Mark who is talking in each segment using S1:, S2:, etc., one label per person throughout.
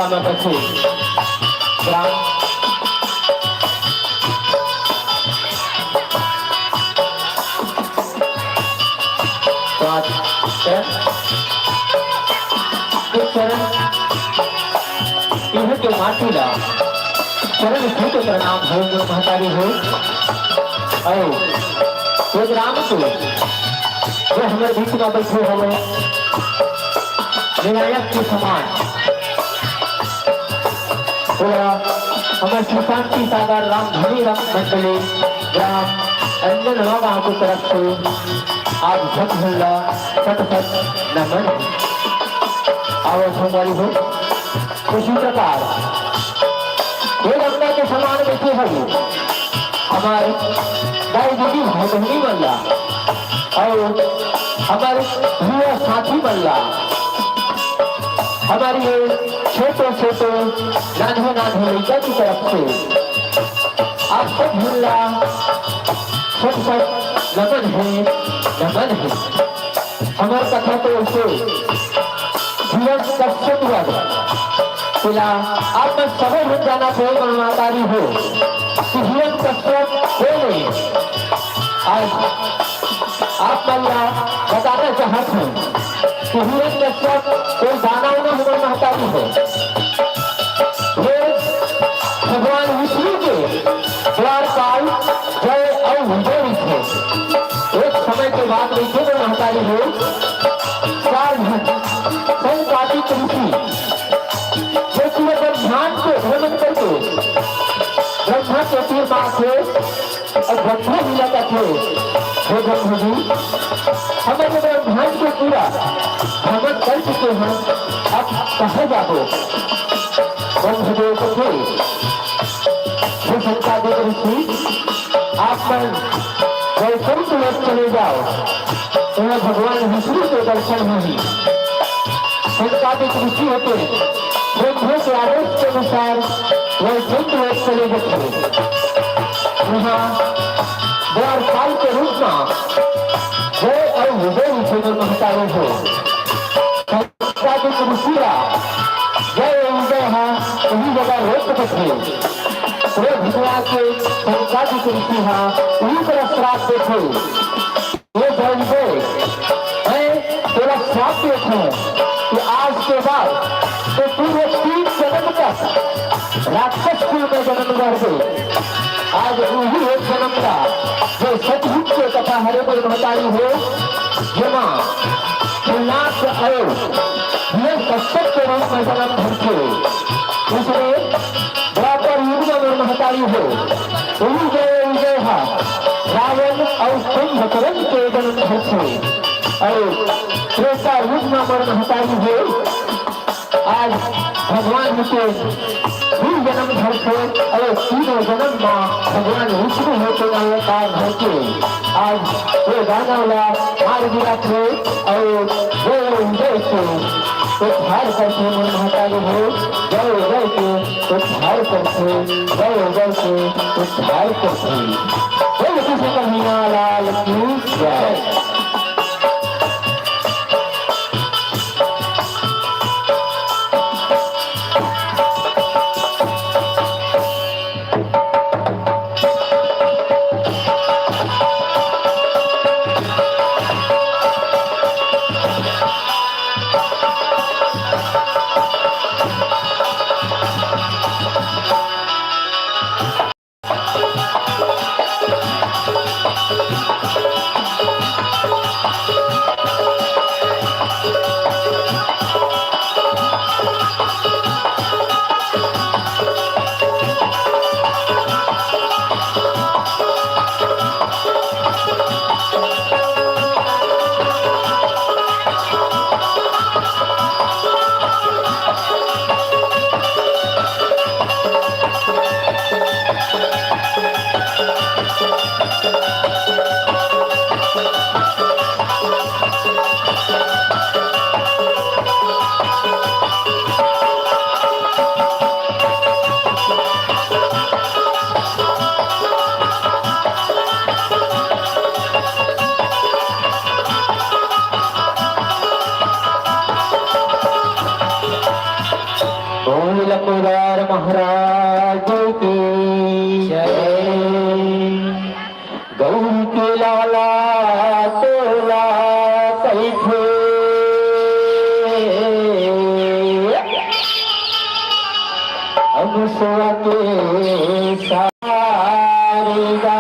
S1: में बचे ग्राम चरण इन्हें के माटी ला चरण से तो प्रणाम हो महतारी हो और वो ग्राम को जो हमारे बीच में बैठे हुए विनायक के समान हमारे सुशांति सागर राम धनी राम मंडली ग्राम अंजन रामा की तरफ से आज सत हुल्ला सत सत नमन आवाज हमारी हो। उसी प्रकार ये गंगा के समान बैठे हैं हमारे दाई दीदी भाई बहनी मल्ला और हमारे युवा साथी मल्ला हमारी छोटे छोटे नाधे नाधे लड़का की तरफ से आप सब झूला सब सब नमन है हमारी कथा तो ऐसे जीवन कष्ट हुआ पिला आप में समय हो जाना कोई मनमाकारी हो कि जीवन कष्ट हो नहीं आज आप मल्ला बताना चाहते हैं कि जीवन कष्ट कोई दाना न हमारे महतारी हो भगवान विष्णु के द्वारपाल जय और विजय थे। एक समय के बाद बैठे तो महतारी हो चार संपाती ऋषि जो कि ब्रह्मांड को भ्रमण करके ब्रह्मा के तीर माँ थे और ब्रह्मा मिला का थे हे ब्रह्म जी हमारे ब्रह्मांड को पूरा भ्रमण कर चुके हैं अब कहा जाओ ब्रह्मदेव को थे संतादेव ऋषि आप पर वैकुंठ लोक चले जाओ तुम्हें भगवान विष्णु के दर्शन होंगे। संतादेव ऋषि होते ब्रह्म के आदेश के अनुसार वैकुंठ लोक चले गए यहाँ द्वारपाल के रूप में जय और विजय ऋषि में महतारे हो संतादेव ऋषि जय विजय है वही जगह रोक थे भगवान के संतादी के ऋषि उन्हीं तरह श्राप देखे ये जानते मैं तेरा श्राप देखूं कि आज के बाद तो पूरे 3 जन्म तक राक्षस कुल में जन्म कर दे आज वही एक जन्म का जो सतयुग के कथा हरे कोई महतारी हो जमा उल्लास आयो ये कश्यप के रूप में जन्म धरते इसलिए महतारी हो वही जय विजय रावण और कुंभकर्ण के जन्म धरते और त्रेता युग में महतारी हो आज भगवान के भी जन्म धरते और तीनों जन्म में भगवान विष्णु होते अवतार धरते आज वो गाना वाला मार गिरा थे और जय विजय से उद्धार करते महतारी हो जय उदय के उद्धार करते जय उदय के उद्धार करते जय किसी कन्हैया लाल की जय। लंबोदर महाराज की जय। गौरी के लाला तोला कैथे अब सोआ के सारेगा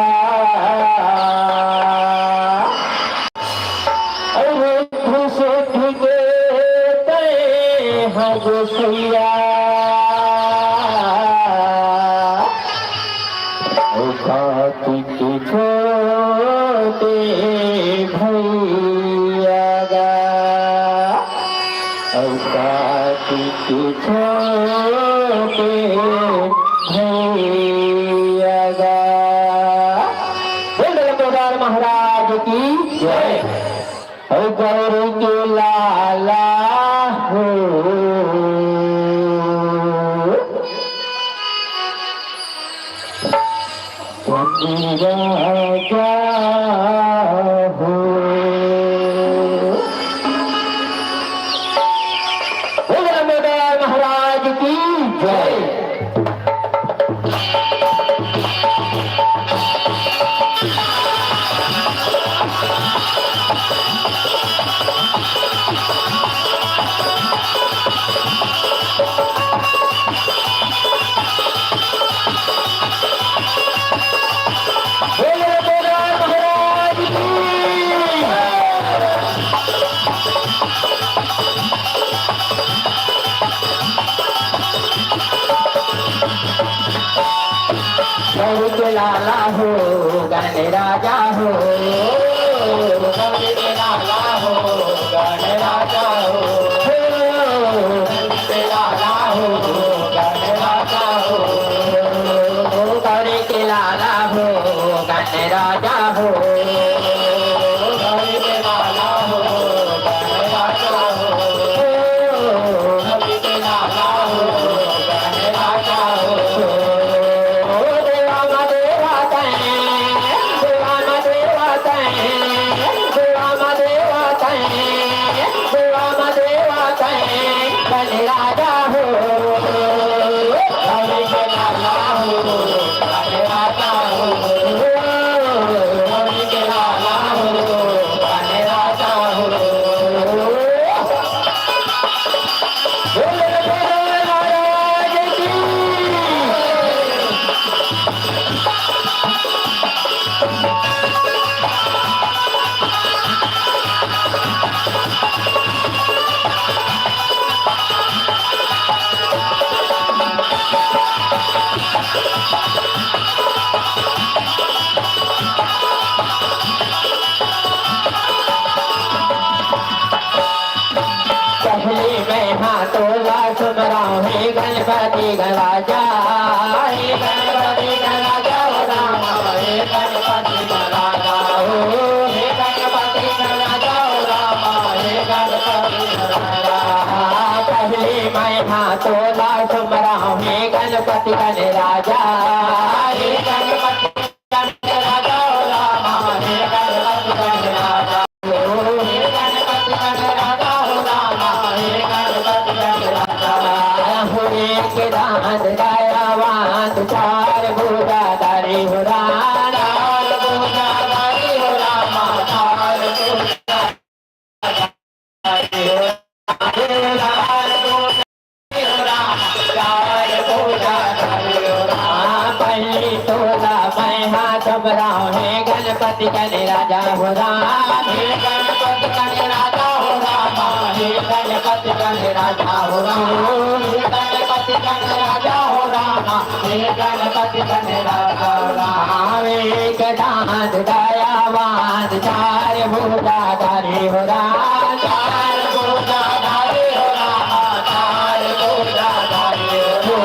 S1: अरे खुशे भिगे तय हग सैया कार्तिक छोटे भैया गा कार्तिक छोटे भैया गा। बोल लंबोदर महाराज की जय। गौरी के लाला हो राजा हो। बोल लंबोदर महाराज की जय। गौरी के लाला हो गण राजा हो। गौरी के लाला हो गण राजा हो। गौरी के लाला हो गण राजा हो। गौरी के लाला हो गण राजा हो। गौरी के लाला हो गण राजा हो। गौरी के लाला हो गण राजा हो। राजा हो गौरी के लाला हो गण राजा हो। गौरी के लाला हो गण राजा हो। महाराज की पहले मैं हाथोला सुमरा हे गणपति गराजा। हे गणपति गराजा हो रामा। हे गणपति गराजा हो। हे गणपति गराजा हो रामा। हे गणपति गराजा। पहले मैं हाथोला सुमरा हे गणपति गणराजा। हे गणपति गणराजा हो रामा। हे गणपति गणराजा हो। हे गणपति गणराजा हो रामा। हे गणपति गणराजा हो। एक दांत दयावान चार भुजाधारी हो रामा। चार भुजाधारी हो रामा। चार भुजाधारी हो पहली तोला मैं हाथ बराओ हे गणपति गणराजा हो रामा। हे गणपति गणराजा हो रामा। हे गणपति गणराजा हो रामा। हे गणपति गणराजा हो रामा। हे गणपति गणराजा हो रामा। एक दांत दयावान चार भुजाधारी हो रामा। चार भुजाधारी हो रामा। चार भुजाधारी हो।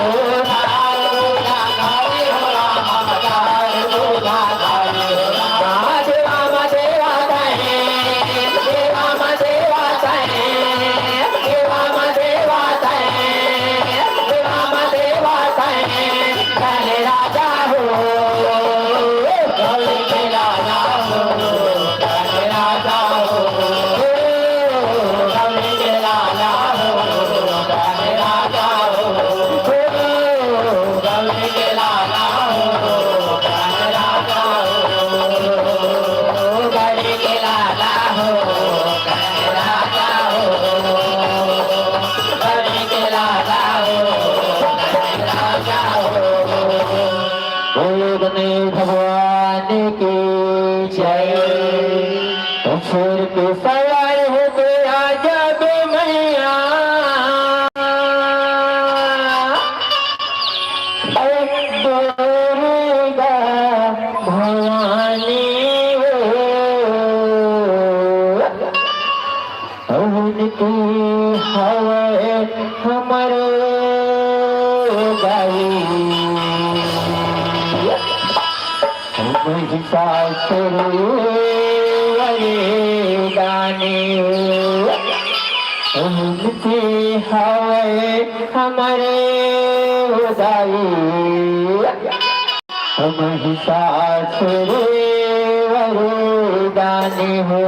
S1: चार भुजाधारी हो रामा। चार भुजाधारी हो रामा। देवा देवा तहे देवा देवा तहे देवा देवा तहे देवा देवा तहे गण राजा हो। गौरी के लाला हो गण राजा हो। शेर पे सवार हो गया जब मैया दुर्गा भवानी उनकी हवा हमारे गाई गाने उनकी हवा हमारे गाई हम हिसासुरे गाने हो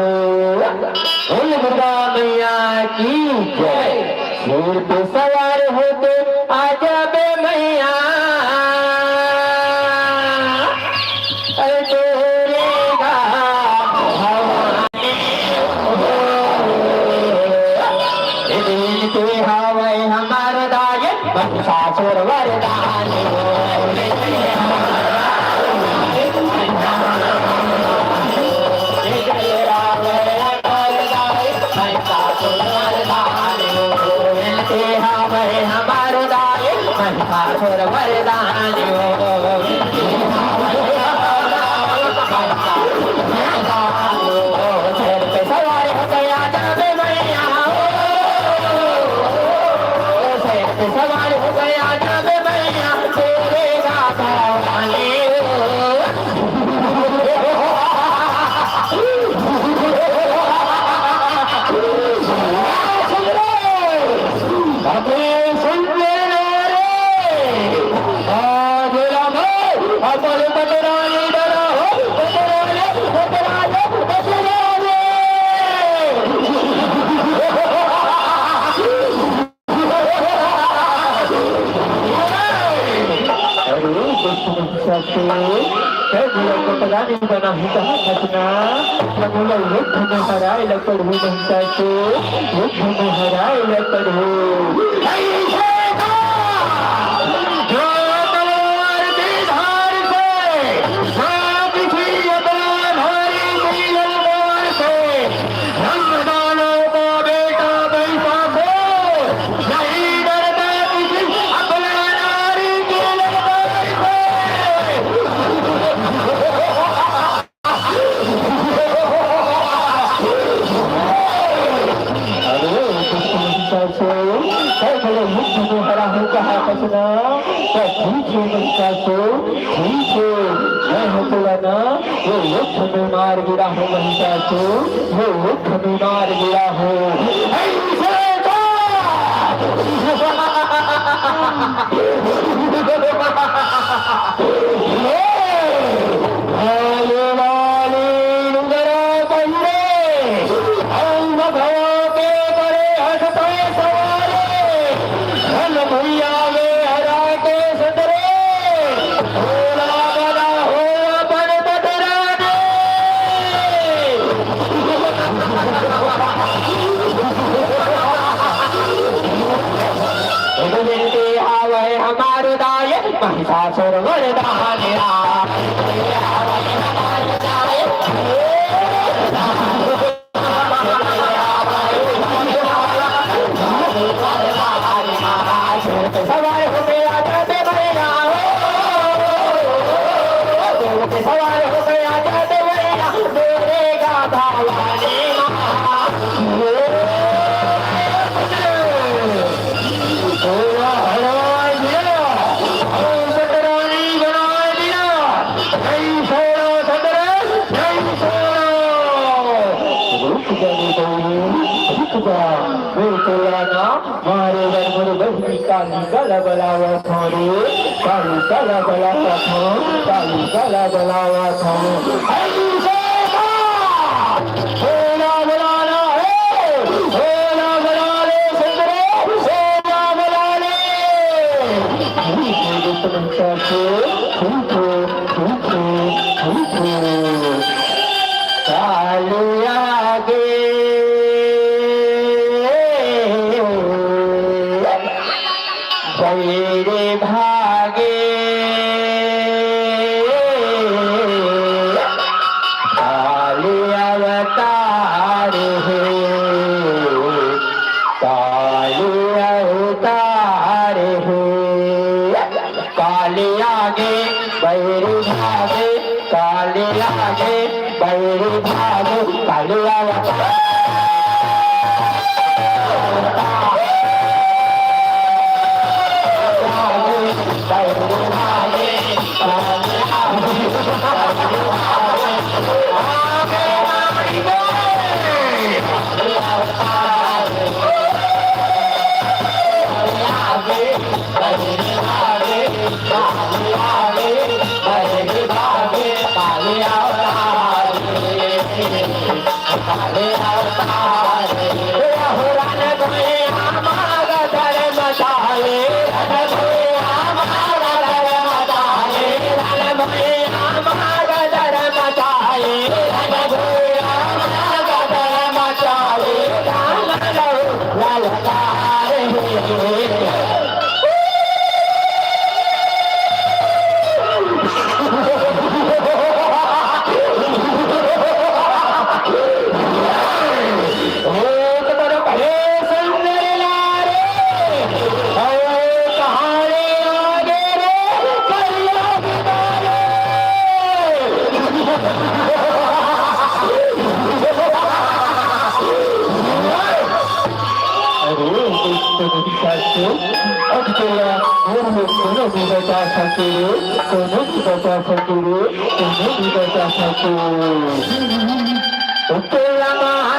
S1: दुर्गा मैया की जय। शेर पे सवार होते आजा बे मैया दुर्गा भवानी दिन के हवाए हमार दाए महिषासुर वरदानी हमारो दाए महिषासुर वरदानी शेर पे सवार हो गया जब मैया शेर पे सवार हो गया जब मैया तेरे गाता वाली बना हिता घटना युद्ध में हराए लकड़ू महिषा से युद्ध में हराए लकड़ू जो तलवार की धार से सांप की अपना भारी तलवार से रंगदानों का बेटा बैठा से नहीं डरता किसी अपना नारी की लड़ाई से हरा हो कहा कसना ठीक है महिषा से ठीक है मैं हो तुलना वो युद्ध में मार गिरा हूँ महिषा से वो युद्ध में मार गिरा हूँ हमारे दाए महिषासुर वरदानी सवार हो गया जाते भैया सवार हो गया जाते भैया दुर्गा भवानी मारे घर बहनी काली गला बलावा थोड़ी काली गला बलावा थो काली गला बलावा थो सोना बलाना है सोना बला ले सुंदरे सोना बला ले चालू आगे मेरे भागे काली अवतार अवतारे हे काली अवतारे हे काली आगे बैरी भागे काली आगे बैरी भागे काली अवतारे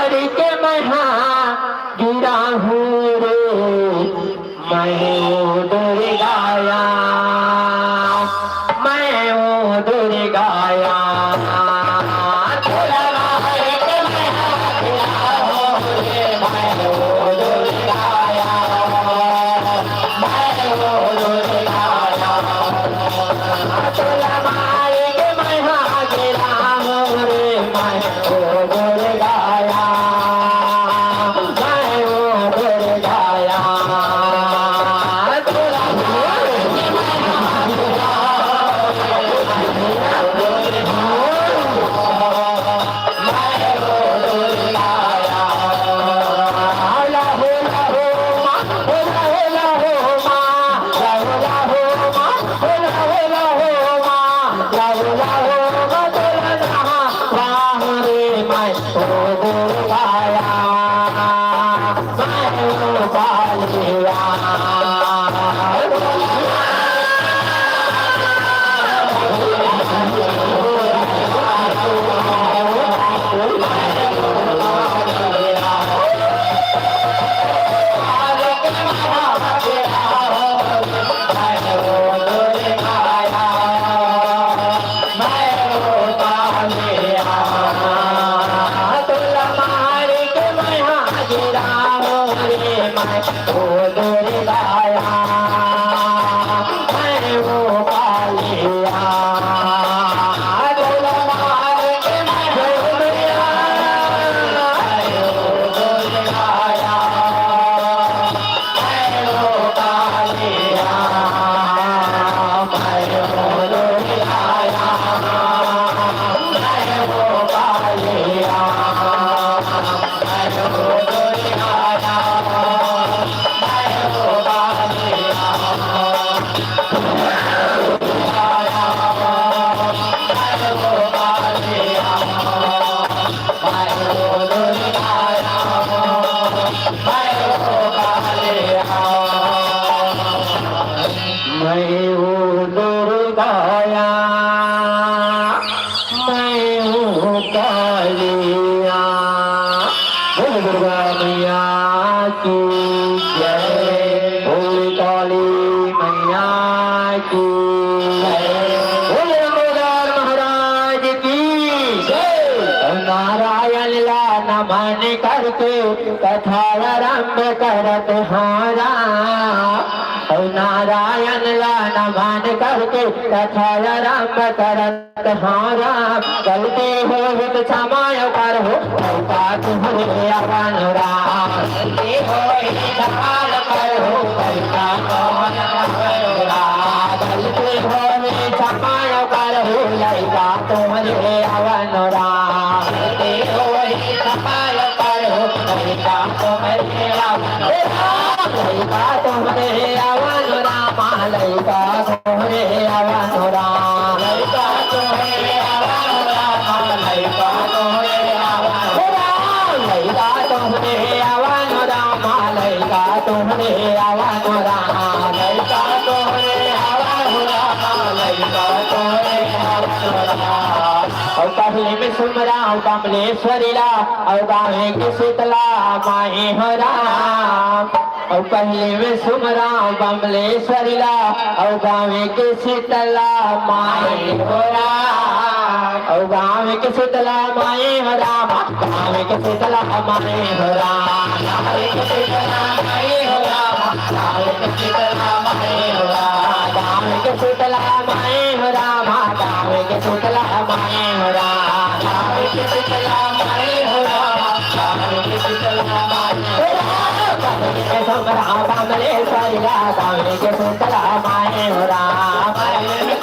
S1: मारी के महा गिरा हूँ रे मैं वो दुर्गाया मैं वो दुर्गाया कथारंभ करत हारा नारायण ला नमन करके कथारंभ करत हारा गलती हो विद क्षमाय कर हो पाप हो अपन राम गलती हो निकाल कर हो पैसा कौन गलती हो क्षमाय कर हो लैका तुम्हारे अवन राम गलती हो क्षमाय लइका तोहरे आवन लइका तोहरे आवन रामा लइका तोहरे आवन राम लइका तोहरे आवन रामा लइका तोहरे आवन लइका तोहरे आवन रामा लइका तोहरे आवन राम लइका तोहरे आवन रामा लइका तोहरे आवन राम और पहले में सुमरा कमलेश्वरी ला और गावे के शीतला माए हो राम और पहले में सुमरा कमलेश्वरी ला और गावे के शीतला माए हो राम और गावे के शीतला माए हो राम गावे के शीतला माए हो राम गावे के शीतला माए हो राम गावे के शीतला माए हो राम गावे के शीतला माए हो राम गावे के शीतला माए हो राम गावे के शीतला माए हो राम गावे के शीतला माए हो राम समरा कमलेश्वरी ला गावे के शीतला माए हो राम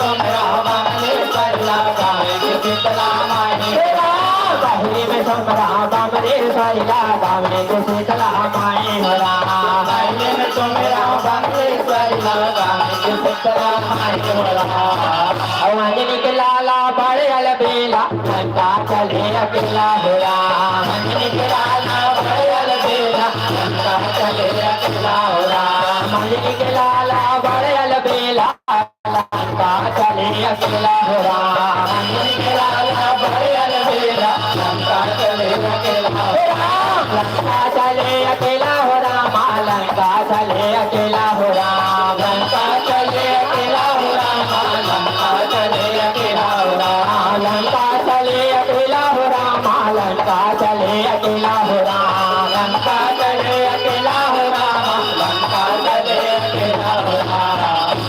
S1: समरा कमलेश्वरी ला गावे के शीतला माए हो राम पहली में समरा कमलेश्वरी ला गावे के शीतला माए हो राम पहली में समरा कमलेश्वरी ला गावे के शीतला माए हो राम अंजनी के लाला बड़े अलबेला लंका चले अकेला हो राम अंजनी के लाला बड़े अलबेला लंका चले अकेला हो राम अंजनी के लाला बड़े अलबेला लंका चले अकेला हो राम अंजनी के लाला बड़े अलबेला लंका चले अकेला हो राम लंका चले अकेला हो राम लंका चले अकेला हो राम लंका चले अकेला हो राम लंका चले अकेला हो राम लंका चले अकेला हो राम लंका चले अकेला हो राम लंका चले अकेला हो राम लंका चले अकेला हो राम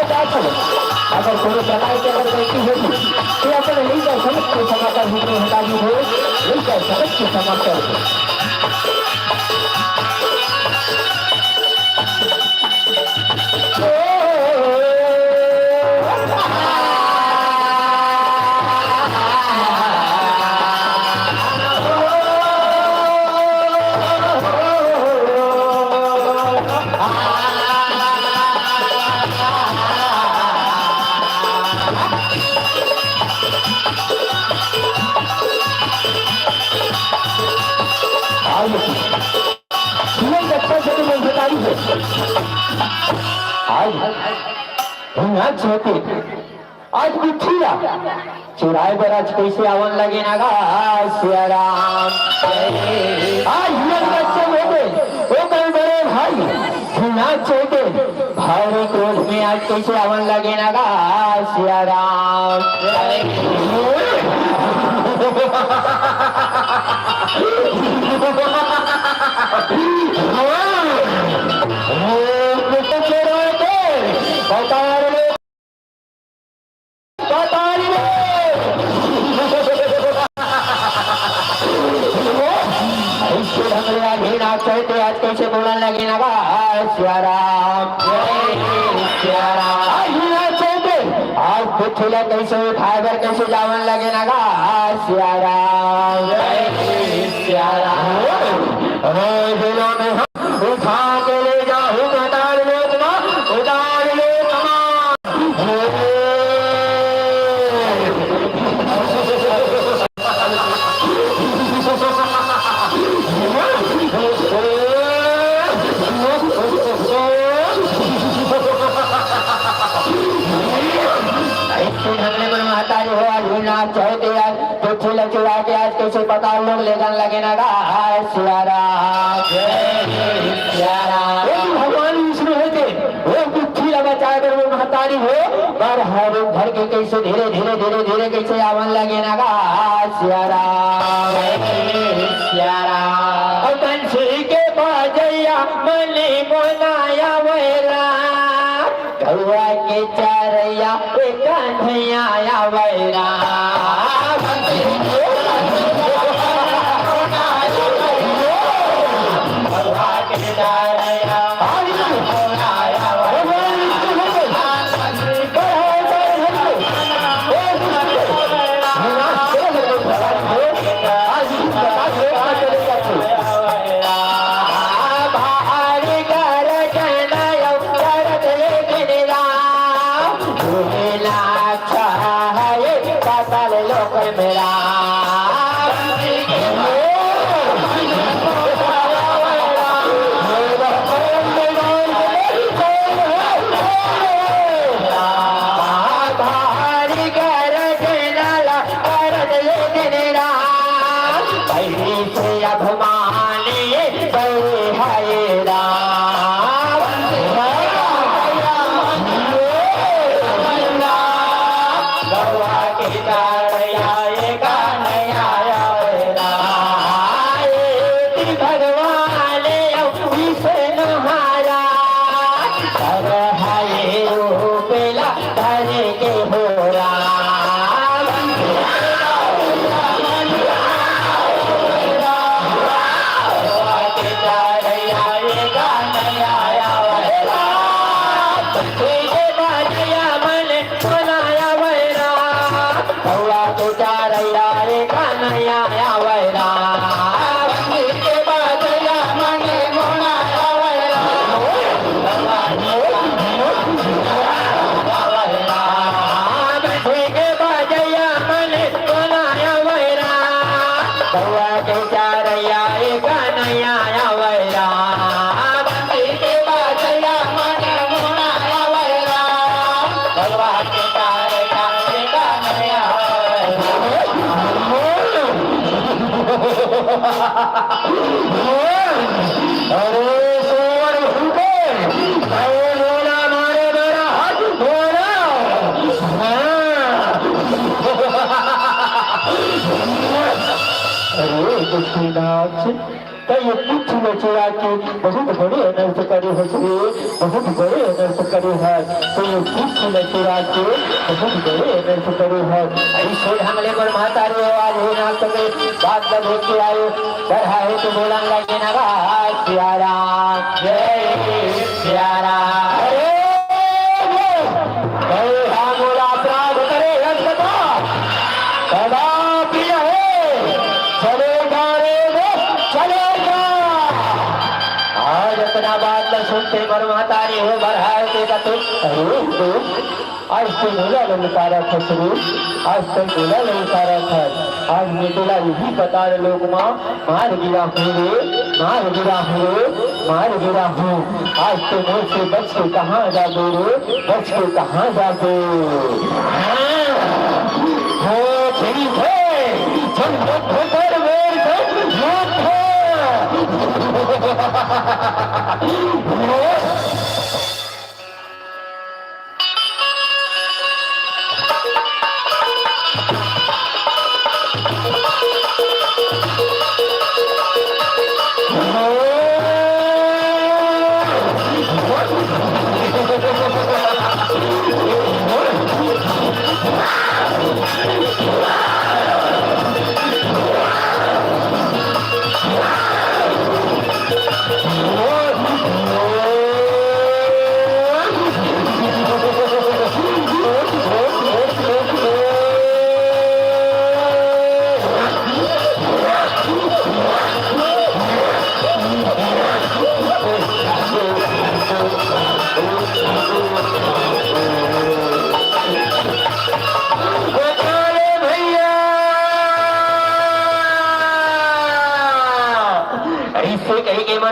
S1: अगर कोई प्रकार की अगर गलती होगी तो अपन नहीं कर सकते समाचार होने हटा दी हो नहीं कर सकते समाचार आज बिठिया चुराए बराज कैसे आवन लगे ना गा सिया राम आज बच्चे हो गए वो कल बड़े भाई सुना छोटे भाई क्रोध में आज कैसे आवन लगे ना गा सिया राम कहते आज कैसे बोलने लगे ना आज पुछला कैसे उठाकर कैसे जावन लगे ना उठा के ले जाओ उतार लो उतार लो मुट्ठी लचुड़ा के आज कैसे पता लोग लेगन लगे ना गाय सियारा भगवान विष्णु है थे वो मुट्ठी लगा चाहे कर वो महतारी हो पर हर घर के कैसे धीरे धीरे धीरे धीरे कैसे आवन लगे ना गाय सियारा बंसी के बाजैया मनी मोनाया वैरा कौआ के चारैया कन्हैया वैरा तो ये कुछ लचुड़ा की बहुत बड़े अनर्थ करे हसरे बहुत बड़े अनर्थ करे है तो ये कुछ लचुड़ा के बहुत बड़े अनर्थ करे है ऐसे ढंगले पर माता रे आवाज हो ना सके बात जब होके आयो बढ़ा है तो बोला लगे ना सियारा जय सियारा बोला अपराध करे सदा प्रिय है चलेगा रे चलेगा आज अपना बात न सुनते पर मातारी हो बढ़ाते का तुम आज तो बोला ललकारा था शुरू आज तक बोला ललकारा था आज निकला यही बता रहे लोग माँ मार गिरा हूँ रे मार गिरा हूँ मार गिरा हूँ आज तो मुझसे बच के कहाँ जाते रे बच के कहाँ जाते ठीक है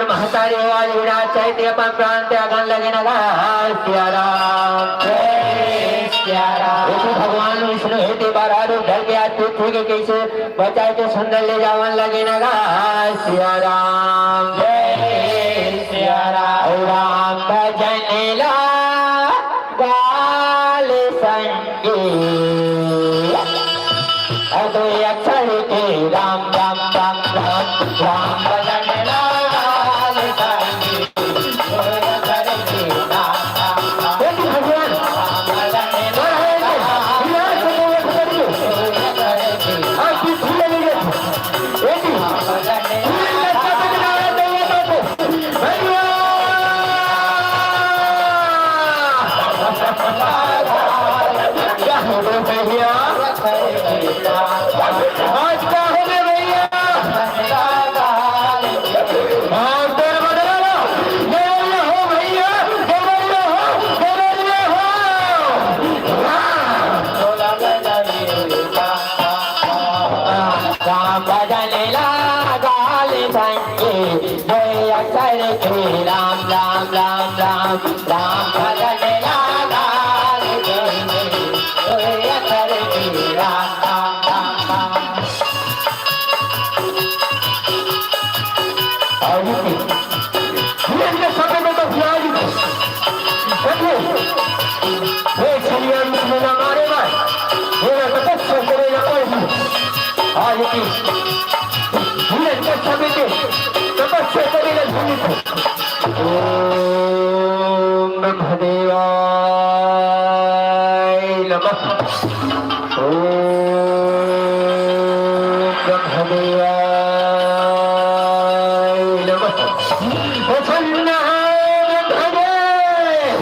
S1: महतारी आवाज विराट चैत्य अपन प्राण त्यागन लगे नगा सिया राम जय देखो भगवान विष्णु हेते बारह रूप ढल गया तू के कैसे बचाए के सुंदर ले जावन लगे ना सिया राम जय सिया राम भजन ला गाल संगे अदो अक्षर के राम राम राम राम राम भजन ला गाल संगे अक्षर के राम राम राम भगवान राम राम राम राम राम भजन लागा राम राम राम ओम ब्रह्मदेवाय नमः ओम ब्रह्मदेवाय नमः प्रसन्न है ब्रह्मदेव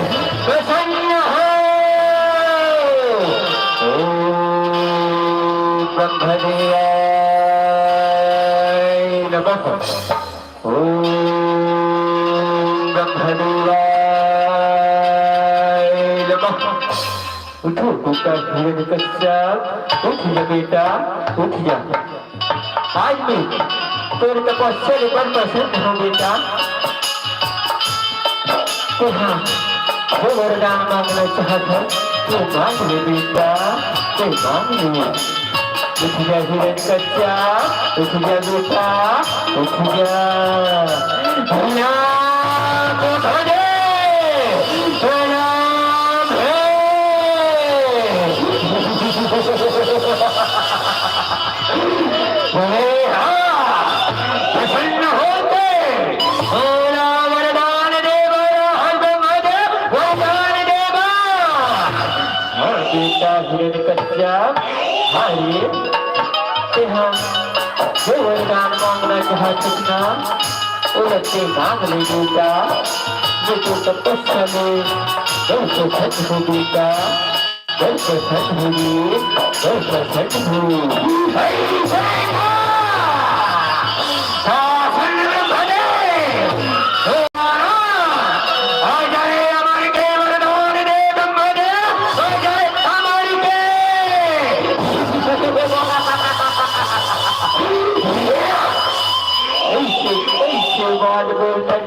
S1: प्रसन्न है ओम ब्रह्मदेवाय नमः उठो पुकार हिरण्यकश्यप उठ जा बेटा उठ जा आज मैं तेरे तपस्या के पर प्रसन्न हूँ बेटा तो हाँ वो वरदान मांगना चाहता तो मांग ले बेटा तो मांग ले उठ जा हिरण्यकश्यप उठ जा बेटा उठ जा प्रणाम उठ दे प्रसन्न होते वरदान देवा वरदान देवा बेटा हिरण्यकश्यप भाई हम जो वरदान मांगना चाहते ना उलटते मांग ले बेटा ये तो तपस्या में कैसे सच हो बेटा कैसे सच होगी कैसे सच होगी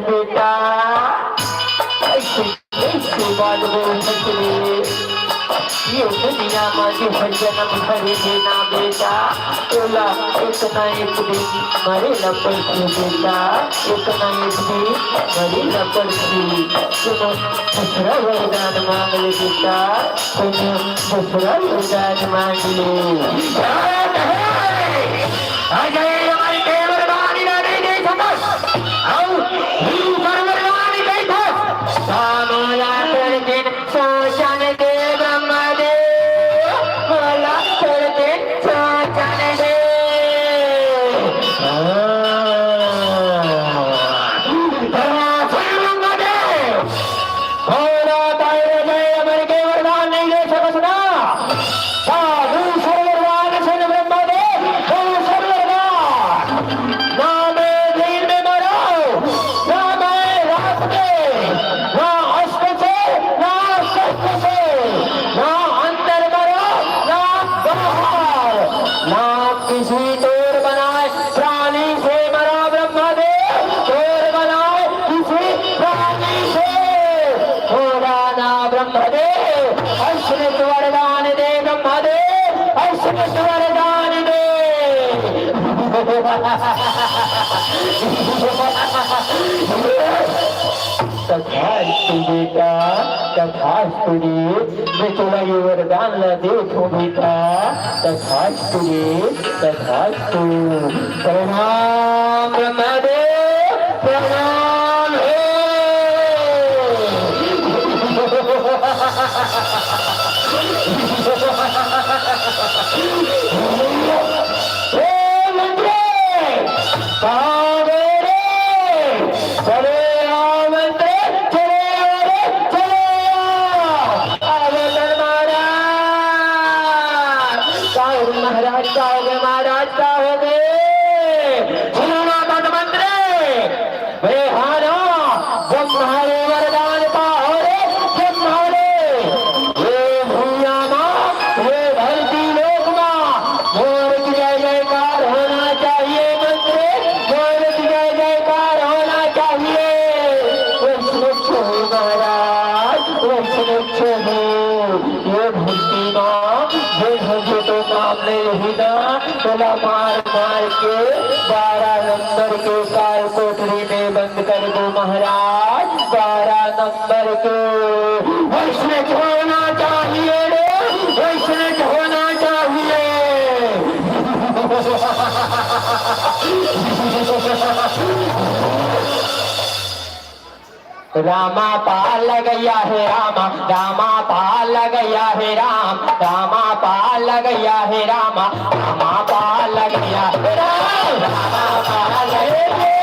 S1: बेटा ऐसे बात बोल सकते ये दुनिया में हर जन्म भरे देना बेटा तोला एक ना एक दिन मरे लपड़ से बेटा एक ना एक दिन मरे लपड़ से सुनो दूसरा वरदान मांग ले बेटा सुनो दूसरा वरदान मांग ले आ जाए हमारे केवल वाणी ना नहीं दे सकता आओ हिंदू सर्वरवाणी बैठो सामोला कर दिन सोचन दे ब्रह्मदेव मोला कर दिन सोचन दे ब्रह्मदेव मोला तारे जय अमर के वरदान नहीं दे सकता साधु सर्वरवाण सुन ब्रह्मदेव हो सर्वरवाण नामे दिन में मरो ना मैं रात में ना अस्त से ना शस्त्र से ना अंदर मरो ना बाहर ना किसी तोर बनाए प्राणी से मरा ब्रह्मदेव तोर बनाए किसी प्राणी से थोड़ा ना ब्रह्मदेव अश्रित वरदान दे। तथास्तु बेटा, तथास्तु रे, मैं तुला ये वरदान ला देखो बेटा, तथास्तु रे, तथास्तु। प्रणाम ब्रह्मदेव, प्रणाम हे। मार मार के 12 नंबर के काल कोठरी में बंद कर दो महाराज। 12 नंबर के वैष्णव होना चाहिए रे, वैष्णव होना चाहिए। रामा पाल गया है रामा, रामा पाल गया है राम, रामा पाल गया है रामा, रामा पाल गया है राम, रामा पाल गया है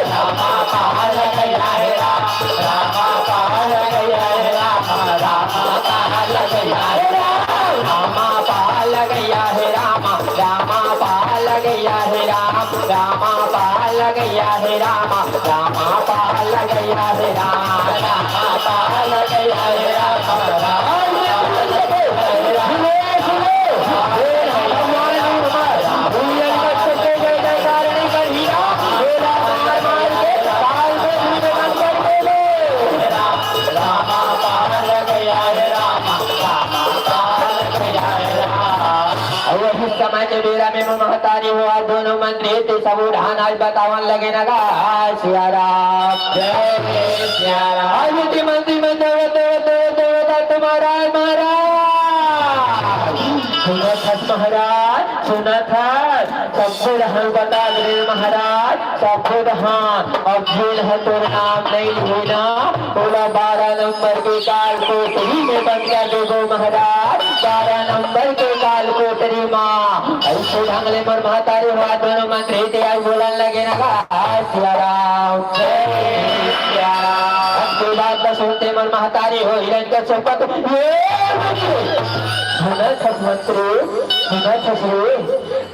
S1: रामा, पाल गया है राम, रामा पाल गया है रामा, रामा पाल गया है राम, रामा पाल गया है रामा, रामा पाल गया है राम, रामा पाल गया है रामा, रामा पाल गया है राम, रामा पाल गया है राम। समय के बेरा में महतारी हुआ दोनों मंत्री थे सब उठान आज बतावन लगे नगा सिया राम जय सिया राम। मंत्री में देवता तुम्हारा महाराज सुना था सबको रहन बता दे महाराज, सबको रहन अब झील है तो नाम नहीं लेना। बोला 12 नंबर के काल कोठरी में बंद कर दो महाराज, 12 नंबर के काल कोठरी माँ। ऐसे ढंगले मर महतारी हुआ दोनों मंत्री थे आज बोलन लगे ना सिया राम जय सिया राम। के बाद सुनते मन महतारी हो हिरण का चौपट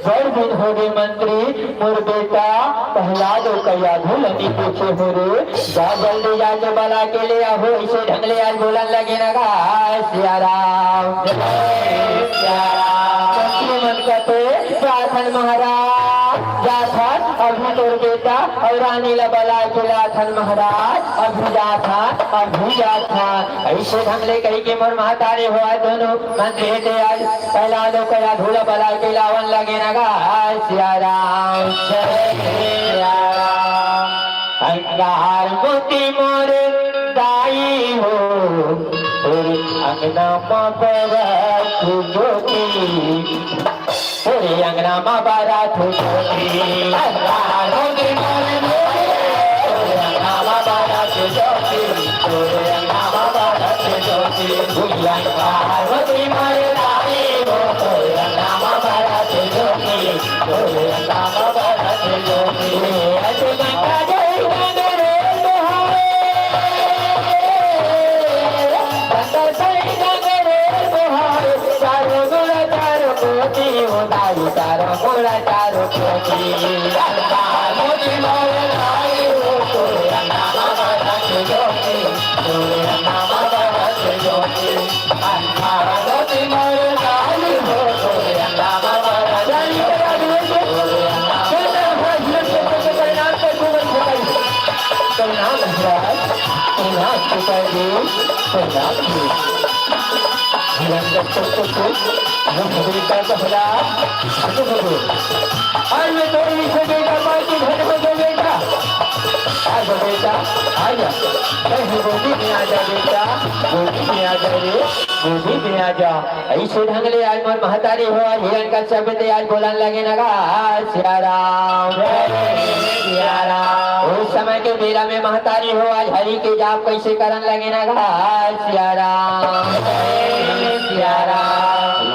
S1: बड़ दिन हो गए मंत्री मोर बेटा पहला दो कया धुलनी पूछे हो रे, जा जल्दी जाके बला के ले आओ। इसे ढंगले आज बोलन लगे ना सिया राम जय सिया राम। मंत्री मन कहते जाथन महाराज जाथन अभी तोर बेटा और रानी ला बला के लाथन महाराज अभी जाथन अभी जाथन। ऐसे ढंगले कही के मोर महतारे हुआ दोनों मंत्री थे आज पहला दो कया धूला बला के लावन लगे नगा सिया राम जय सिया राम। अंगार मोती मोर दाई हो तेरे अंगना माँ बारात जोती, तेरे अंगना माँ बारात जोती। अंगार मोती मोर तेरे अंगना माँ बारात जोती, तेरे अंगना माँ बारात जोती। अंगार मोती मोर दाई हो तेरे अंगना माँ बारात जोती, तेरे अंगना माँ बारात जोती। ऐसे गंगा जय गंगे तारो मोरा तारो कोटी मोती मोर लाई हो तोरे नाम बारात जोती, तोरे नाम बारात जोती। मोती मोर लाई हो तोरे नाम बारात जोती, तोरे नाम बेटा कहला आज मैं थोड़ी से बेटा पार्टी घर में दो बेटा आ जा बेटा आ जा गोदी में आ जा बेटा गोदी में आ जा रे गोदी में आ जा ऐसे ढंग ले आज मोर महतारी हो आज हिरण का शब्द आज बोलन लगे नगा सिया राम सिया राम उस समय के बेरा में महतारी हो आज हरि के जाप कैसे करन लगे नगा सिया राम सिया राम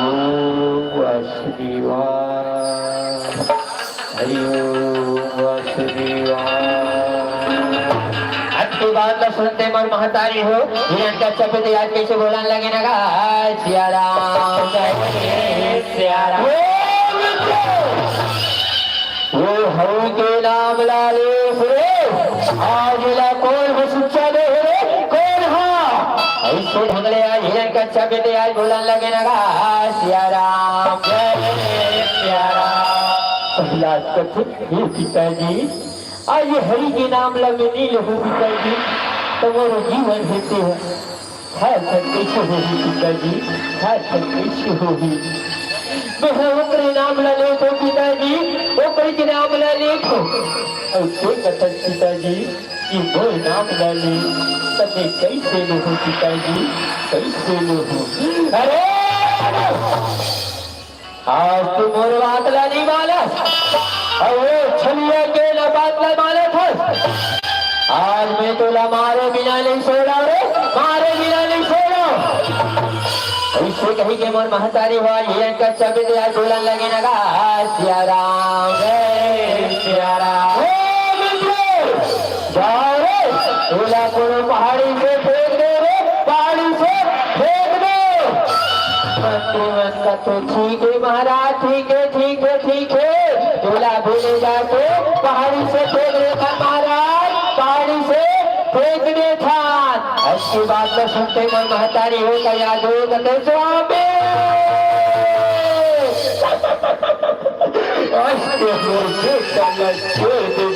S1: अच्छी बात तो सुनते मन महतारी हो हिरण का शब्द आज कैसे बोलन लगे नगा सिया राम सिया राम वो हरि के नाम लाले आज ला कौन हो सुच्चा दे कौन हा ऐसे ढंगले आज हिरण का शब्द आज बोलन लगे नगा सिया राम सिया राम पहला कथन हे पिताजी आज हरि के नाम लगे नील हो पिताजी तुम्हारा जीवन हेतु है कैसे होगी पिताजी कैसे होगी ओकरे नाम ला ले तो पिताजी ओकरे के नाम ला ले तो ऐसे कथन पिताजी कि वो नाम ला ले तब कैसे लो हो पिताजी कैसे लो हो अरे आज तू मोर बात ला नहीं माला और छलिया के बात ला माले थे आज मैं तो ला मारे बिना नहीं सोना रे मारे बिना नहीं सोना ऐसे कही के मोर महतारी हुआ हिरण का शब्द आज बोलन लगे नगा सिया राम सिया राम जाओ रे तोला कोनो पहाड़ी से फेंक दे रे पहाड़ी से फेंक दो का तो ठीक है महाराज ठीक है ठीक है ठीक है तोला भूले जाके पहाड़ी से फेंक दे था महाराज पहाड़ी से फेंकने था अच्छी बात तो सुनते मन महतारी हो का याद हो कते स्वामी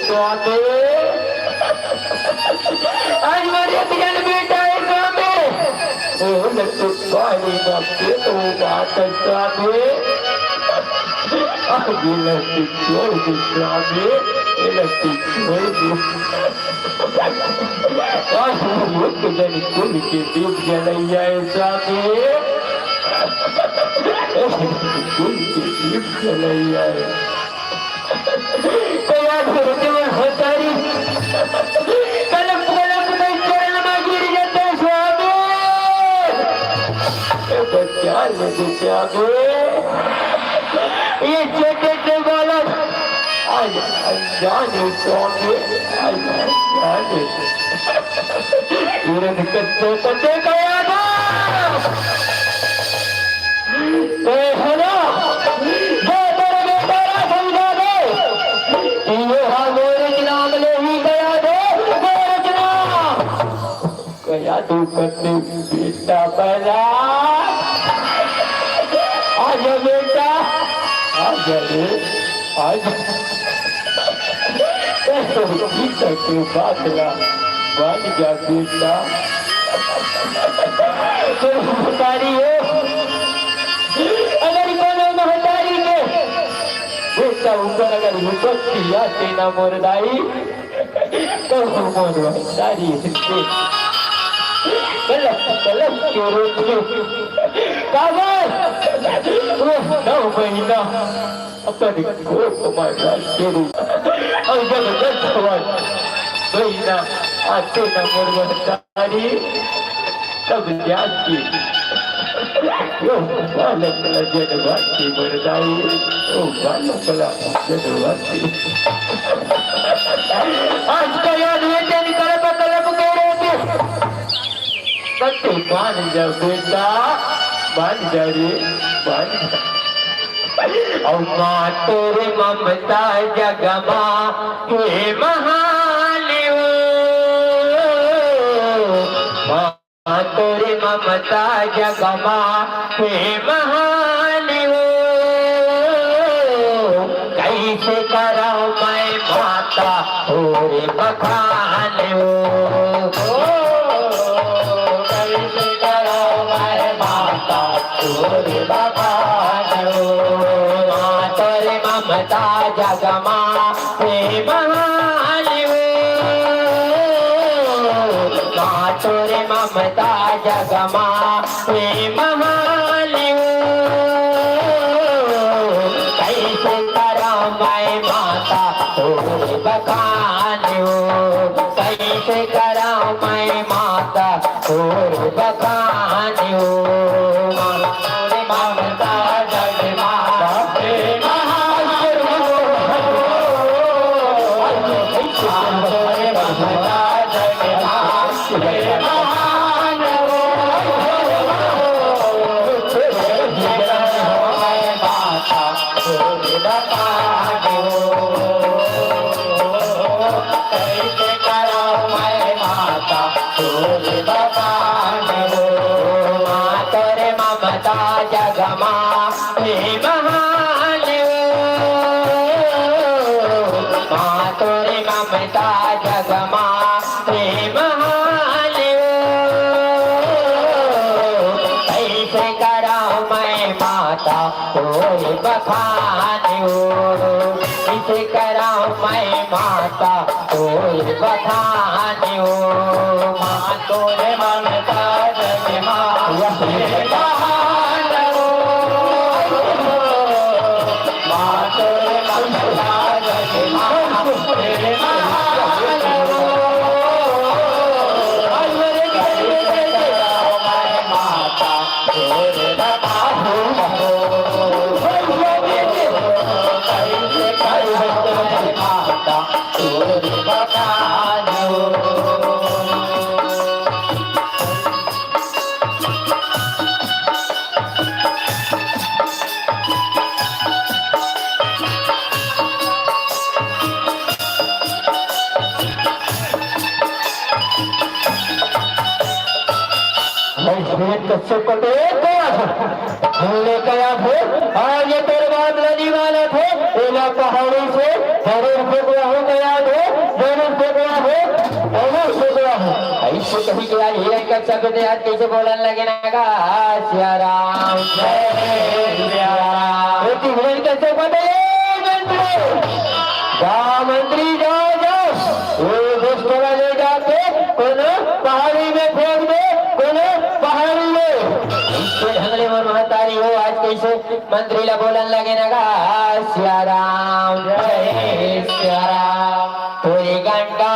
S1: स्वामी आज मेरे बिजन बेटा है स्वामी स्वामी बापे तो बात स्वामी लड़की छोड़ दे स्वामी लड़की छोड़ दे जन कुल के दीप जलैया स्वामी कुल के दीप जलैया होतारी कलप कलप में चरण में गिर जाते स्वामी बच्चा स्वामी ये छोटे बालक आज अनजाने स्वामी आज अनजाने हिरण कच्चे कच्चे गया था तो है ना जो तेरे बेटा समझा दे ये मेरे नाम ले ही गया दे मेरे नाम गया तू करते बेटा पहला आज बेटा आज आज के बातला बन जा बेटा महतारी हो अगर कोनो महतारी के बेटा ऊपर अगर विपत्ति आते ना मोरदाई तो मोर महतारी गलत गलत के रोक कागज 9 महीना अपने को मारा शुरू और जब 10 महीना आते न मोरवतारी तब जाती यो बालक जनवाती मरदाई ओ बालक जनवाती आज का याद है तेरी कलप कलप के रोते कत्ते मान जा बेटा मान जा रे मान और माँ तेरे ममता जगमा हे महान माँ तेरे ममता जगमा हे महान कैसे कराऊं मैं माता होरे बखान कैसे कराऊं मैं माता
S2: ममता जगमा प्रेम तोरे ममता जगमा प्रेम कैसे करा मैं माता तोरे बखानियो कैसे करा मैं माता तोरे बखानियो तोरे ममता जगमा प्रेम तोरे ममता जगमा प्रेम जगमा प्रेम तोरे ममता जगमा प्रेम कैसे करा मैं माता तोरे बखानियो कैसे करा मैं माता तोरे बखानियो माँ तोरे ममता जगमा
S1: कश्यप को गया थे और ये तेरे बाद नदी वाले थे तेरा पहाड़ी से जरूर फेंकवा हो गया थे जरूर फेंकवा हो जरूर फेंकवा हो ऐसे कभी गया ये कश्यप ने आज कैसे बोलने लगे ना का सिया राम जय सिया राम कैसे बताइए मंत्री जाओ जाओ वो दुष्ट वाले जाके पहाड़ी में फेंक दे पहाड़ी में ढंगले और महतारी हो आज कैसे मंत्री ला बोलन लगे ना गा सिया राम जय सिया राम तोरी गंगा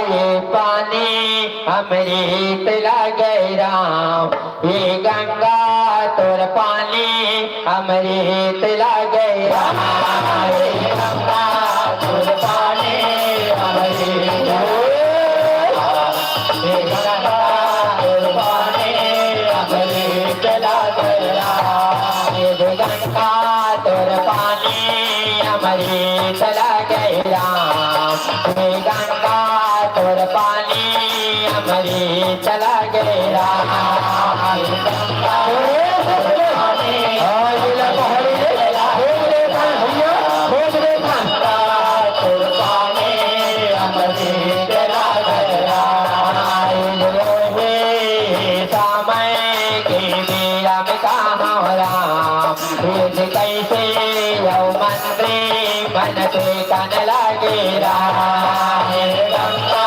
S1: ये पानी अमृत लगे राम ये गंगा तोर पानी अमृत लगे राम ये गंगा तोर पानी अमृत गंगा तोर पानी अमृत लगे राम गंगा तोर पानी अमृत लगे राम कैसे यौ मंत्री मन पे कन लगे राम गंगा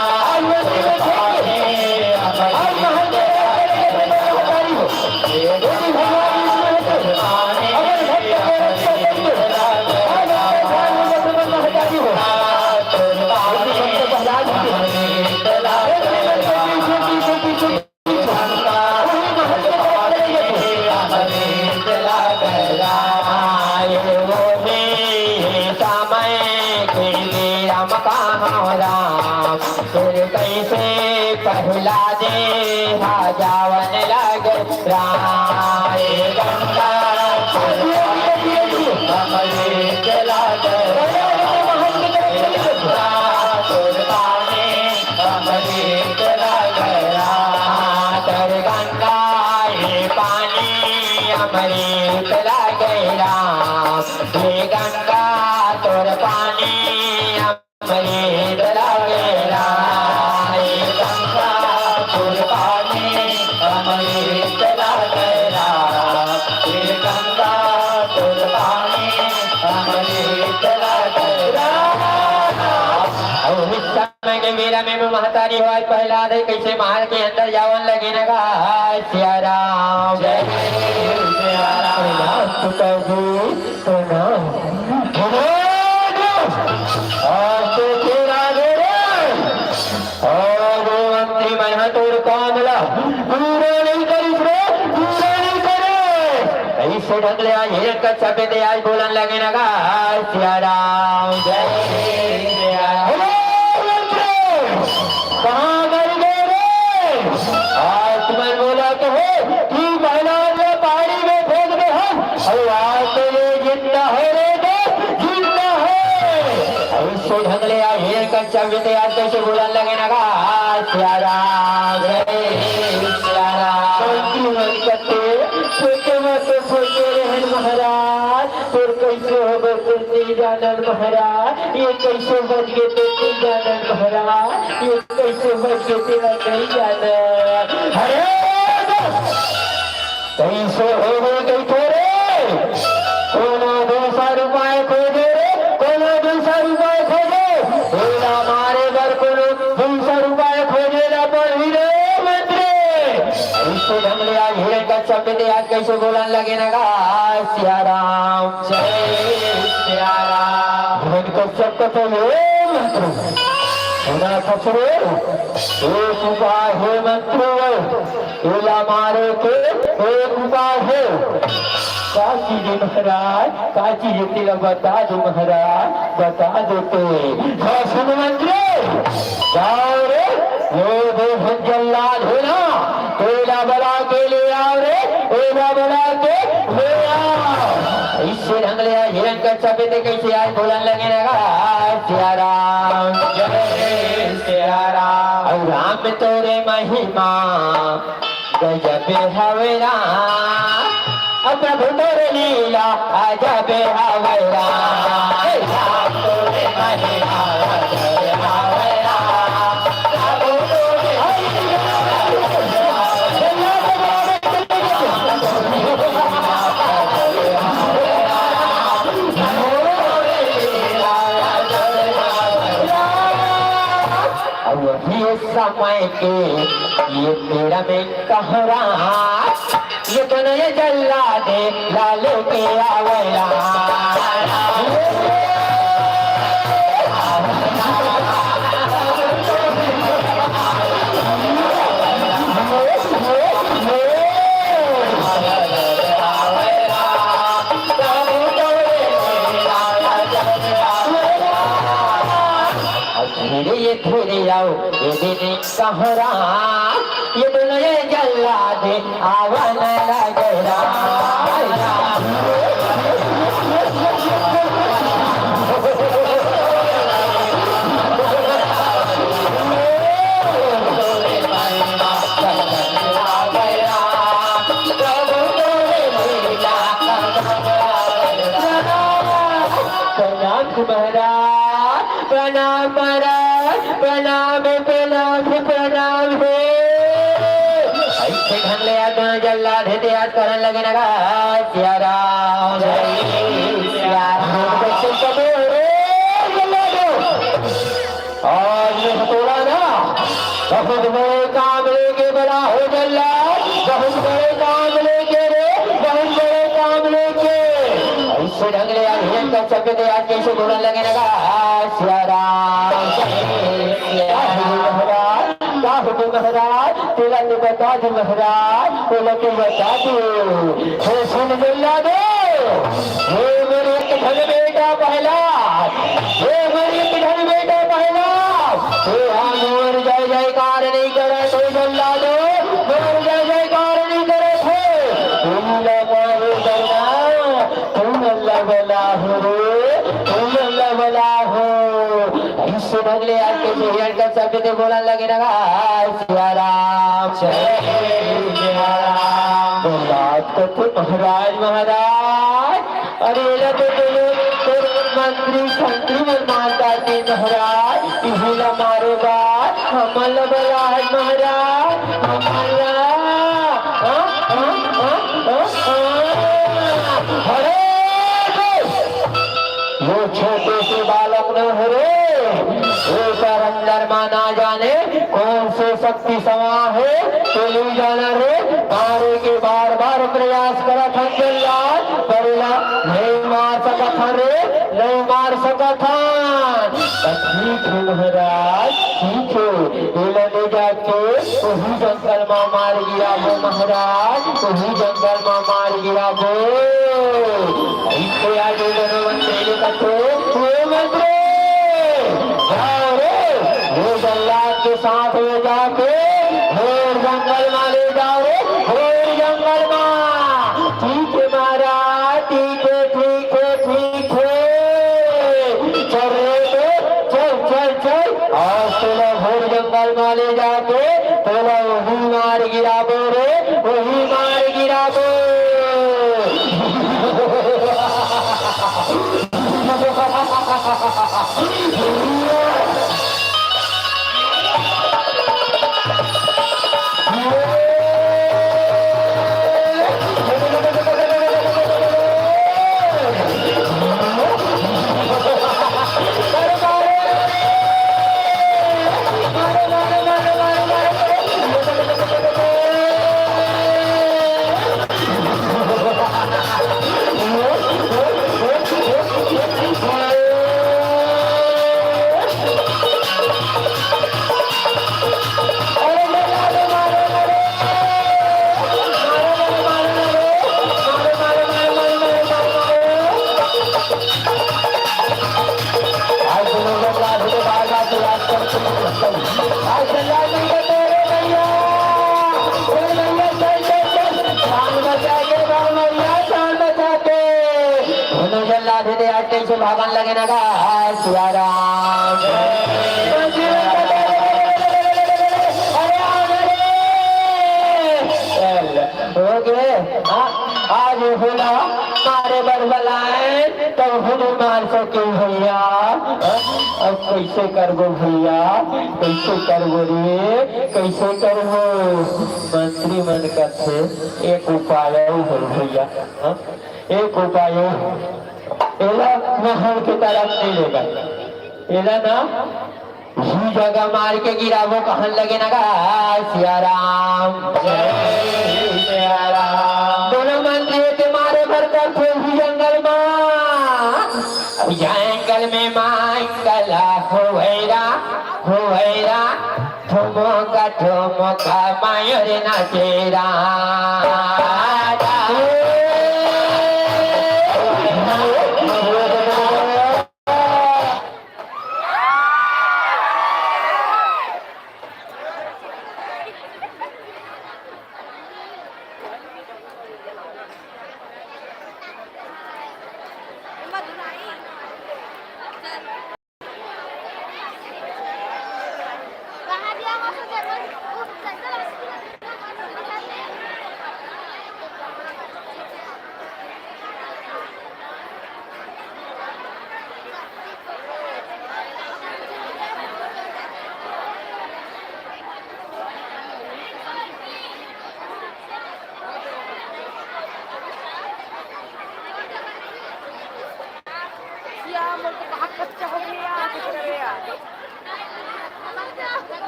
S1: राम कैसे पहला दे जावन लग राम गंगा गंगा पानी अमृत लगे राम गंगा तोर पानी अमृत लगे राम गंगा तोर पानी अमृत लगे राम गंगा तोर पानी अमृत
S2: मेरा में महतारी हो पहला दे कैसे महल के अंदर जावन लगे न गा सिया राम जय सिया राम तो कभी तो ना और तो तेरा और मंत्री मन तोड़ कामला पूरा नहीं करी पूरा नहीं करे ऐसे ढंग ले आज हिरण का छपे दे आज बोलन लगे ना गा सिया राम जय सिया राम कहाँ मर गए रे आज तुम्हें बोला तो हो कि महिला ने पहाड़ी में फेंक दे हम और आज तो ये जिंदा है रे जिंदा है ऐसे ढंग ले आज हिरण का छपे दे आज कैसे बोलन लगे ना गा सिया राम जय सिया राम सोचे मत सोचे रहन महाराज फिर कैसे हो गए जानन महाराज ये कैसे बच गए तेरे जानन महाराज ये कैसे बच गए तेरा नहीं जाना अरे कैसे हो गए थोड़े कोनो दूसरा रुपये खोजे कोनो दूसरा रुपये खोजे तेरा मारे बर कोनो दूसरा रुपये खोजे ना पर ही रे इसको ढंग ले आज हिरण का शब्द दे आज कैसे बोलन लगे ना गा सिया राम जय सिया राम हिरण का शब्द तो हे मंत्र होना खसरे एक उपाय है मंत्र एला मारे के एक उपाय है काची जी महाराज काची जी तेरा बता दो महाराज बता देते हाँ सुन मंत्र जाओ रे वो दो जल्लाद है ना तेरा बड़ा के ले आओ रे तेरा बड़ा के ले आओ इससे ढंग ले हिरण का छपे थे कैसे आज बोलन लगे लगा सिया राम जय सिया राम और राम तोरे महिमा गजब हवे राम अब प्रभु तोरे लीला अजब हवे राम तोरे महिमा गजब हवे समय के ये तेरा में कहरा ये तो नए जल्ला दे लालो के आवला ये धीरे आओ ये दिन कहरा ये तो नए जल्ला दे आवन लगरा प्रणाम प्रणाम प्रणाम प्रणाम है ऐसे ढंग ले आज जल्ला देते आज करन लगे ना सिया राम जय सिया राम बच्चे सब जल्ला दो और ये थोड़ा ना बहुत बड़े काम लेके बड़ा हो जल्ला बहुत बड़े काम लेके रे बहुत बड़े काम लेके ऐसे ढंग ले आज हिरण का शब्द दे आज कैसे बोलने लगे ना सिया राम महाराज तेरा तो बता दो महाराज तेरा तो बता दो सुन जल्ला दो हे मेरे एक धन बेटा पहला हे मेरे एक धन बेटा पहला हे मोर जय जयकार नहीं करे तो जल्ला दो मोर जय जयकार नहीं करे थे तुम मारो करना तुम अल्लाह बला हो रे तुम अल्लाह बला हो इससे बदले आज के हिरण का शब्द दे बोला लगे ना सिया राम जय सिया राम बात करते महाराज महाराज अरे लगे तो मंत्री संतरी में माता के महाराज इहिला मारे बात हमल बलाज महाराज हमला अरे वो छोटे से बालक न हो रे ऊपर अंदर माना जाने कौन से शक्ति समा है तो नहीं जाना रे मारे के बार बार प्रयास करा था जल्लाद परेला नहीं मार सका था रे नहीं मार सका था ठीक है महाराज ठीक है बोला ले जाके वही जंगल में मार गिरा वो महाराज वही जंगल में मार गिरा वो इसको आज मंत्री कथो वो मंत्री जाओ रे वो जल्लाद के साथ में जाके और जंगल में ले जाओ रे और जंगल में ठीक है महाराज ठीक है ठीक है ठीक है चल रे चल आज तोला भोर जंगल में ले जाके तोला वही मार गिराबो रे वही मार गिराबो से भागन लगे ना सिया राम आज होला मारे बरबलाए तब हम मार सके भैया अब कैसे करबो भैया कैसे करबो रे कैसे करबो मंत्री मन करते एक उपाय हो भैया एक उपाय एला महल के तरफ नहीं लेगा एला ना ही जगह मार के गिरावो कहन लगे ना सिया राम जय सिया राम दोनों मंत्री के मारे भरकर थे जंगल में मांगला होएरा ठुमका मायूर नाचेरा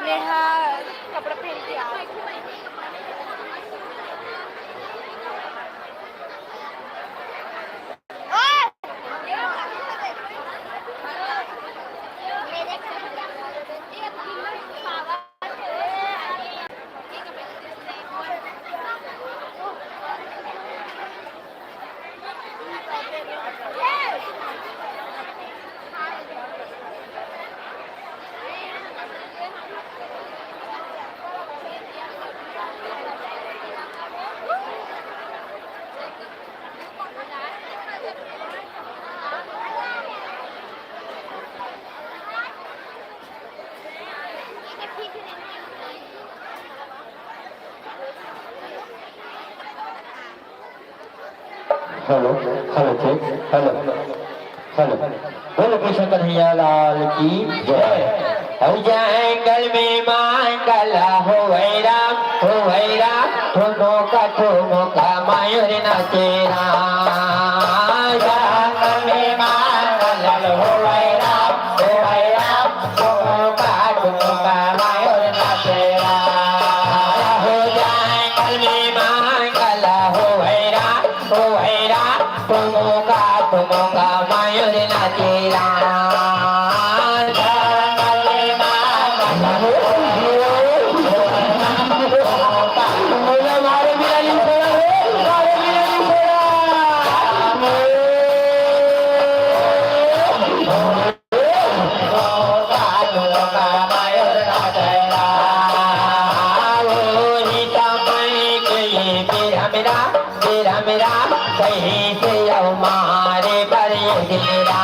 S3: नेहा कपड़ा पहन के आ
S2: hello hello check hello hello बोलो कृष्ण कन्हैया लाल की जय जंगल में मांगला हो वैरा ठुमका मायूर नाचेरा जंगल में मांगला हो वैरा मेरा कहीं से हमारे पर मेरा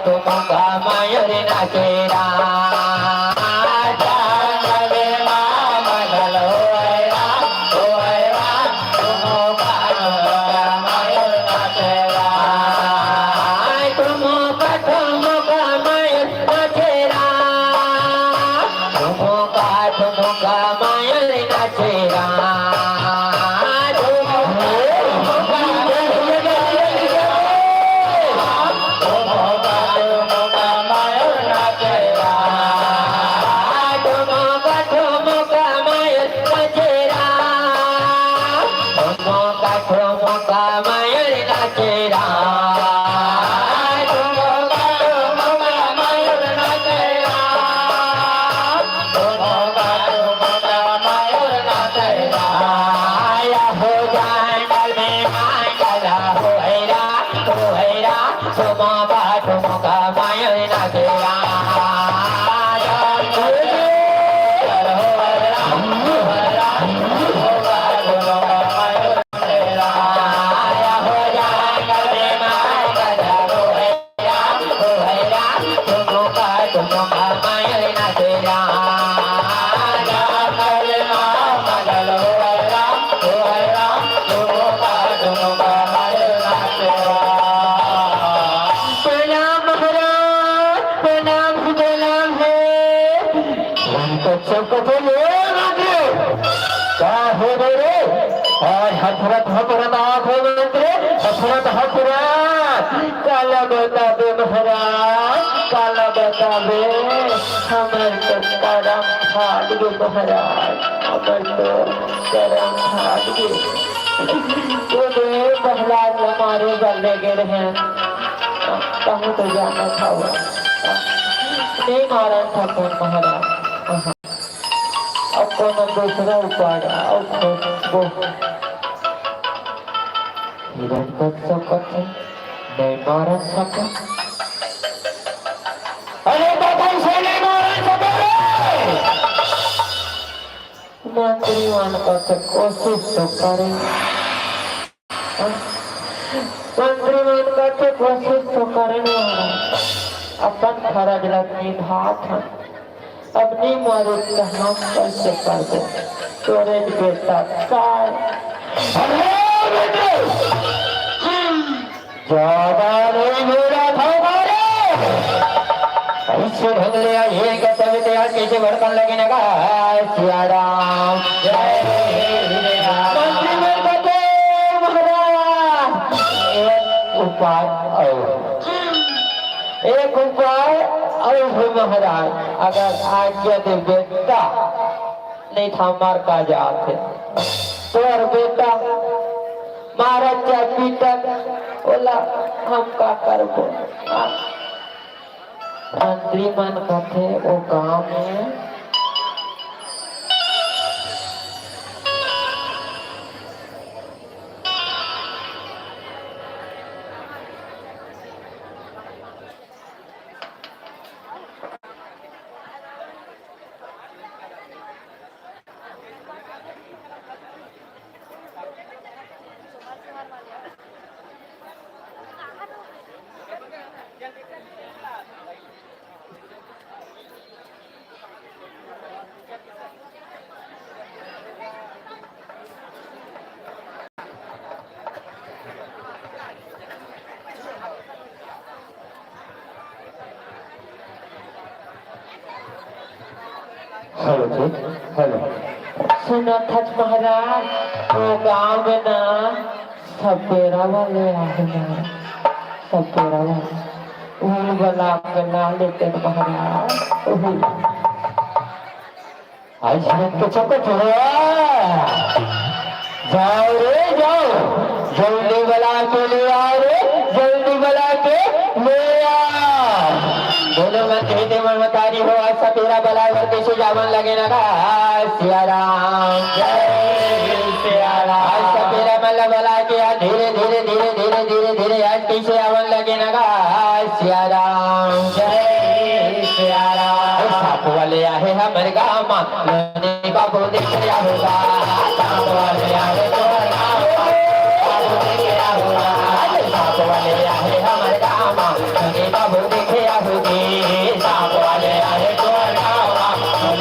S2: तुमका मयूर नाचेरा काला बताबे महाराज काला बताबे हमर तो करम फाड़ गए महाराज हमर तो करम फाड़ गए बोले प्रहलाद हमारे गले गिर हैं कहूँ तो जाना था नहीं मारा था कौन महाराज अब कौन दूसरा उपाय अब हिरण्यकश्यप नहीं मार सका अरे बाबा से नहीं मार सके मंत्रीवान का कोशिश तो करे मंत्रीवान का कोशिश तो करने वाला अपन फर्ज लगनी भात अब नहीं मारे तो हम कैसे कर दे तोरे बेटा ज्यादा नहीं मेरा था ऐसे ढंग लिया ये कहते तैयार कैसे भड़कन लगे ना का सिया राम जय मंत्री में कहते महाराज एक उपाय और महाराज अगर आज्ञा दे बेटा नहीं था मार का जाते तो और बेटा मारा क्या पीटा बोला हम का करबो मंत्री मन कहते वो गांव में हेलो जी हेलो सुना था महाराज वो गांव में ना सपेरा वाले आए ना सपेरा वाले वो वाला के ना लेते महाराज आज के चक्कर छोड़ो, जाओ रे जाओ, जल्दी बुला के ले आओ रे, जल्दी बुला के ले आओ। दोनों में कहते मन मतारी हो, आज सपेरा बलावर कैसे जावन लगे ना का सिया राम जय सिया राम। आज सपेरा मल्ला बला के आज धीरे धीरे धीरे धीरे धीरे धीरे आज कैसे आवन लगे ना का सिया राम जय सिया राम। साप वाले आए हमारे गाँव में बाबू देख रहा होगा, साप वाले आए तो बाबू देख रहा होगा, साप वाले आए हमारे गाँव में बाबू देख रहा होगी, साप वाले आए तो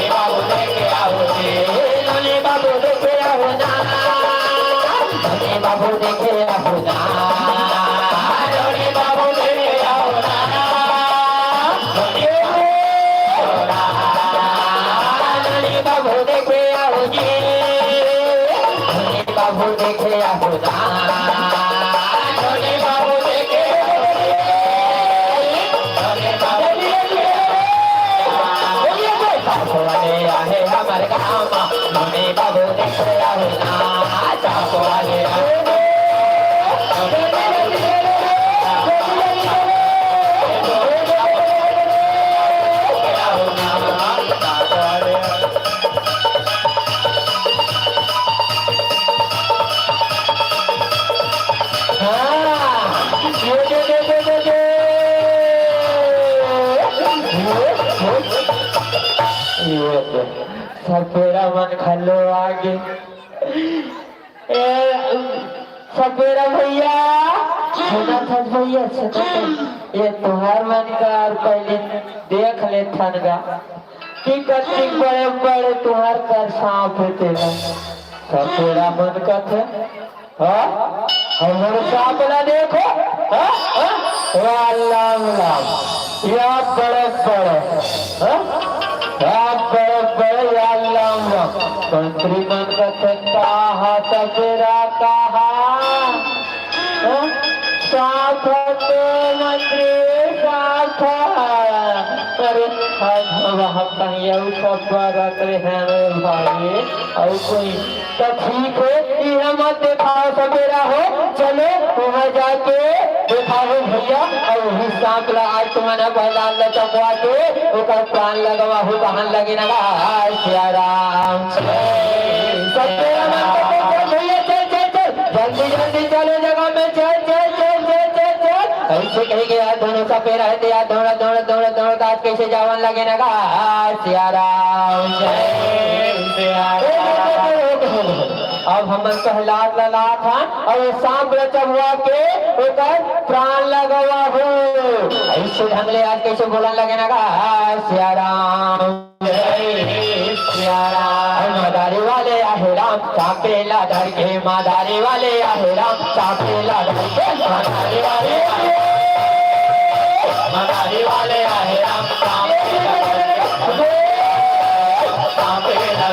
S2: बाबू देख रहा होगी, लोली बाबू देख रहा होना, लोली बाबू देख रहा होना, लोली बाबू देख रहा होना, बाबू देखे आओगी, बाबू देखे आओगा, बाबू देखे आहे हमारे गाँव में बाबू देखे आओगा, चाप वाले सपेरा मन खलो आगे सपेरा भैया सुना था भैया ये तुहार मन का और पहले देख ले थनगा कि कति बड़े बड़े तुहार कर सांप तेरा सपेरा मन का थे हम सांप ना देखो राम या बड़े बड़े कंत्री मन कहा सपेरा कहा साथ मंत्री साथ अरे वहाँ कहीं सब रख रहे हैं भाई और कोई तो ठीक है ये मत दिखाओ सपेरा हो, चलो वहाँ जाके दिखाओ भैया और वही सांप ला आज तुम्हारा बहलाल चकवा के ऊपर प्राण लगवा हो कहां लगे ना सिया राम सपेरा भैया चल चल चल जल्दी जल्दी चलो जगह में चल चल चल चल चल चल ऐसे कही गया दोनों सपेरा है दिया दौड़ा दौड़ा दौड़ा दौड़ा आज कैसे जावन लगे ना सिया राम जय सिया राम। अब हम कहलात लला था और सांप चबुआ के ऊपर प्राण लगवा हो ऐसे ढंग ले आज कैसे बोलन लगे ना सिया राम सिया राम। मादारी वाले आहे राम चापेला धर के, मादारी वाले आहे राम चापेला धर के, मादारी वाले आहे राम चापेला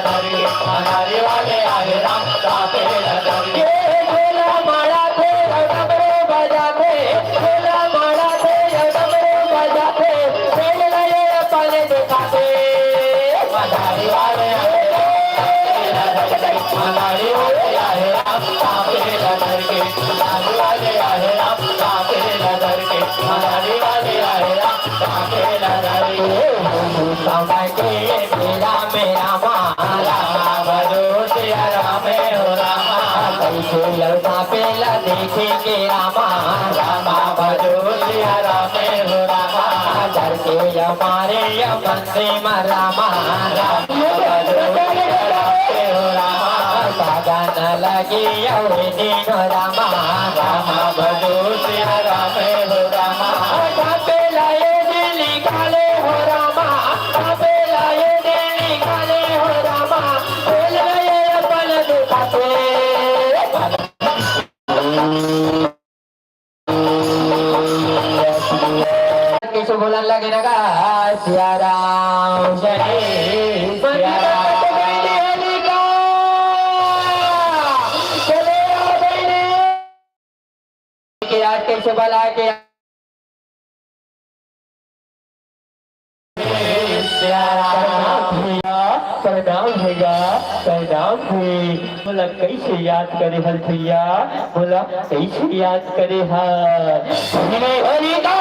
S2: धर के, मादारी वाले आहे राम चापेला धर के। बोला मारा थे डमरू बजाते, बोला मारा थे डमरू बजाते, खेल रहे अपने दिखाते, मादारी वाले मादारी वाले आहे राम चापेला धर के, मादारी वाले आहे राम चापेला धर के, मादारी वाले आहे राम चापेला धर के। समय के मेरा मेरा मारा भरो सिया राम हो रामा, कैसे लौटा पेला देखे के रामा रामा भरो सिया राम हो रामा, डर के हमारे यमन से रामा राम भरो सिया राम हो रामा, सागन लगी यौरे दिन रामा रामा भरो सिया राम हो रामा, पेला ये दिल निकाले हो रामा, पेला ये दिल निकाले हो रामा, बोल रहे अपन दिखाते कैसे बोलन लगे ना सिया राम जय सिया राम। आज कैसे बोला के सिया राम प्रणाम भैया प्रणाम भी बोला कैसे याद करे हल भैया बोला कैसे याद करे होलिका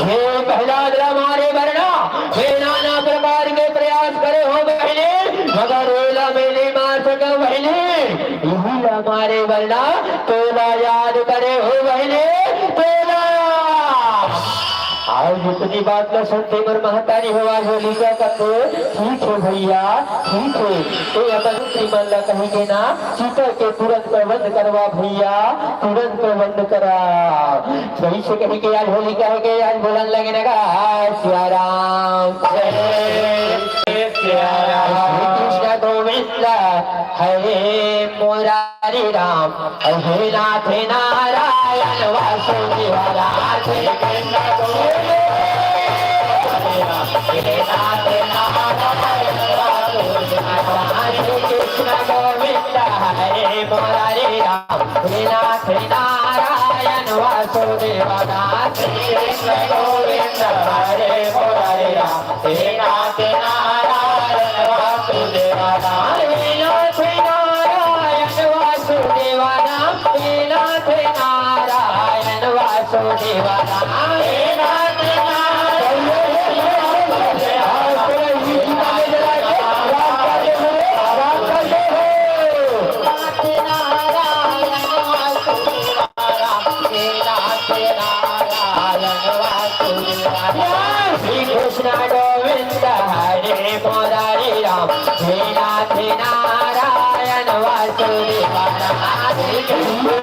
S2: हे पहला हमारे वरना हे नाना प्रकार के प्रयास करे हो बहने मगर ओला में नहीं मार सका बहने यही हमारे वरना तोला याद करे हो बहने तोला आज इतनी बात न सुनते पर महतारी हुआ होलिका का तो ठीक है भैया ठीक है तो अपन श्रीमल्ला कहेंगे ना सीता के तुरंत प्रबंध करवा भैया तुरंत प्रबंध करा वही से कहेंगे आज होलिका है कि आज बोलन लगे ना सिया राम कृष्ण गोविंद हरे मुरारी राम हे नाथ नारायण वासुदेव राधे कृष्ण गोविंद कृष्ण गोविंद हरे मुरारी राम हे नाथ नारायण वासुदेव राधे कृष्ण गोविंद हरे मुरारी राम हे नाथ नारायण वासुदेव हे नाथ नारायण वासुदेव हे नाथ नारायण वासुदेव हे नाथ कृष्ण गोविंद हरे मुरारी राम हे नाथ नारायण वासुदेव राधे कृष्ण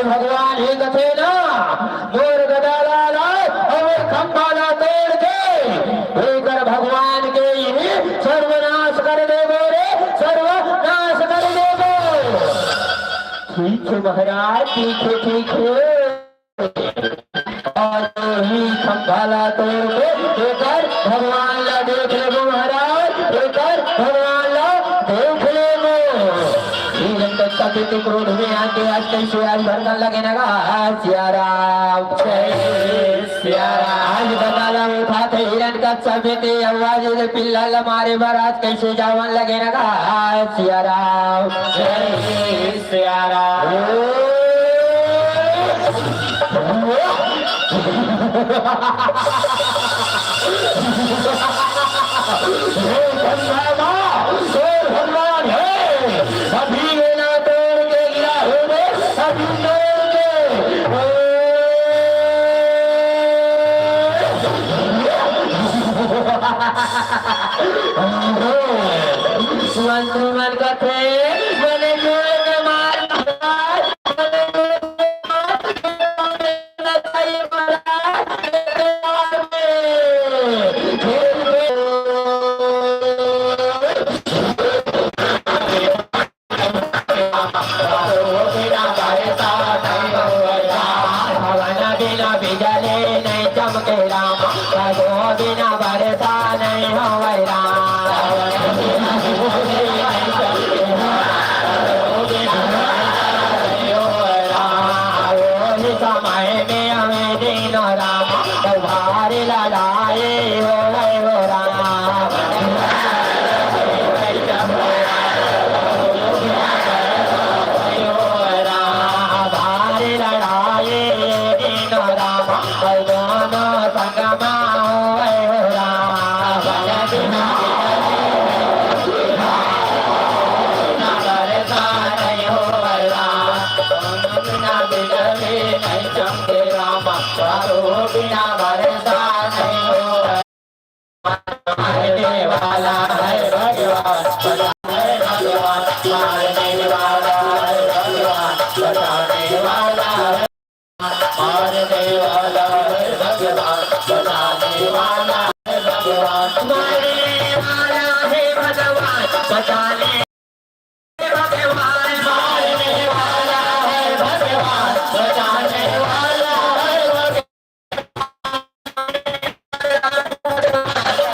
S2: भगवान ही कथे ना मोर गदा लाला और खंभाला तोड़ के भगवान के सर्वनाश कर दे रे सर्वनाश कर दे ठीक है महाराज ठीक है और ही खंभाला तोड़ के भगवान ला देख ले महाराज भगवान ला देख ले कभी क्रोध में आके आज कैसे आज भरकन लगे ना सिया राम आज बताला उठाते हिरण का समेते आवाज पिल्ला मारे बारात कैसे जावन लगे ना सिया राम सिया राम भगवान है अभी लेना तोड़ के गिरा हो गए अभी तोड़ के सुमन कथे मैंने बिना बरसा नहीं हो मारने वाला है भगवान, मारने वाला है भगवान, बचाने वाला है, मारने वाला है भगवान, बचाने वाला है भगवान, मारने वाला है भगवान, बचाने भगवान, मारने वाला है भगवान, बचाने वाला है भगवान,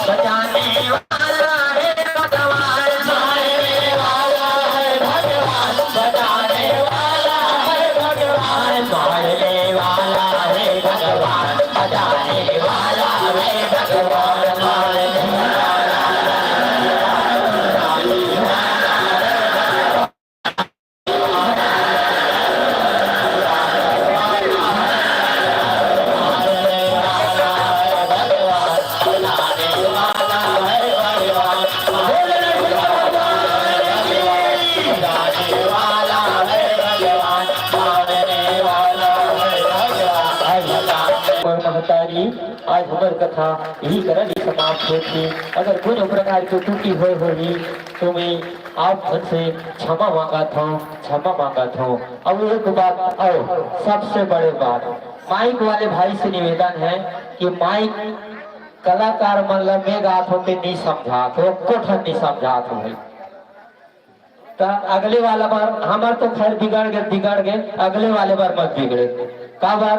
S2: बचाने वाला है भगवान, मारने वाला है भगवान, बचाने वाला है भगवान, मारने वाला है भगवान, बचाने वाला है भगवान, मारने महतारी आज हमारी कथा यही करनी समाप्त होती। अगर कोई प्रकार की त्रुटि हुई होगी तो मैं आप से क्षमा मांगा था, क्षमा मांगा था। अब एक बात और सबसे बड़ी बात, माइक वाले भाई से निवेदन है कि माइक कलाकार मतलब में गात होते नहीं समझा तो कोठन नहीं समझा तो भाई तो अगले वाला बार हमार तो खैर बिगड़ गए, अगले वाले बार मत बिगड़े। का बार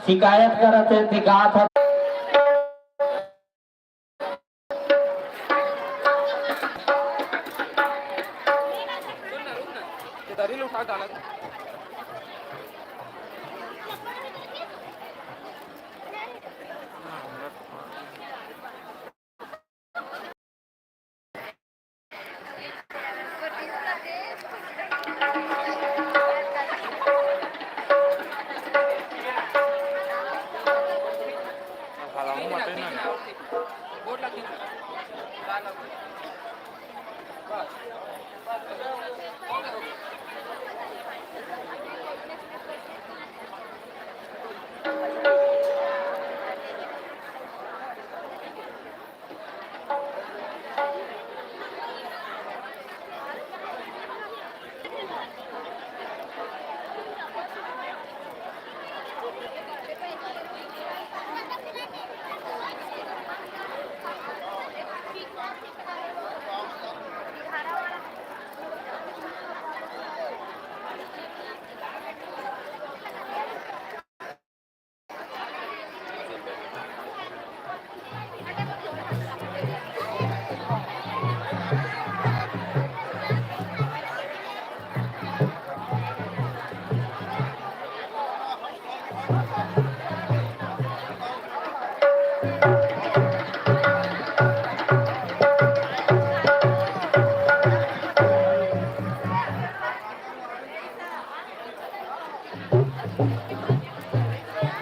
S2: शिकायत करते थे गात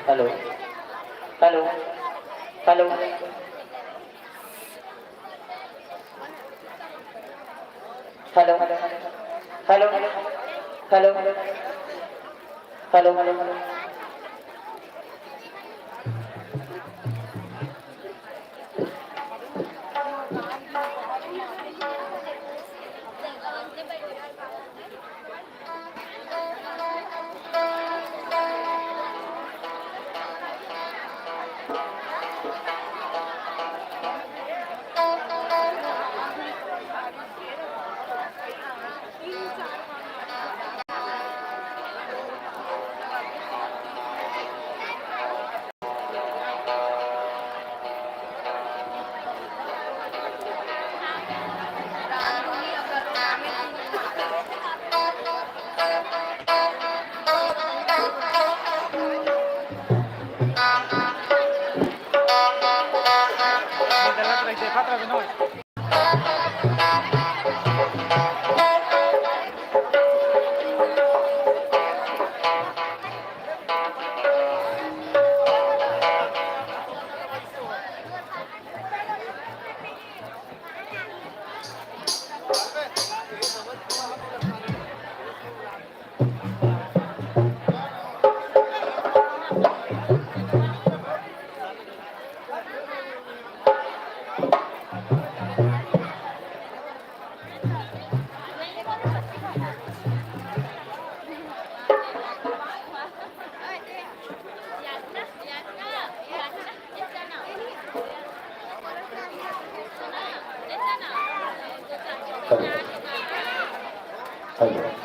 S2: hello hello hello hello hello hello hello hello
S1: hello hello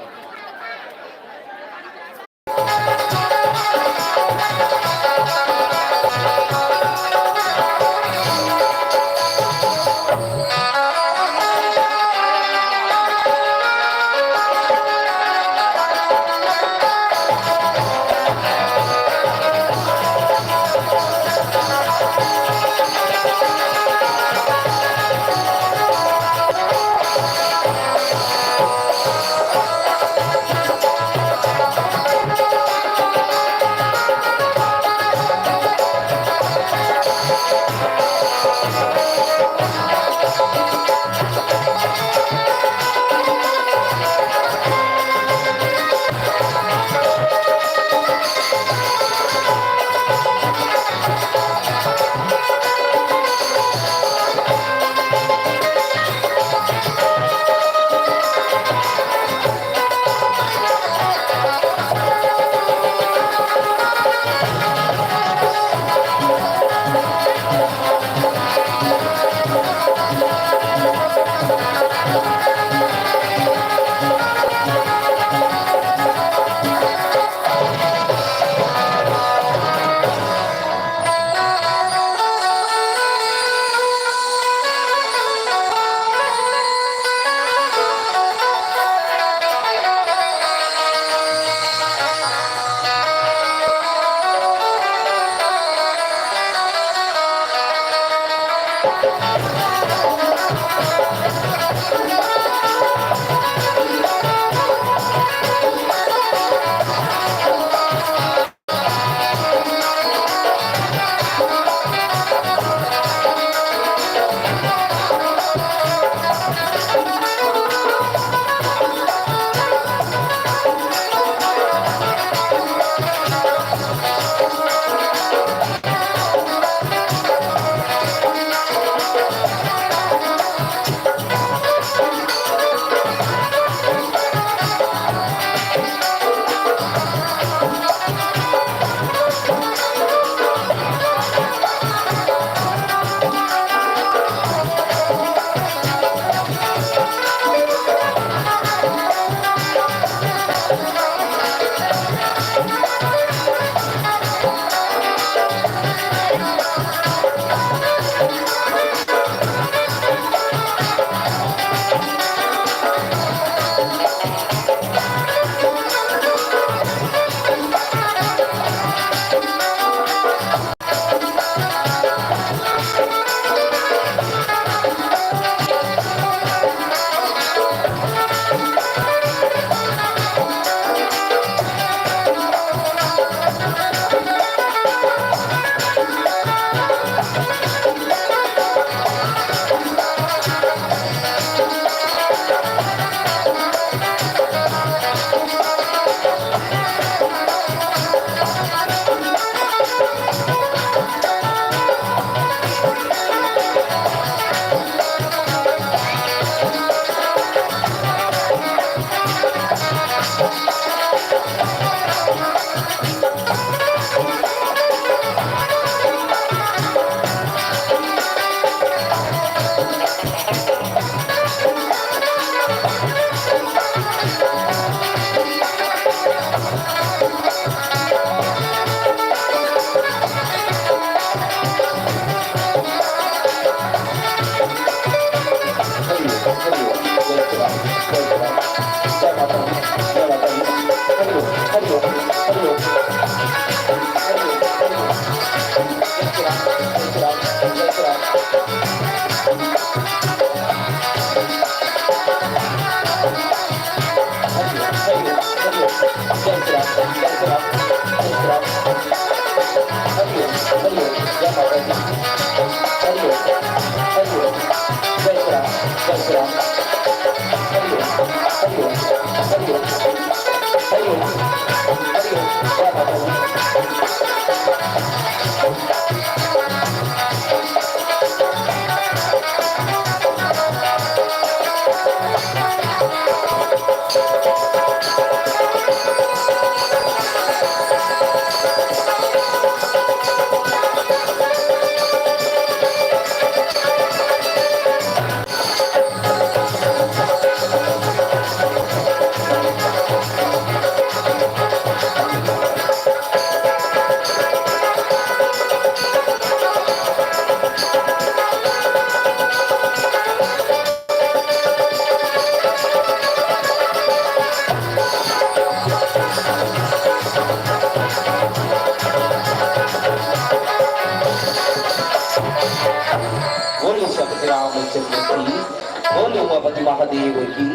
S2: बोले उमापति महादेव की,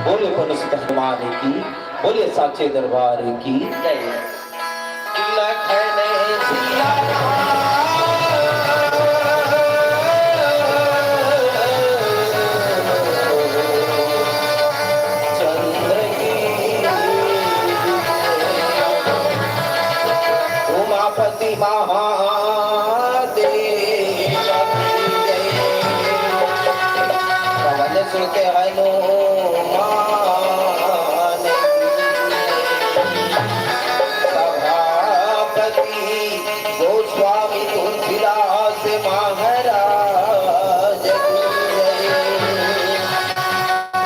S2: बोले पनुसुत हनुमान की, बोले साचे दरबार की जय। लखन सिया चंद्र की, उमापति महादेव की जय। पवन सुत हनुमान सभापति गोस्वामी तुलसीदास महाराज की जय।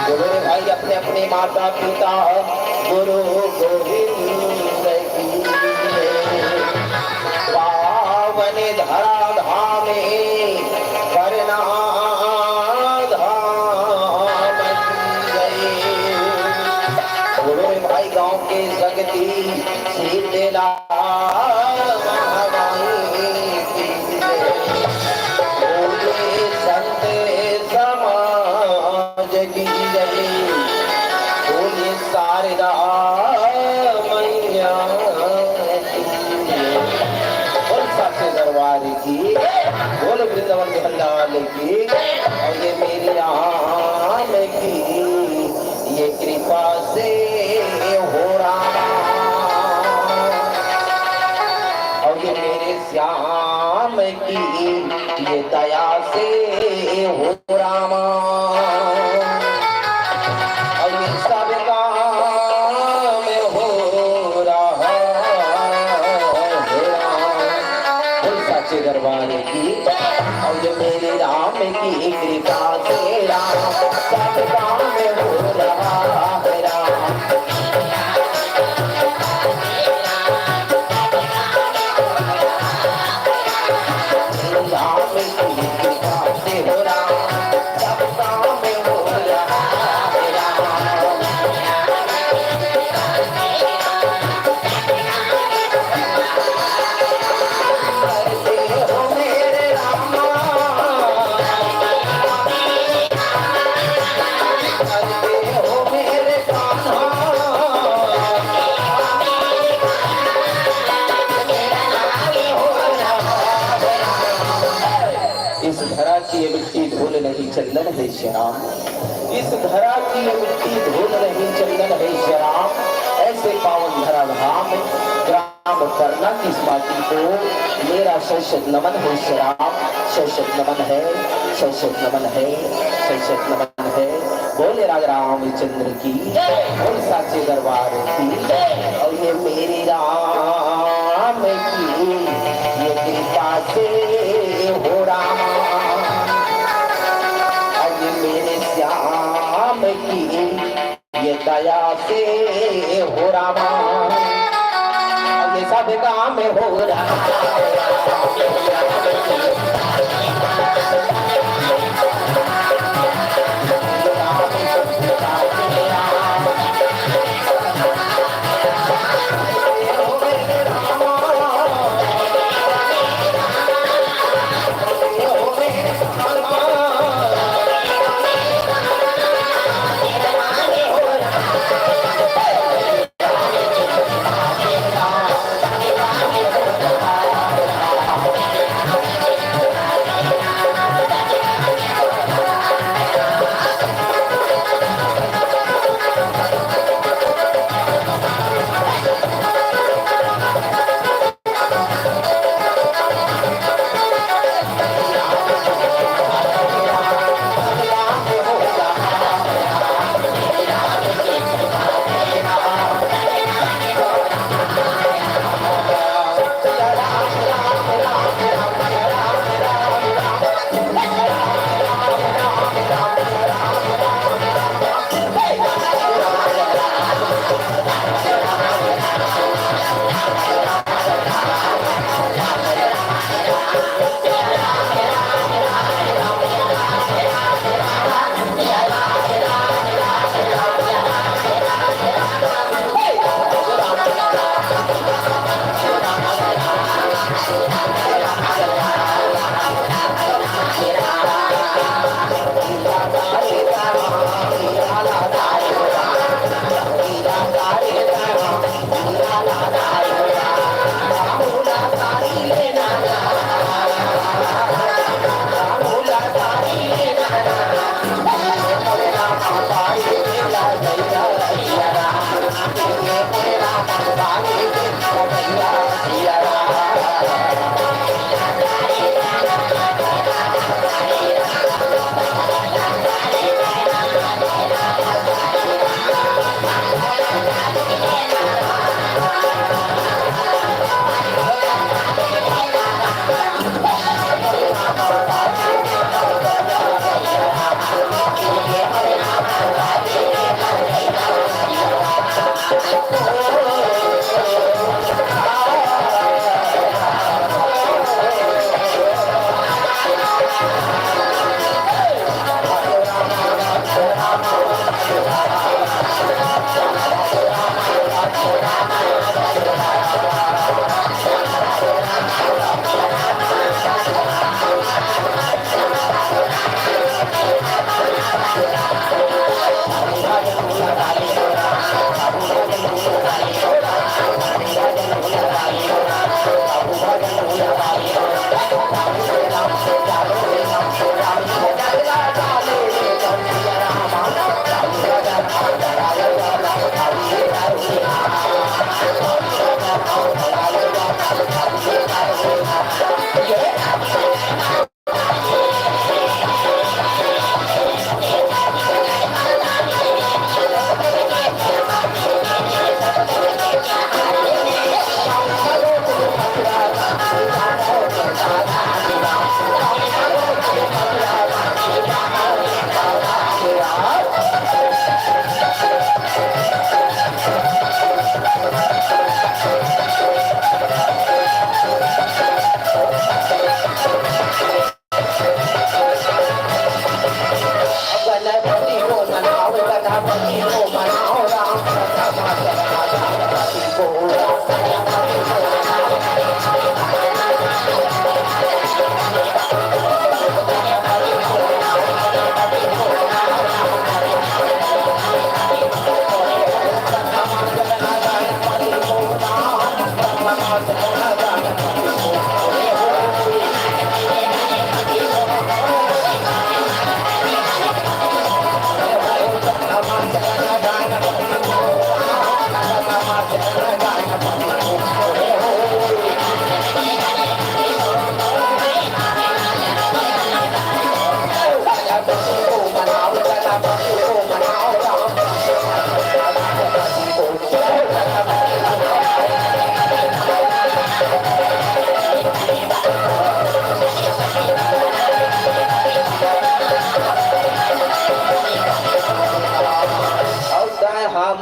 S2: गुरु भाई अपने अपने माता पिता गुरु गोविंद की जय। पावन धरा धामे करना भाई गांव के जगती शीतला संत समाज की जय। बोले शारदा मैया बोल साचे दरबार की, बोल वृंदावन बिहार की। और ये मेरी राम की ये कृपा से हो रामा, और ये मेरे श्याम की ये दया से हो रामा, और ये सब काम हो रहा है साचे दरबार की। और ये मेरे राम की कृपा से राम सब काम हो रहा है राम। राम की कृपा से हो राम सब काम हो रहा है राम। करते हो मेरे रामा, करते हो मेरे कान्हा, इस धरा की ये मिट्टी धूल नहीं चंदन है श्याम, इस धरा की ये मिट्टी धूल नहीं चंदन है श्याम। ऐसे पावन धरा धाम ग्राम करना की इस माटी को मेरा शैशत नमन है श्याम। शैशत नमन है, शैशत नमन है, शैशत नमन है। बोले राजा रामचंद्र की, बोल साचे दरबार की। और ये मेरी राम की ये कृपा से हो रामा, और ये मेरे श्याम की ये दया से हो रामा, और ये सब काम हो रहा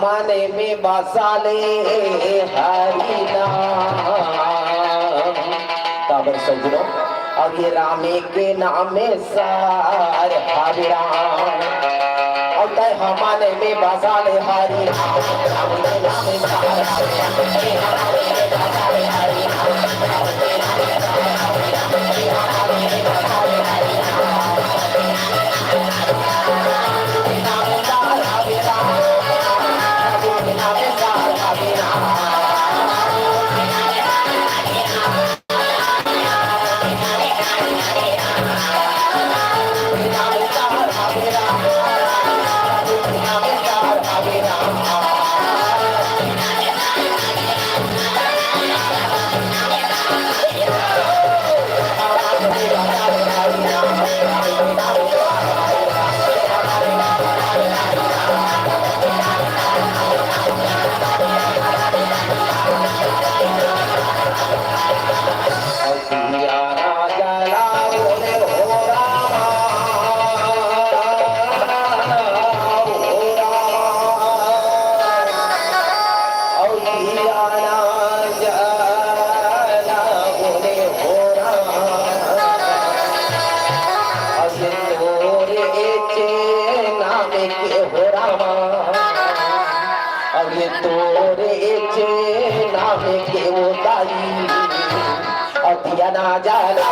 S2: माने में बसाले हरि नाम काबर सजनो अब ये रामे के नामे सार हरि राम अब तय हमारे में बसाले हरि राम राम के नामे सार हरि ना जाला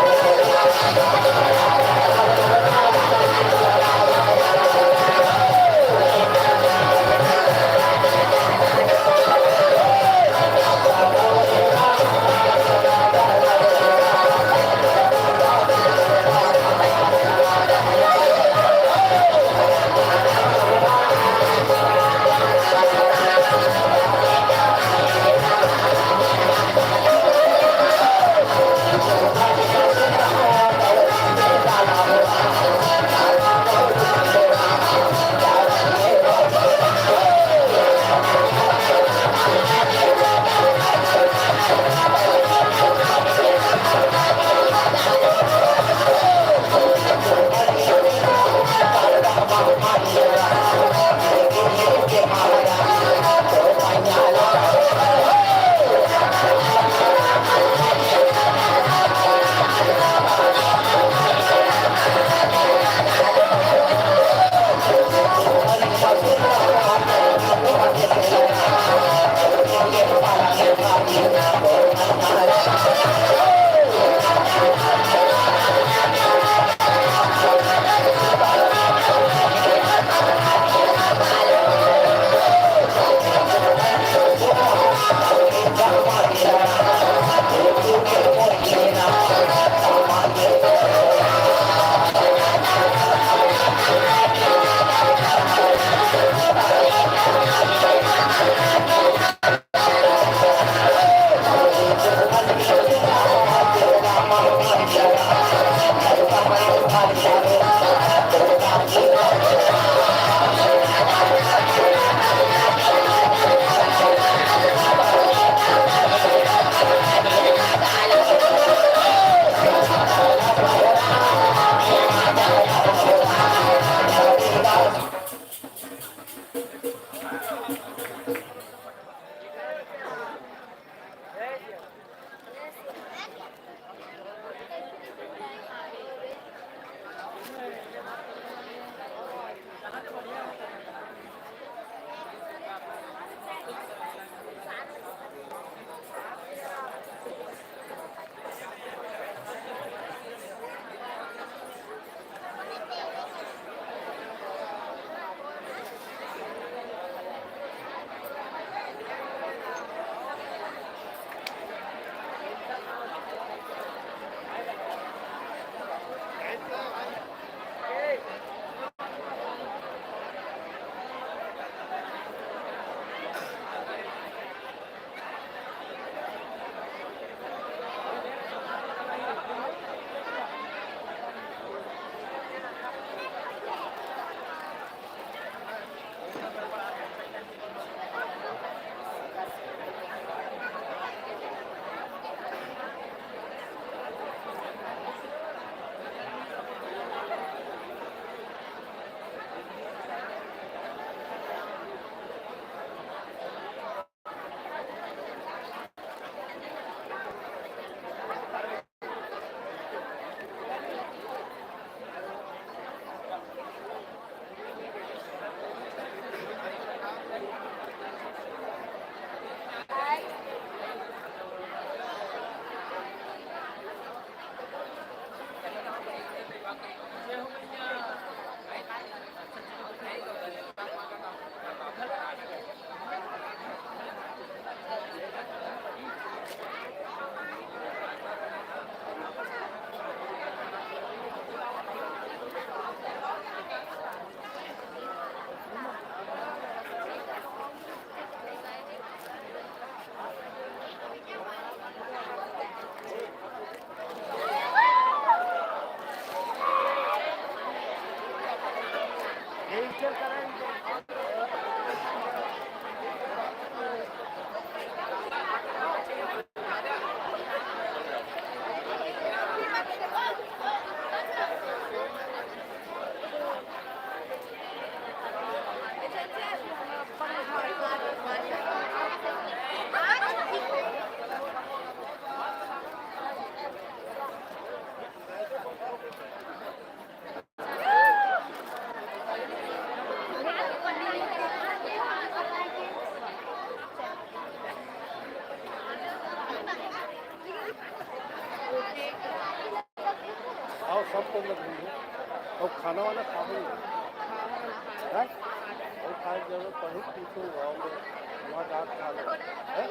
S4: आओ सबको लग रही है और खाना वाना खा रही है और खाए जरूरत पड़ी पीछे गाँव में वहाँ रात खा लो है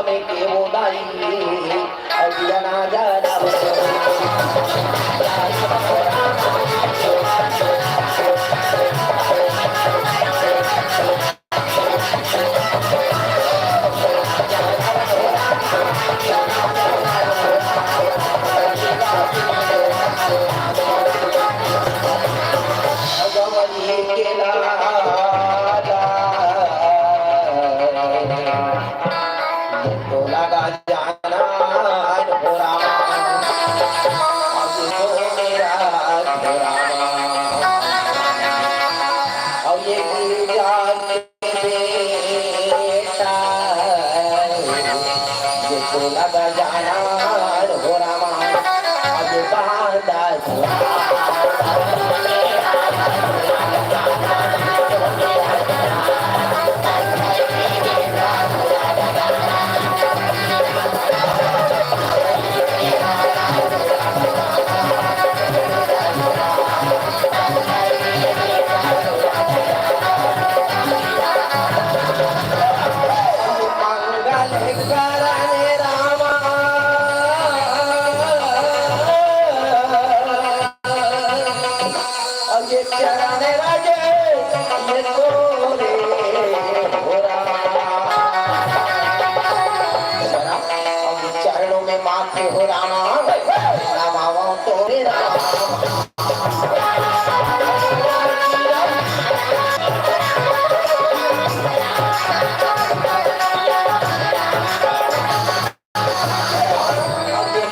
S2: में के वो दाई अब जाना जाना चरणों में माथे हो रामा रामा तोरे रामा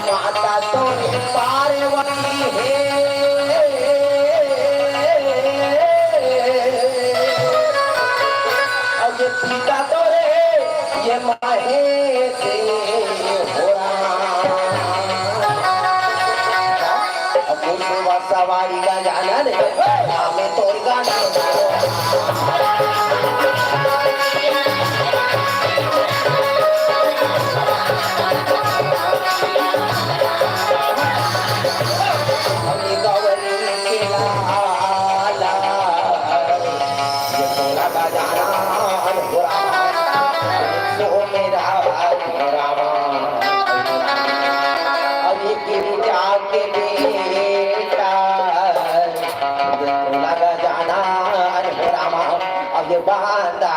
S2: माता तोरे पार्वती है अब ये पिता तोरे ये महेश सवारी का जाना रे हमें तोड़ गाना हमें गौरी के लाला ये तोड़ा का जाना सो मेरा रामा अभी गिर जाके लगा जाना रामा अब ये बांधा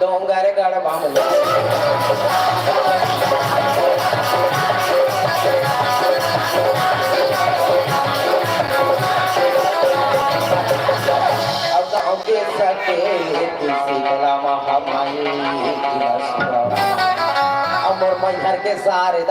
S2: डोंगर गढ़ अमर मैहर के सारे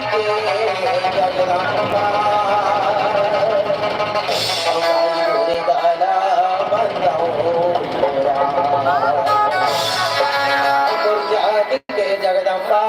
S2: के जगदम्बा गोरे गाला बंदाओ गुरजात के जगदम्बा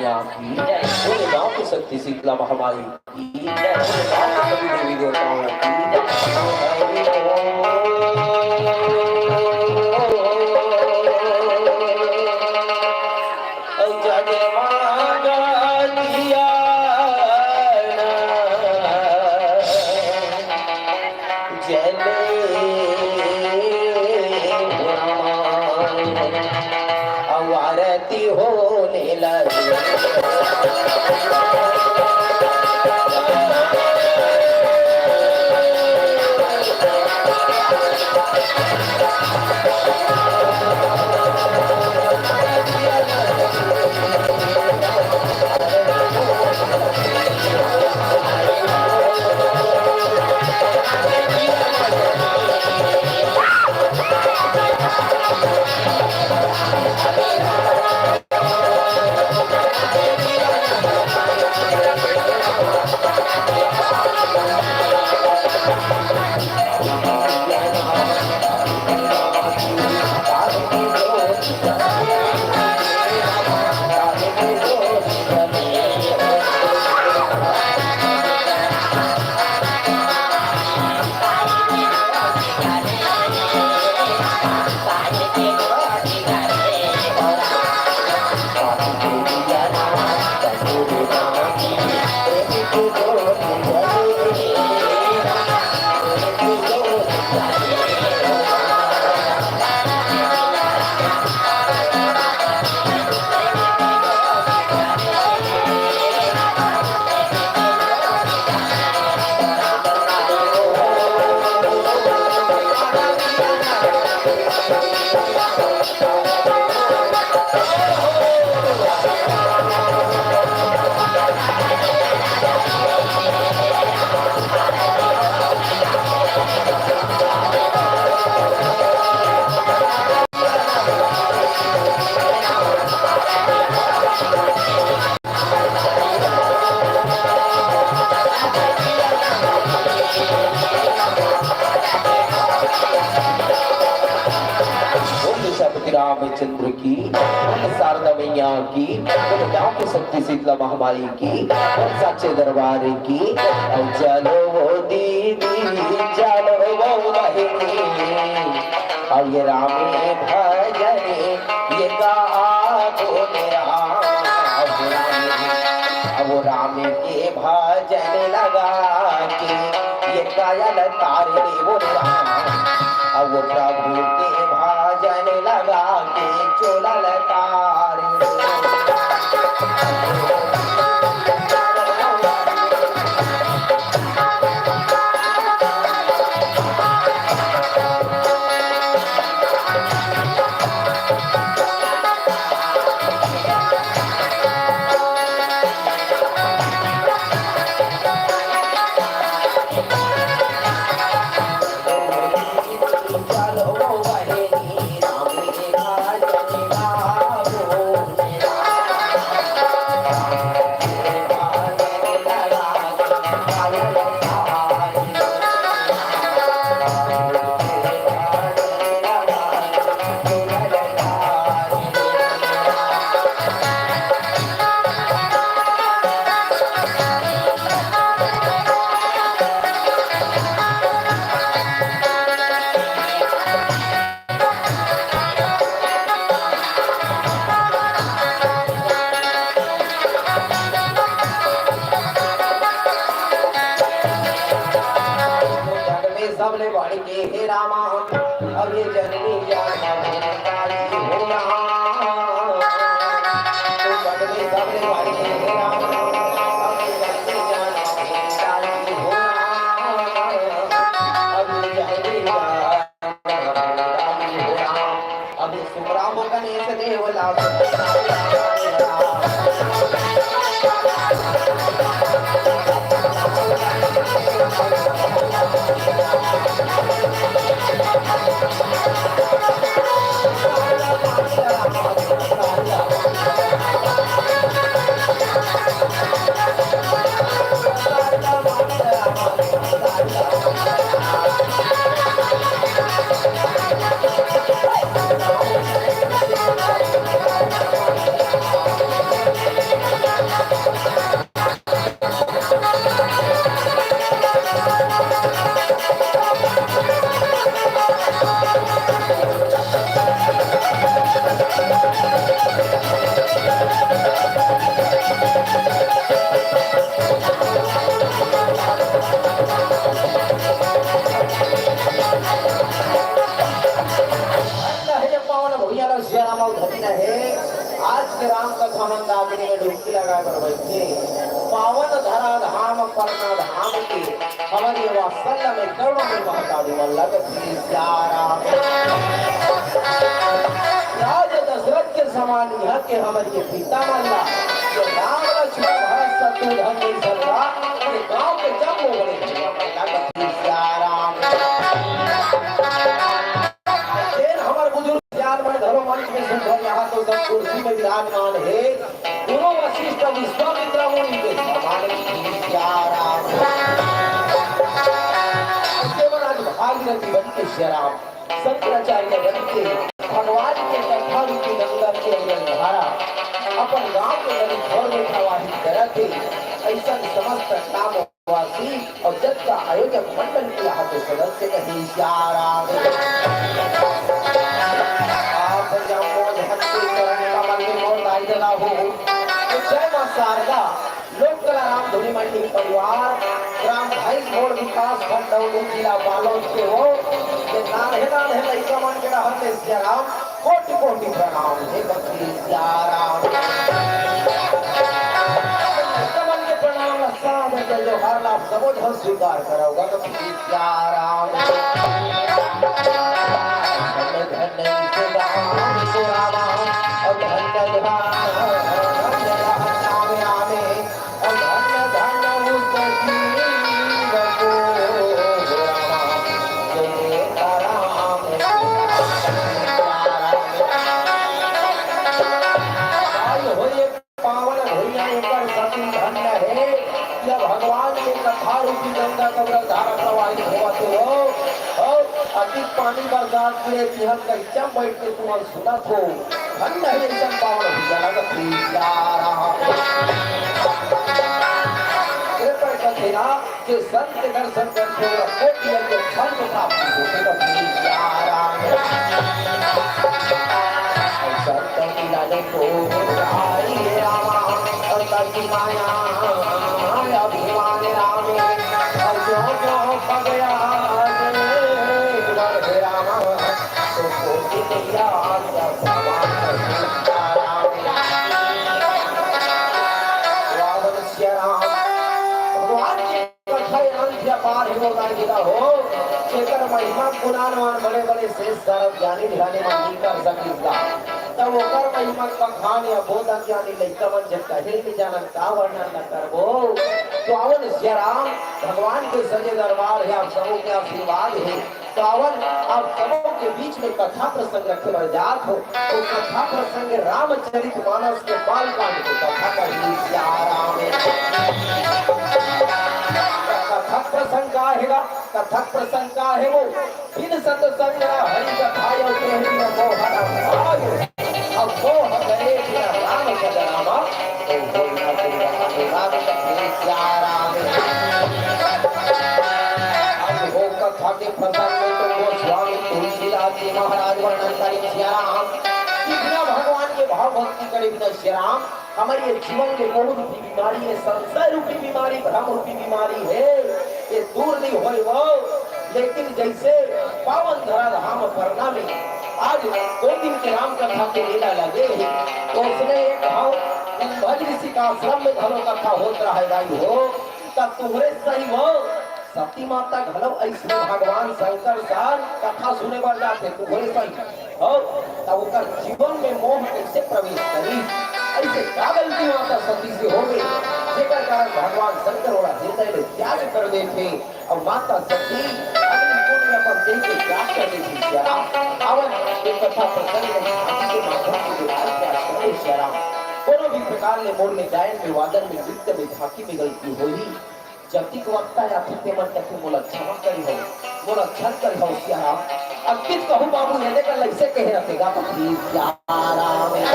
S2: बोले गांव की शक्ति शीतला महामारी की जय, बोले गांव के सभी देवी देवताओं की जय। जगमागा दिया जले आरती होने लगी रामचंद्र की शारदा मैया की गांव की शक्ति शीतला महामारी की सच्चे दरबार की चलो वो दीदी चलो वो बहिनी और ये राम भजन ये गाओ मेरा वो राम के भजन लगा के ये गायल तारे वो राम अब वो प्रभु के भजन लगा के चोला तारे में सबले बढ़ के हे रामा अब ये जननी जाना काली हो रामा तो पद में सबले बढ़ के हे रामा अब ये जननी जाना काली हो रामा अब ये जननी जाना काली हो रामा अब ये सुराम गणेश देव लाभ आज के राम कथा मंदाकिनी में डुबकी लगा कर बैठे पावन धरा धाम परना धाम के हमारी वात्सल्य में करुण में महताड़ी वल्लभ श्री राम राज दशरथ के समान यह के हमारे पिता मल्ला जो राम लक्ष्मण भरत शत्रुघ्न सर्वा के गांव के जब वो बड़े राम हमारे बुजुर्ग धर्म मंच में सुंदर यहाँ तो सब कुर्सी में विराजमान है गुरु वशिष्ठ विश्वामित्र मुनि के समान भागीरथी बन के श्याम शंकराचार्य बन के भगवान के कथा रूपी गंगा के धारा अपन गांव के नदी घर में प्रवाहित करते ऐसा समस्त कामवासी और जग का आयोजक मंडल के यहाँ के सदस्य कहीं श्याम जय मां शारदा लोक कला राम धुनी मंडी परिवार ग्राम भाई छोड़ विकास खंड जिला बालोद के हो ये नाम है लइका मन के रहते श्याम कोटि कोटि प्रणाम हे बकरी श्याम मन के प्रणाम साध जो हर लाभ सबो धन स्वीकार करोगा बकरी श्याम पानी बरसात के तिहत का इच्छा बैठ के तुम सुना को ठंड है एकदम पावन हो जाएगा कृपा करके ना कि संत दर्शन करके कोटि के फल प्राप्त होगा संत मिलाने को आई रामा संत की माया अभिमान रामे और जो जो पगया महिमा गुणानवान बड़े बड़े शेष सर्व ज्ञानी ध्यानी में नहीं कर सकीला तब ओकर महिमा बखान या बोध ज्ञानी लइका मन जब कहे भी जानन का वर्णन न करबो तो आवन श्याम भगवान के सजे दरबार है आप सबों के आशीर्वाद है तो आवन आप सबों के बीच में कथा प्रसंग रखे बर जात हो तो कथा प्रसंग रामचरितमानस के बाल कांड की कथा कही श्याम कथक प्रसंग का है कथक प्रसंग का है वो इन सत्संग हरि कथा अब वो हरे राम कदनामा तो बोलना राम अब वो कथा के प्रसंग में तो वो स्वामी तुलसीदास जी महाराज वर्णन करें श्याम बिना भगवान के भाव भक्ति करे बिना श्याम हमारे जीवन में मोह रूपी बीमारी है, संशय रूपी बीमारी, भ्रम रूपी बीमारी है, ये दूर नहीं हो वो लेकिन जैसे पावन धरा धाम परणा में आज 2 दिन के राम कथा के मेला लगे तो उसने एक भाव भज ऋषि का आश्रम में घरों कथा होत रहा है भाई हो तब तुम्हारे सही हो सती माता घलो ऐसे भगवान शंकर सार कथा सुने पर जाते तुम्हारे सही हो तब उनका जीवन में मोह कैसे प्रवेश करी ऐसे क्या गलती माता सती से हो गई जेकर कारण भगवान शंकर वाला हृदय में त्याग कर देते और माता सती अग्नि कुंड में अपन देह के त्याग कर देती जरा अवन एक कथा प्रसंग में शादी के माध्यम से दिखाई क्या करे जरा कोनो भी प्रकार ले मोड़ में गायन में वादन में नृत्य में झांकी में गलती हुई जबकि को वक्ता या फिर मन करके मोला क्षमा करी हो मोला क्षण करी हो सियारा अब किस कहूं बाबू ये देकर लइसे कहे रखेगा पति सियारा में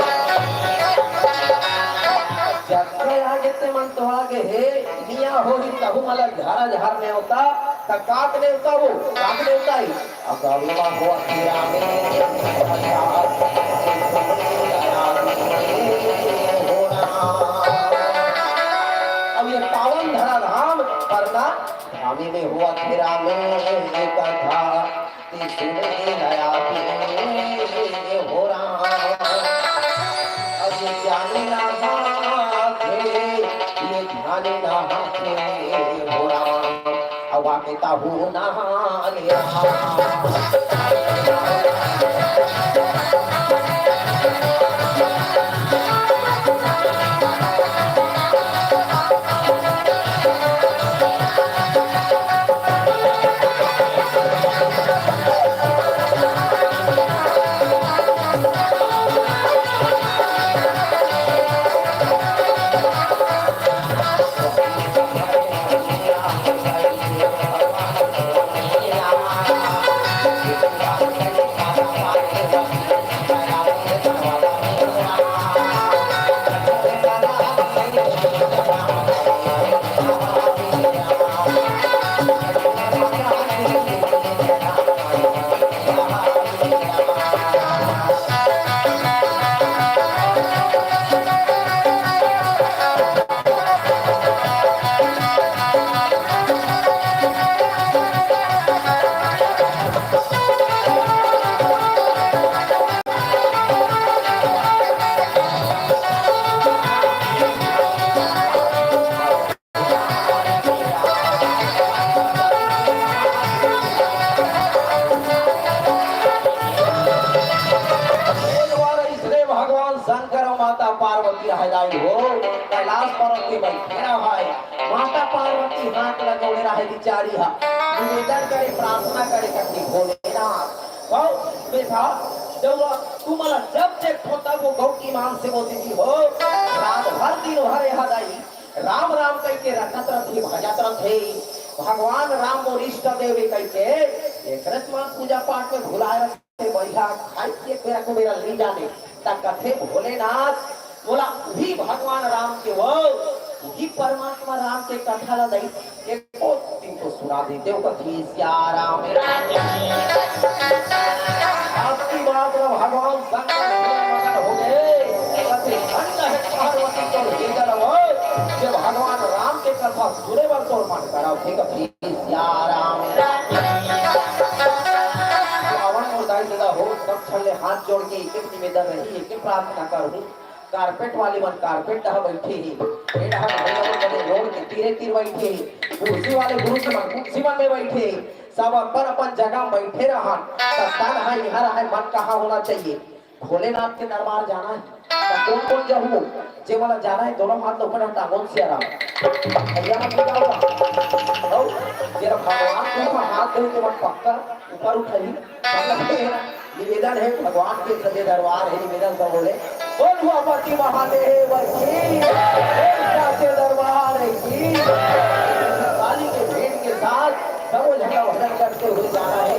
S2: जब आगे ते मन तो आगे है निया होई कहूं मला झारा झार में होता त काट ने होता वो काट ने होता ही अब गावला हुआ सियारा अब ये पावन धरा धाम परणा धामी में हुआ तेरा में कथा सुने नया हो रहा अब ये जाने ना हाथे ये ध्याने ना हाथे हो रहा अब आके ताहू ना ले पार्वती हदाई हो कैलाश पर्वत के बैठेरा भाई माता पार्वती हाथ लगौले रहे बिचारी हा निवेदन करे प्रार्थना करे करके भोलेनाथ कहो बेटा जब तू मला जब चेक होता वो गौ की मांग से वो दीदी हो रात भर दिन भर हदाई राम राम कह के रखत रथी भजत रथे भगवान राम और इष्ट देवी कह के एक रत्न पूजा पाठ में भुलाए रखे बढ़िया खाई के मेरा को मेरा ले जाने तक कथे भोलेनाथ बोला वही भगवान राम के वो वही परमात्मा राम के कथा ला दई एको इनको सुना दे देव कथी सियाराम आपकी बात में भगवान शंकर मगन हो गए कथे खंड है पार्वती तो लेकर वो जब भगवान राम के कथा सुने बर तो मन कराओ थे कथी सियाराम रावण और दाई दादा हो सब छले हाथ जोड़ के एक निवेदन रही एक प्रार्थना करूं कारपेट वाली मन कारपेट डहा बैठे ही एडा बने रोड के तीरे तीर बैठे ही कुर्सी वाले कुर्सी मन में बैठे सब अपन जगह बैठे रहन तन है यहाँ है मन कहाँ होना चाहिए भोलेनाथ के दरबार जाना है कौन कौन जाऊँ जे वाला जाना है दोनों हाथ ऊपर हटा कौन से आराम भैया मत बताओ और तेरा भगवान को हाथ दे तो मत पक्का ऊपर उठाई निवेदन है भगवान के सदे दरबार है निवेदन सब बोले बोल हुआ पति महादेव की के दरबार की काली के भेंट के साथ सब झंडा भजन करते हुए जाना है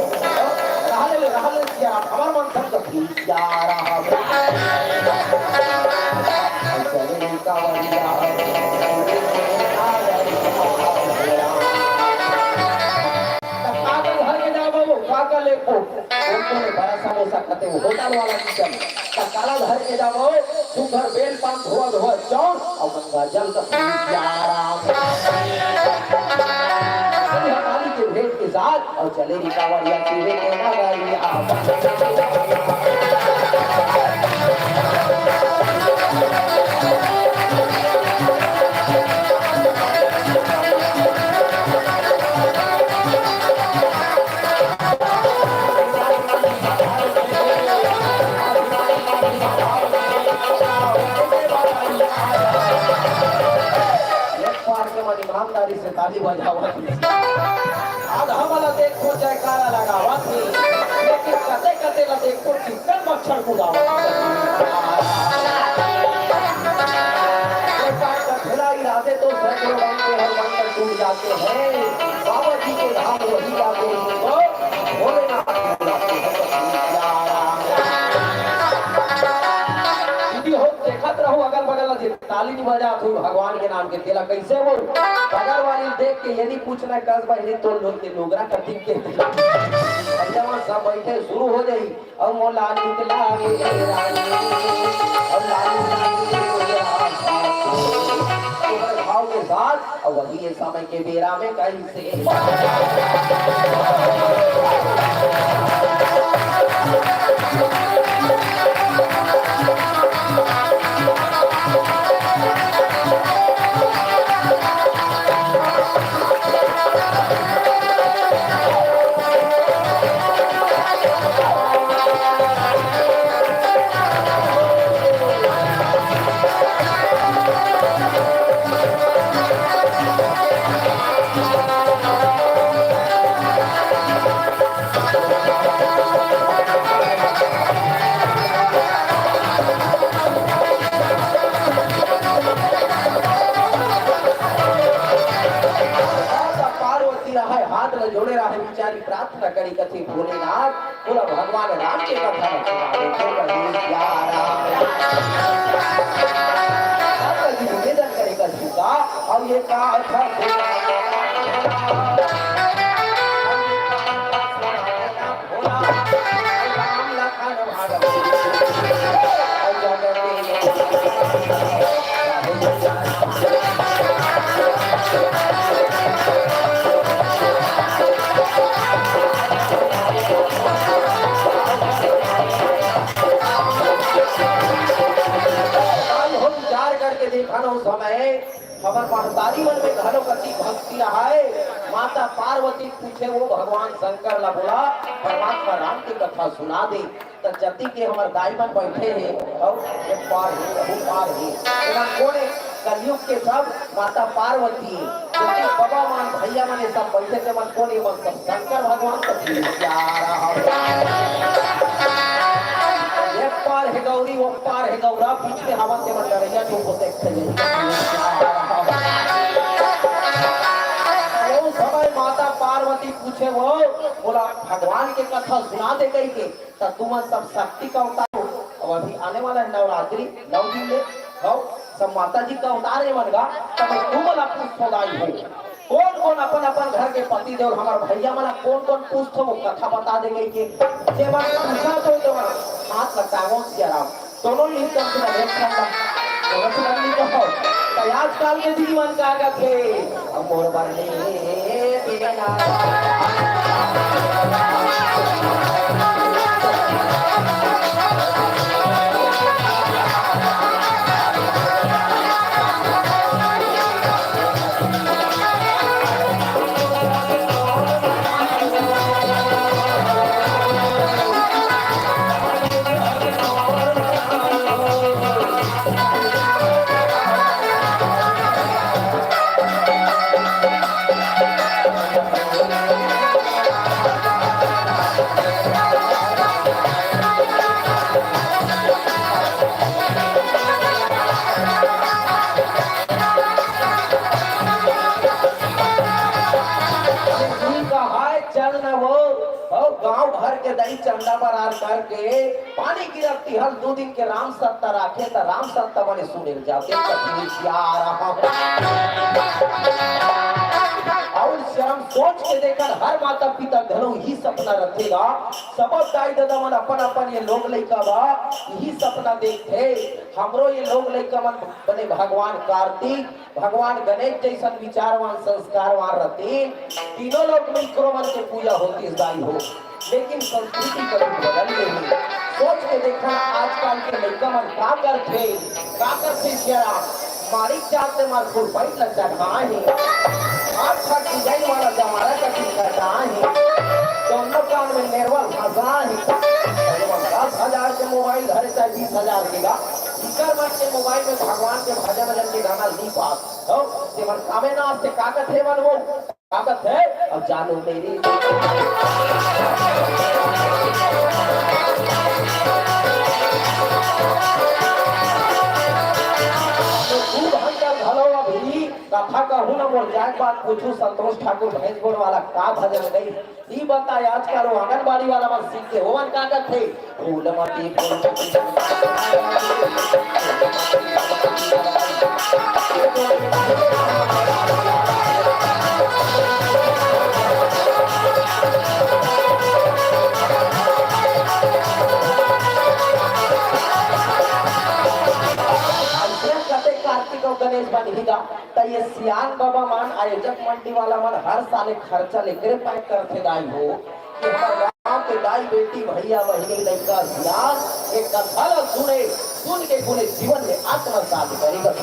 S2: रहले क्या हमार मन सब कथी जा रहा चले का वरिया कागल घर के जाओ कागल लेको उन्होंने बड़ा समोसा खाते हो होटल वाला किचन काला घर के जाओ सुगर बेल पान धोआ धोआ चौन और गंगा जल का के भेंट के साथ और चले रिकावरिया सीधे के नगरिया। ईमानदारी से ताली बजावा आज हमारा देखो जयकारा लगावा थी लेकिन कते कते ना देखो चिकन मच्छर कुदावा खिलाई राधे तो सैकड़ों बंदे हर बंदर टूट जाते हैं बाबा जी के धाम वही जाते हैं तो भोलेनाथ बुलाते हैं देखत रहो अगल बगल ताली नहीं बजा तू भगवान के नाम के तेला कैसे वो बगल वाली देख के यदि पूछना कस भाई तो लोग के लोगरा कटिंग के जब सब बैठे शुरू हो जाई और मोला निकला गे रानी और भाव के साथ और वही ये समय के बेरा में कैसे जोड़े रहे विचारी प्रार्थना करी कथी भोलेनाथ बोला भगवान राम के कथा निवेदन करे कथी का और ये का अच्छा समय खबर महतारी मन में घरों कति भक्ति है माता पार्वती पूछे वो भगवान शंकर ला बोला परमात्मा राम की कथा सुना दे तो जति के हमार दाई मन बैठे हैं और एक पार है वो पार है एना कोने कलयुग के सब माता पार्वती क्योंकि बाबा मान भैया मन सब बैठे के मन कोने मन सब शंकर भगवान का एक पार है गौरी वो पार है गौरा बीच में हवा से मन डरैया जो होते समय माता पार्वती पूछे वो बोला भगवान के कथा सुना दे गई के तो तुम सब शक्ति का अवतार हो अब अभी आने वाला है नवरात्रि 9 दिन में सब माता जी का अवतार है मनगा तब तुम वाला पुष्पदायी हो कौन कौन अपन अपन घर के पति देव हमारे भैया मना कौन कौन पूछते वो कथा बता दे गई के केवल पूछा तो देवा हाथ लगाओ सियाराम दोनों ही कम से कम एक करना तो आजकल के जीवन का आगत है मोर बरने चंदा बरार करके पानी गिरफ्ती हल 2 दिन के राम सत्ता राखे तो राम सत्ता बने सुने जाते और शर्म सोच के देखकर हर माता पिता घरों ही सपना रखेगा। सब दाई दादा मन अपन अपन ये लोग लइका बा यही सपना देखते हमरो ये लोग लइका मन बने भगवान कार्तिक भगवान गणेश जैसन विचारवान संस्कारवान रहते तीनों लोग मिलकर मन के पूजा होती दाई हो। लेकिन संस्कृति कभी बदल गई। सोच के देखा आजकल के लइका मन का करते शेरा मालिक जाते मार फुल पैट लग जाता है अच्छा डिजाइन वाला जमाना का दिखता है दोनों कान में निर्वल भाषा है 10,000 के मोबाइल धरे चाहे 20,000 के का इकर मन के मोबाइल में भगवान के भजन भजन के गाना नहीं पास तो तेमन कामे ना से कागत है मन वो कागत है अब जानो मेरी कथा कहूँ ना मोर जाए बात पूछू संतोष ठाकुर भैंसगोड़ वाला का भजन गई ई बताए आजकल वो आंगनबाड़ी वाला मन सीख के होवन का थे फूलमती गणेश बनेगा तो ये सियान बाबा मान आयोजक मंडी वाला मन हर साल खर्चा लेकर पैक करते दाई हो कि हमारे गांव के दाई बेटी भैया बहनी लड़का सियान एक कथा सुन के पूरे जीवन में आत्मसात करेगा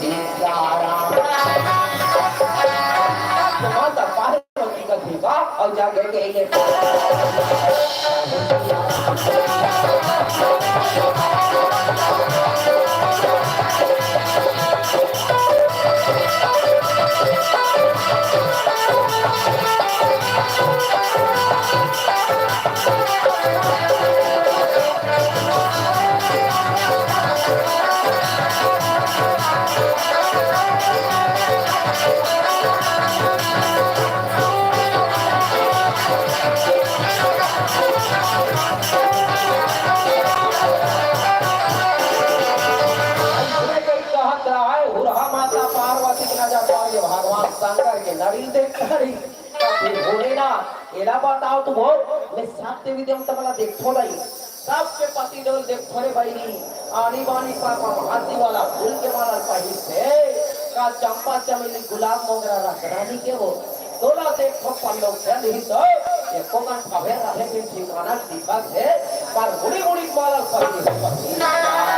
S2: माता पार्वती का देगा और जाके कहेंगे एला बताओ तू बोल मैं साथ देवी देव तबला देखो नहीं सबके पति देव देखो रे भाई आनी बानी पापा हाथी वाला फूल के माला पाही से का चंपा चमेली गुलाब मोगरा रानी के वो तोला देखो पल्लो से नहीं तो ये कोकन भावे रहे के ठिकाना दिखा है पर बुड़ी बुड़ी माला पाही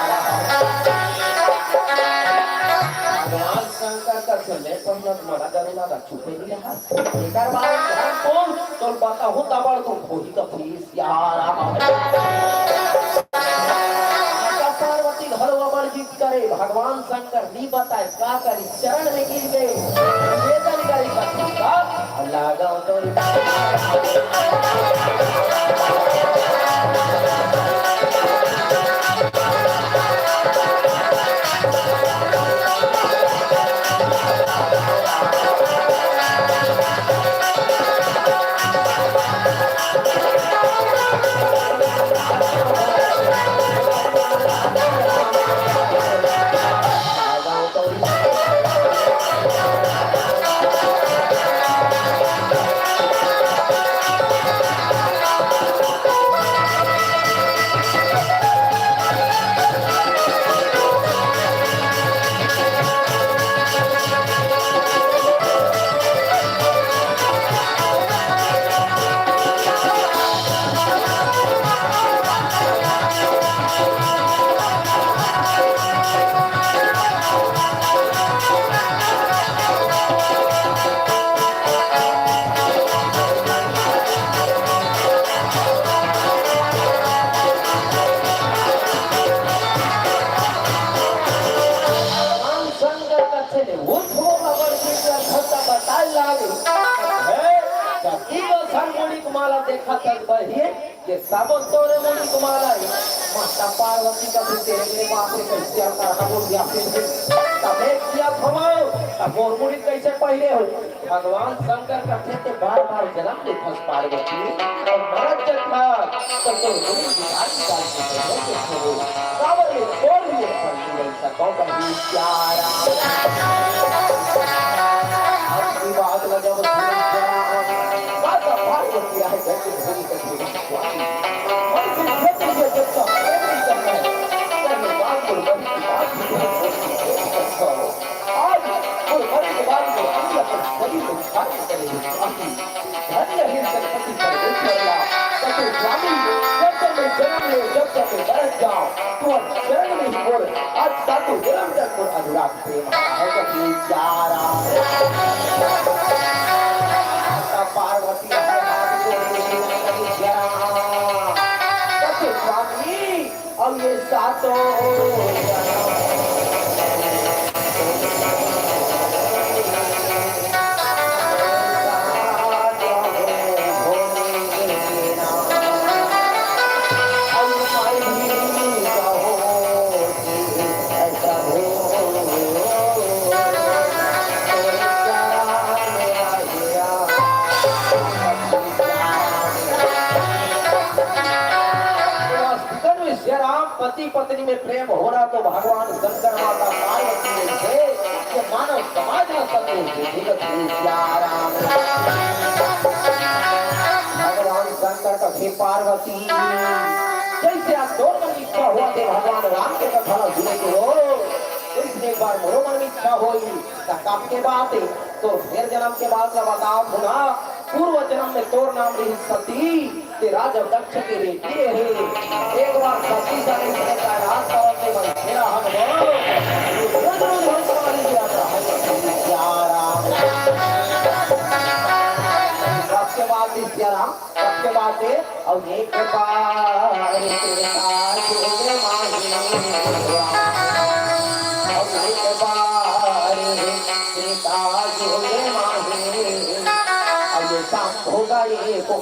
S2: भगवान शंकर का चले पंडित मारा करेला का छुपे नहीं रहा एकर बारे कौन तो पता हो तबड़ तो खोजी का पुलिस यार पार्वती घर अमर जीत करे भगवान शंकर नहीं बताए का करी चरण में गिर गए निवेदन करी का अल्लाह का तो देखा तक बढ़िए ये सब तोरे मुनि कुमारा है माता पार्वती का भी तेरे बाप ने कैसे आता हम या फिर तबे किया थमाओ तब मोर मुनि कैसे पहले हो भगवान शंकर कहते थे बार-बार जन्म लेखस पार्वती और मरद जथा तो मुनि विचार निकाल के हो कावर में तोड़ लिए पर ऐसा कौन का प्यारा की बात न जब माता पार्वती आए घर के भूमि का स्वामी मन से क्षेत्र के जब तक प्रेम नहीं करना है तब बात को बड़ी की बात भी आज और बड़े के बाद में अल्लाह पर बड़ी विचार करेंगे स्वामी धन्य है गणपति परमेश्वरा कभी स्वामी जब तक मैं जन्म ले जब तक मैं बरस जाऊं तो चरण में ही बोल आज सातों जन्म तक और अनुराग प्रेम है कभी प्यारा पार्वती स्वामी अब ये सातों पति पत्नी में प्रेम हो रहा तो भगवान शंकर माता पार्वती ने थे कि मानव समाज में भगवान शंकर का थे पार्वती जैसे आप दो मन इच्छा हुआ थे भगवान राम के कथा सुने के हो इसने एक बार मोरो मन इच्छा हुई कब के बाद तो फिर जन्म के बाद का बताओ सुना पूर्व जन्म में तोर नाम रही सती ते राजा दक्ष के बेटी है एक बार सती जाने से का रात और से मन मेरा हम रोज रोज हम सवाल किया था सबके बाद सियाराम सबके बाद और एक बार तेरे काज मांगे और एक बार तेरे काज मांगे अब ये शाम होगा ये को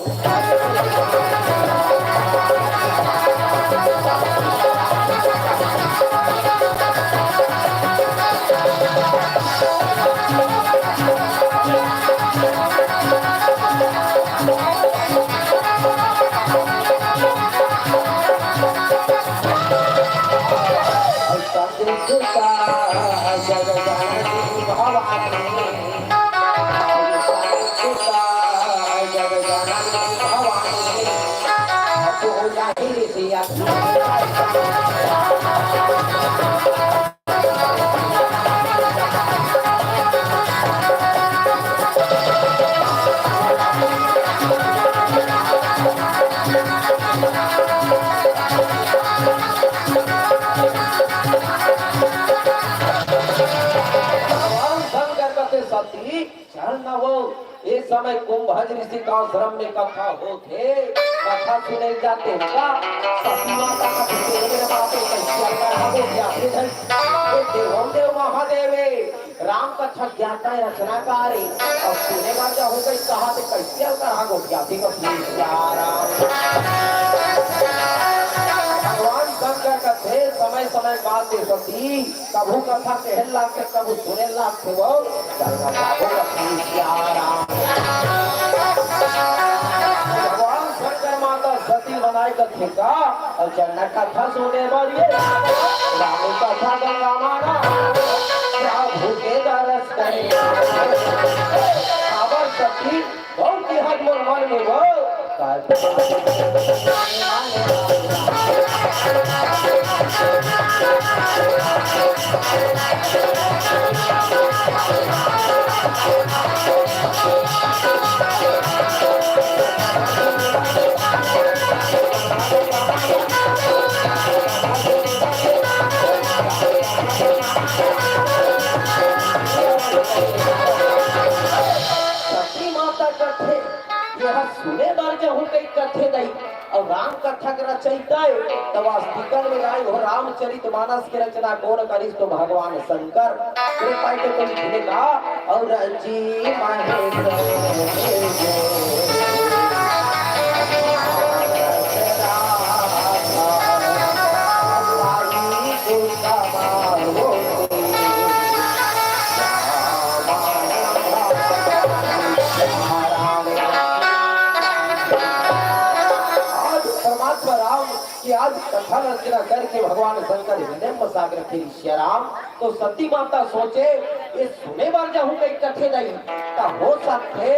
S2: समय कुंभज ऋषि का आश्रम में कथा होते कथा सुने जाते का सती माता का मेरे बापे कैसे हो गया देव महादेवे राम कथा ज्ञाता रचनाकार और सुने वाला हो गई कहा तो कैसे कहा हो गया भगवान शंकर का थे समय समय बात सती कभू कथा कहन लाग के कभू सुने लाग थे वो भगवान शंकर माता सती बनाए कथे का और चन्ना कथा सुने वाली राम कथा गंगा माना क्या भूखे दरस करे खबर सती बहुत ही हद मन में वो सुने बार जब हो गई कथे नहीं और राम कथा के रचयिता तब वास्तविकन में गाय हो रामचरित मानस की रचना कौन करिस तो भगवान शंकर कृपा के तो लिखेगा और जी आज कथा रचना करके भगवान शंकर हृदय में सागर थे श्री राम तो सती माता सोचे ये सुने बार जाऊं कई कथे नहीं ता हो सकते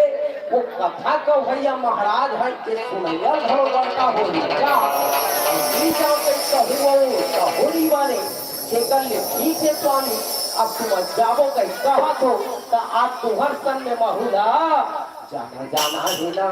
S2: वो कथा को भैया महाराज है के सुनैया घरो बड़का हो जा ई जाओ कई कहोरी बारे केकल ले ठीक है स्वामी अब तुम जाबो कई कहा तो ता आज तुहर सन में महुला जाना जाना ही ना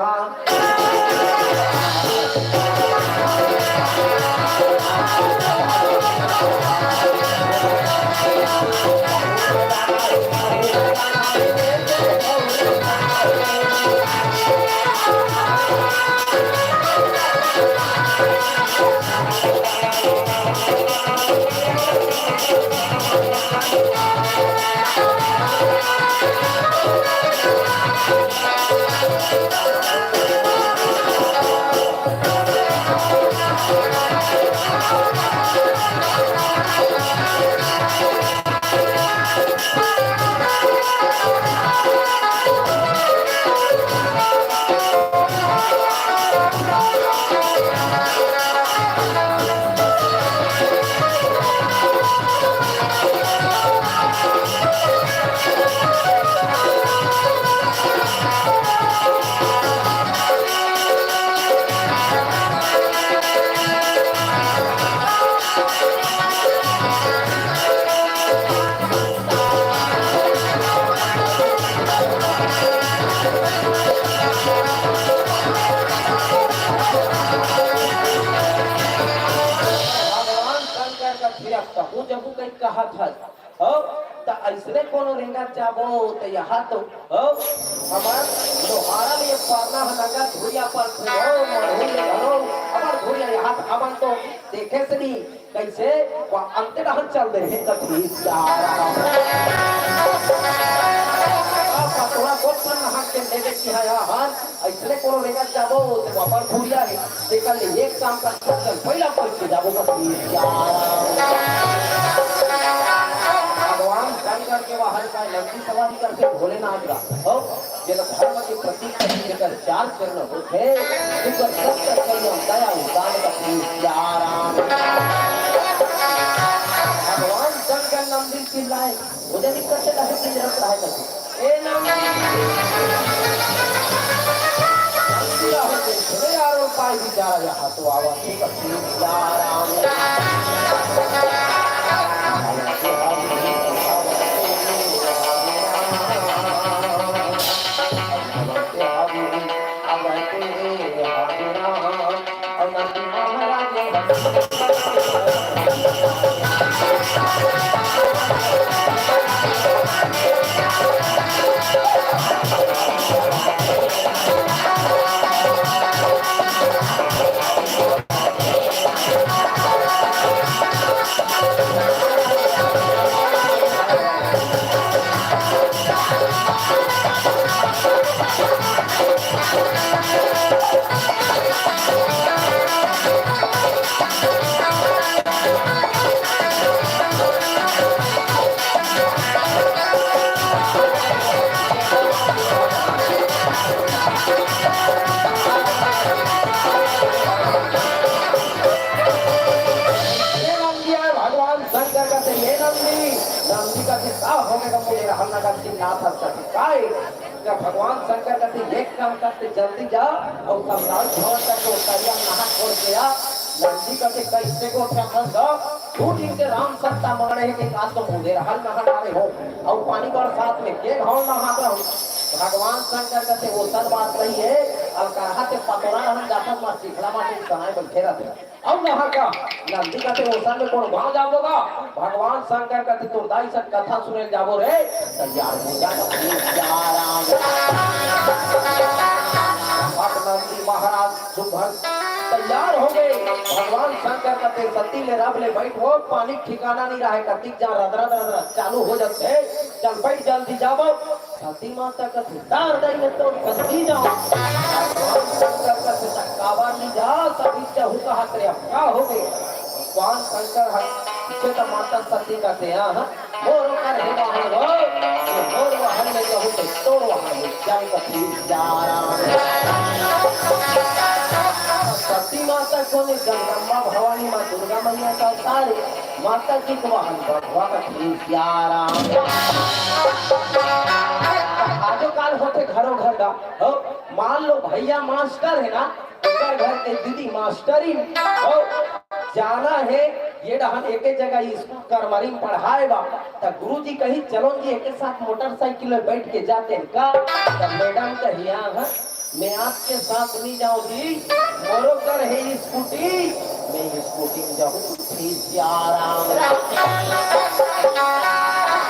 S2: कहा था हो त ऐसने कोनो रेंगा चाबो त यहाँ तो हो हमार लोहारा लिए पारना लगा धुरिया पर हो मरहुले घरो हमार धुरिया यहाँ हमन तो देखे से नहीं कैसे वो अंते रहन चल दे है कथी थोड़ा बहुत पर नहा के देवे की है यार ऐसने कोनो रेंगा चाबो त वापर धुरिया है देखल एक काम का चल पहला पर के जाबो कथी भगवान शंकर के बाहर का लंबी सवारी करके भोलेनाथ का हो ये लोग धर्म के प्रतीक लेकर चार चरण होते ऊपर सत्य कल्याण दया उदान का आराम भगवान शंकर नंदी चिल्लाए मुझे दिक्कत से कहे की जरूरत रहा है ए नंदी होते सुने यार उपाय विचार यहाँ तो आवाज का आराम भगवान शंकर कहते एक काम करते जल्दी जा और कमलाल भवन तक उतरिया नहा छोड़ गया नंदी कहते कैसे को फेंकन दो झूठ इनके राम सत्ता माने है कि आज तो मुझे हल नहा डाले हो और पानी का साथ में के घाव नहा दो भगवान शंकर कहते वो सब बात रही है और कहा के पतोरा हम जाता मार चिखला मार समय बैठे रहते और नहा का नंदी कहते वो सब में कौन गांव जाओगा भगवान शंकर कहते तो दाई सब कथा सुने जाबो रे तैयार हो जा नंदी महाराज सुभर तैयार हो गए भगवान शंकर कहते सती में रब ले बैठो पानी ठिकाना नहीं रहा कतिक जा रदरा रदरा चालू हो जाते चल बैठ जल्दी जाओ सती माता कहते दार दई में तो जल्दी जाओ भगवान शंकर कहते कावा नहीं जा सभी चाहू कहा करे क्या हो गए भगवान शंकर है पीछे तो माता सती कहते हां मोर कर हे बाहर ये मोर वहन में कहू तो तोड़ वहन में जाए कथी जा सती माता को ने जगदम्बा भवानी मां दुर्गा मैया का अवतार माता जी को वाहन बढ़वा का सियाराम आजो काल होते घरों घर का हो मान लो भैया मास्टर है ना ऊपर घर के दीदी मास्टरी हो जाना है ये डहन एक जगह स्कूल करमरी पढ़ाएगा तो गुरुजी कही चलो जी एक साथ मोटरसाइकिल में बैठ के जाते हैं का तो मैडम कहिया है मैं आपके साथ नहीं जाऊंगी मोरो कर है स्कूटी मैं स्कूटी में जाऊँ आराम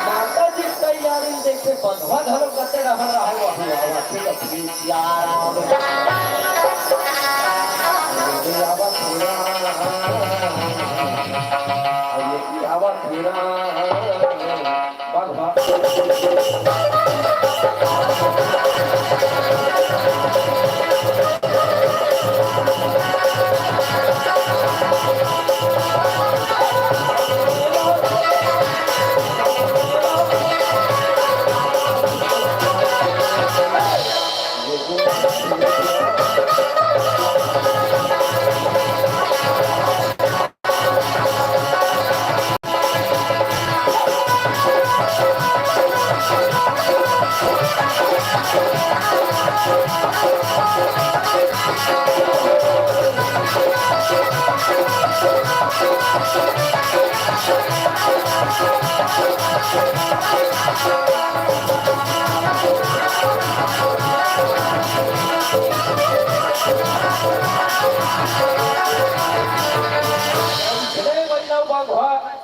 S2: माता जी तैयारी देखे बंधवा घर करते रहा ठीक है आराम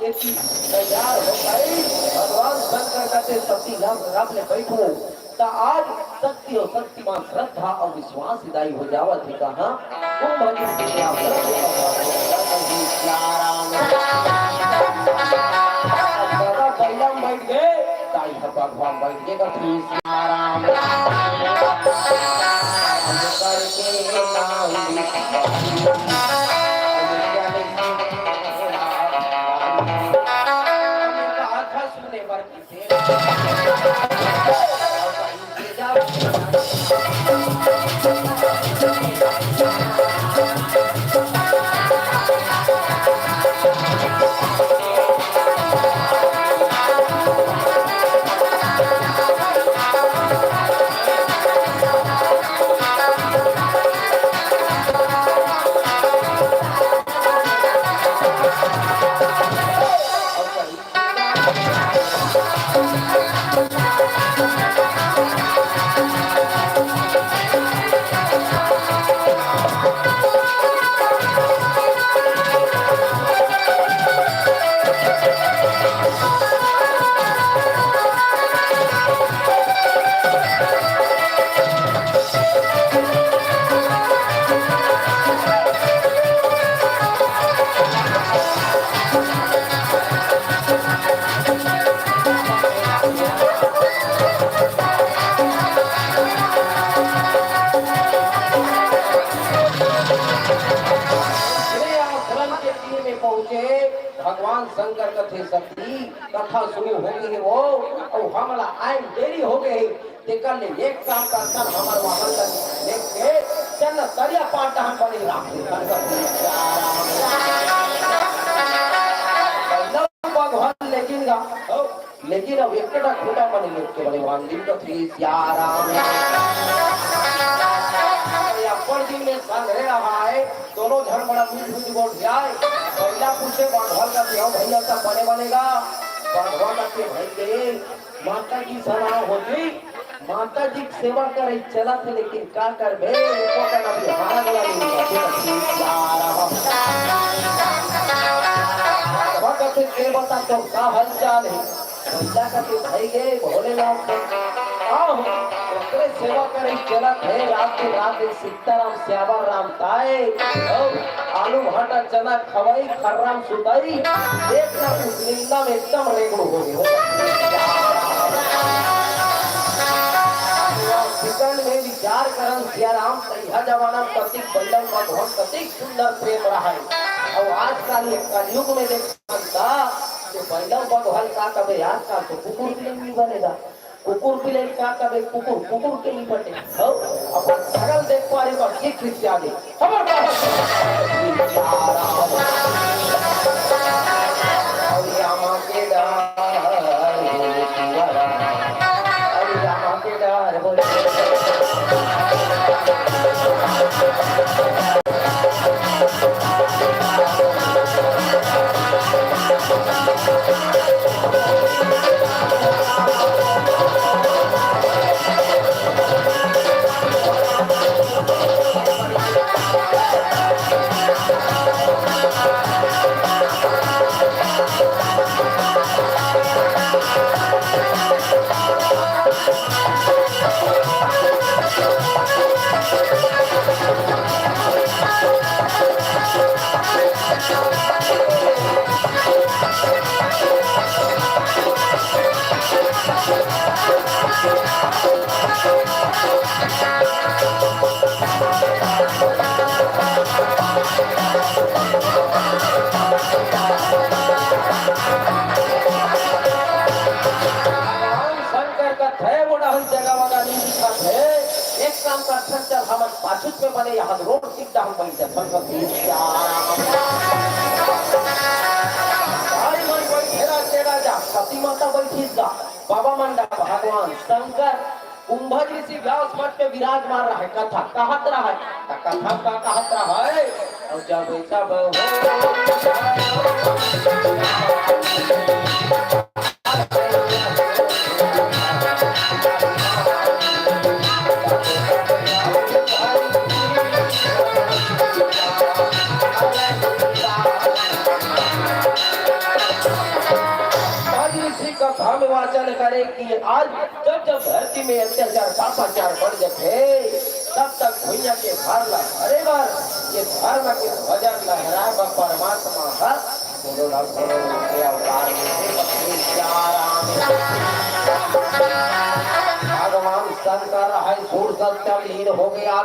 S2: तैयार हो गई भगवान शंकर कहते सती राम ने बैठो तो आज शक्ति और शक्तिमान श्रद्धा और विश्वास हिदाई हो जावत है कहा बैठ गए भगवान बैठ गए भगवान शंकर कथे सती कथा सुनी हो गई वो और हमला आए देरी हो गई तेकर ले एक काम का कर हमर वाहन लेके चल तरिया पाटा हम बनी राख भगवान लेकिन अब एक खूटा बनी लेके बड़े वांदी कथी सियाराम में संग्रह रहा है दोनों घर बड़ा मीठ बोल जाए पहला पूछे बांधवा का ब्याह भैया का बने बनेगा बांधवा का के भाई के माता की सलाह होती माता जी की सेवा करे चला थे लेकिन क्या कर बे को का ना हारा गया वक्त के बता तो का हालचाल है भैया का के भाई गए भोलेनाथ आओ ओकरे सेवा करे चला थे रात के रात एक सीताराम श्यामा राम ताए आलू भाटा चना खवाई खर्राम सुताई एक ना उसलिंदा में एकदम रेगड़ो हो गए चिकन में विचार करन सियाराम तैया जमाना प्रतीक बल्लभ का बहुत प्रतीक सुंदर प्रेम रहा है और आजकल ये कलयुग में देखता कि बल्लभ भगवान का कभी याद का तो कुकुर भी नहीं बनेगा कुकुर भी नहीं क्या करे कुकुर के नहीं बटे हो अपन सगल देख पा रहे बस ये खिस्सा दे खबर राम का खच्चर हमर पाछुत में बने यहाँ रोड सीधा हम बैठ भगवती श्याम भाई मन बैठेरा तेरा जा सती माता बैठी जा बाबा मंडा भगवान शंकर कुंभज ऋषि व्यास मठ पे विराजमान रहा है कथा कहत रहा है कथा का कहत रहा है और जब सब वाचन करे कि आज जब जब धरती में अत्याचार पापाचार बढ़ जाते तब तक भैया के घर ला हरे बार ये धर्म के भजन लहरा परमात्मा का भगवान शंकर है सूर सत्य लीन हो गया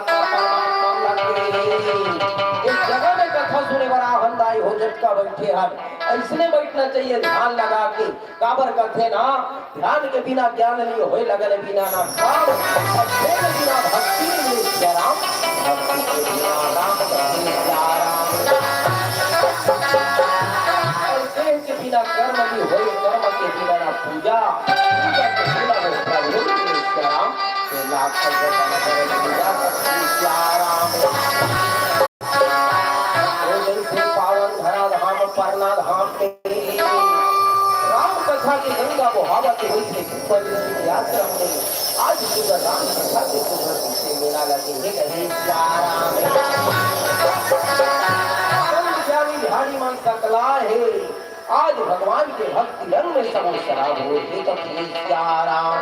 S2: इस जगह में कथा सुने बड़ा हंदाई हो झटका बैठे हन ऐसने बैठना चाहिए ध्यान लगा के काबर करते ना ध्यान के बिना ज्ञान नहीं होए लगन बिना ना काम और प्रेम बिना भक्ति नहीं जय राम भक्ति के बिना राम भक्ति जय राम और प्रेम के बिना कर्म भी होए कर्म के बिना ना पूजा पूजा के बिना ना प्रभु जय राम ये लाख पूजा भक्ति जय राम पावन धरा धाम परना धाम पे राम कथा की गंगा बहावत हुई थी यात्रा में आज सुबह राम कथा के सुबह से मेला लगे है कहीं बिहारी मन सकला है आज भगवान के भक्ति रंग में सब शराब हो सिया राम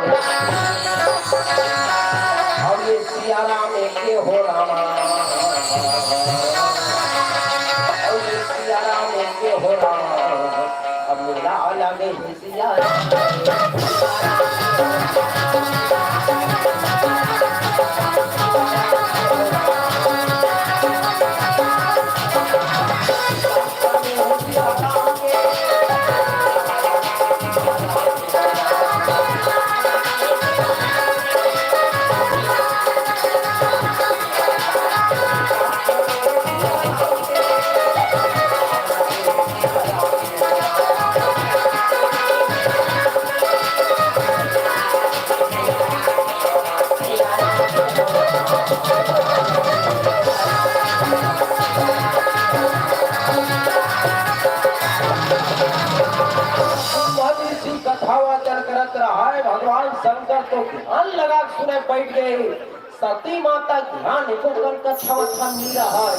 S2: और ये सिया राम के हो रामा हो रहा अब मेरा लगे सिया भगवान शंकर तो ध्यान लगा सुने बैठ गए सती माता ध्यान एको कर कथा वथा नहीं रहा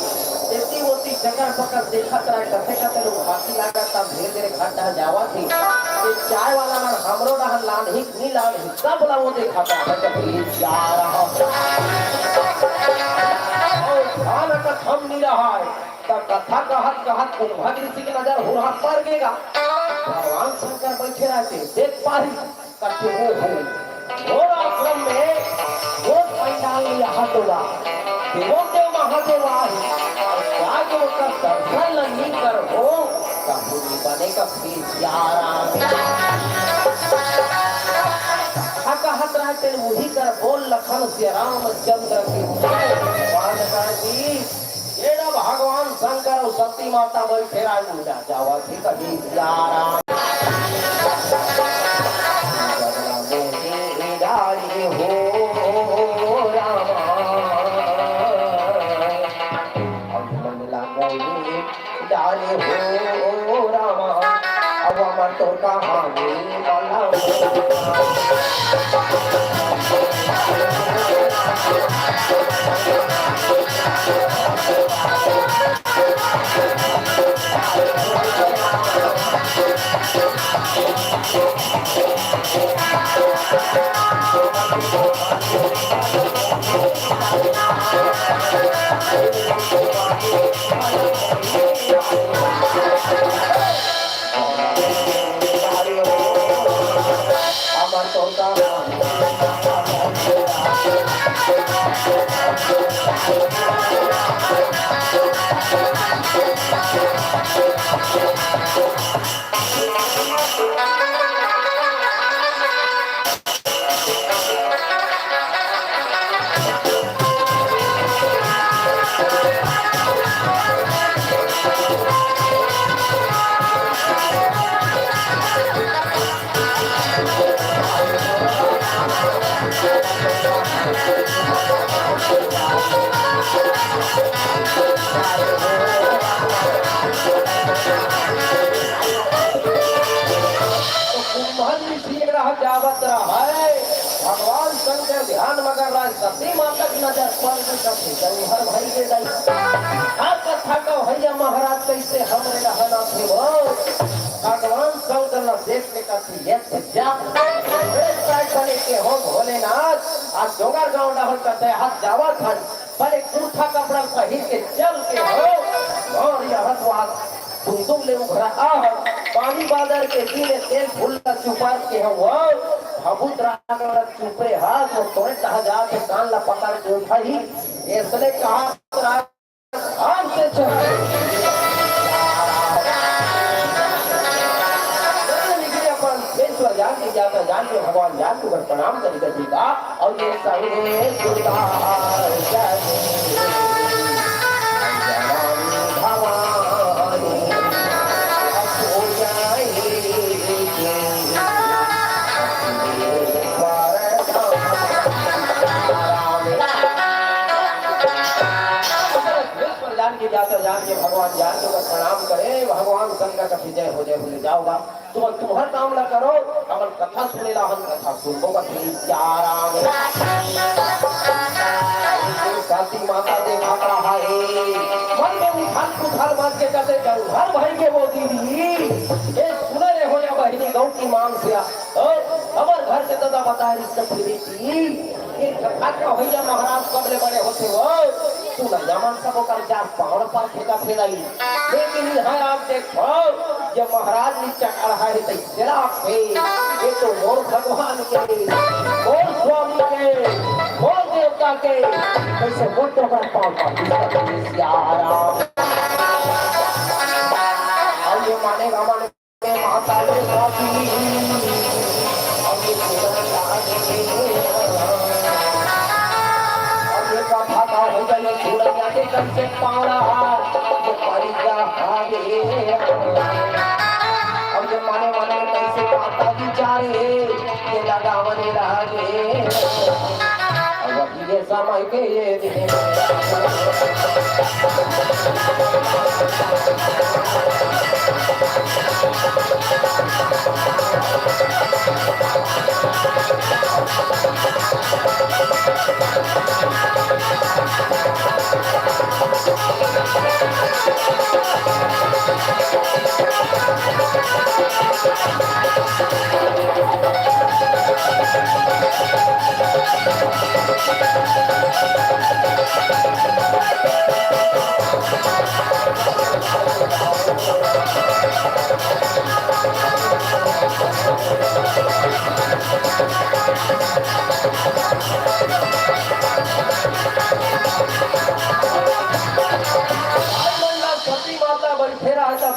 S2: ऐसी होती जगह पकड़ देखत रहा कथे कथे लोग हाथी लगा तब धीरे धीरे घाटा जावा थी ये चाय वाला मन हमरो रहन लान ही नहीं लान ही सब ला वो देखा था कभी जा रहा और ध्यान का थम नहीं रहा है तब कथा कहत कहत कुंभज ऋषि की नजर हो रहा पर गेगा भगवान शंकर बैठे रहते देख पारी करते हो और आश्रम में वो पंडाल यहाँ होगा देवों महादेव आगे उसका दर्शन नहीं कर हो कभी बनेगा फिर कहत रहते वही कर बोल लखन से रामचंद्र की भगवान शंकर और सती माता बैठे जावा थी कभी हो रामा अब अमर तो कहानी कुंभन ऋषि रह जावत रहे भगवान शंकर ध्यान मगर रहे सती माता की नजर पर हर भाई के हर कथा का भैया महाराज कैसे हमरे रहना थे वो भगवान शंकर न देखने का बने के हो भोलेनाथ आज जोगर गांव डहर करते हाथ जावा था पर एक कुर्ता कपड़ा पहन के चल के हो और यह तुम ले उभरा पानी बादर के दिने तेल फूल का चुपा के हो भभूत राग चुपरे हाथ और तोड़े कहा जा के कान ला पकड़ के उठाई इसने कहा आम से जान के जाता जान के भगवान जान को प्रणाम करके दीदा और ये सारे जाकर जान के भगवान जान के प्रणाम करे भगवान शंकर का विजय हो जाए भूल जाओगा तुम तुम्हार काम ना करो अगर कथा सुने ला हम कथा सुनबो साथी माता दे माता है मन में उछाल मार के कहते करूं हर भाई के वो दीदी ये सुने रे हो या बहनी गौ की मांग से खबर घर के दादा बताए इसका बेटी ये कथा का भैया महाराज कबले बड़े होते हो तू न जमन सबो कर जा पहाड़ पर फेंका फेलाई लेकिन यहाँ आप देखो जब महाराज ने चक्कर है तो जरा पे ये तो मोर भगवान के मोर स्वामी के मोर देवता के कैसे मोर तो पर पाँव पर और ये मानेगा माने माता ने स्वामी और ये हो गए सूरज के कंचे पावड़ा ये परिजा हागे अब ये माने कैसे माता विचारे ये लगा मने रागे अब ये समय के ये दिन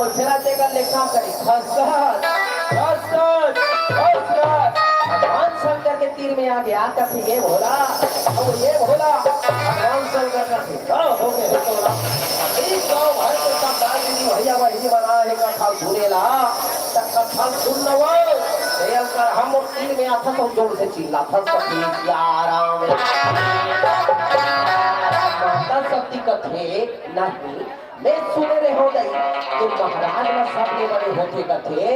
S2: बखेरा देगा लेखा करी भगवान शंकर के तीर में आ गया तो फिर ये भोला और ये भोला भगवान शंकर का हो गए भर के सब दादी भैया वही बना है कथा सुनेला कथा सुन कर हम तीर में आता तो जोर से चिल्ला राम माता शक्ति कथे नहीं मैं सुने रहे हो गई तो महाराज ना सबने बड़े होते कथे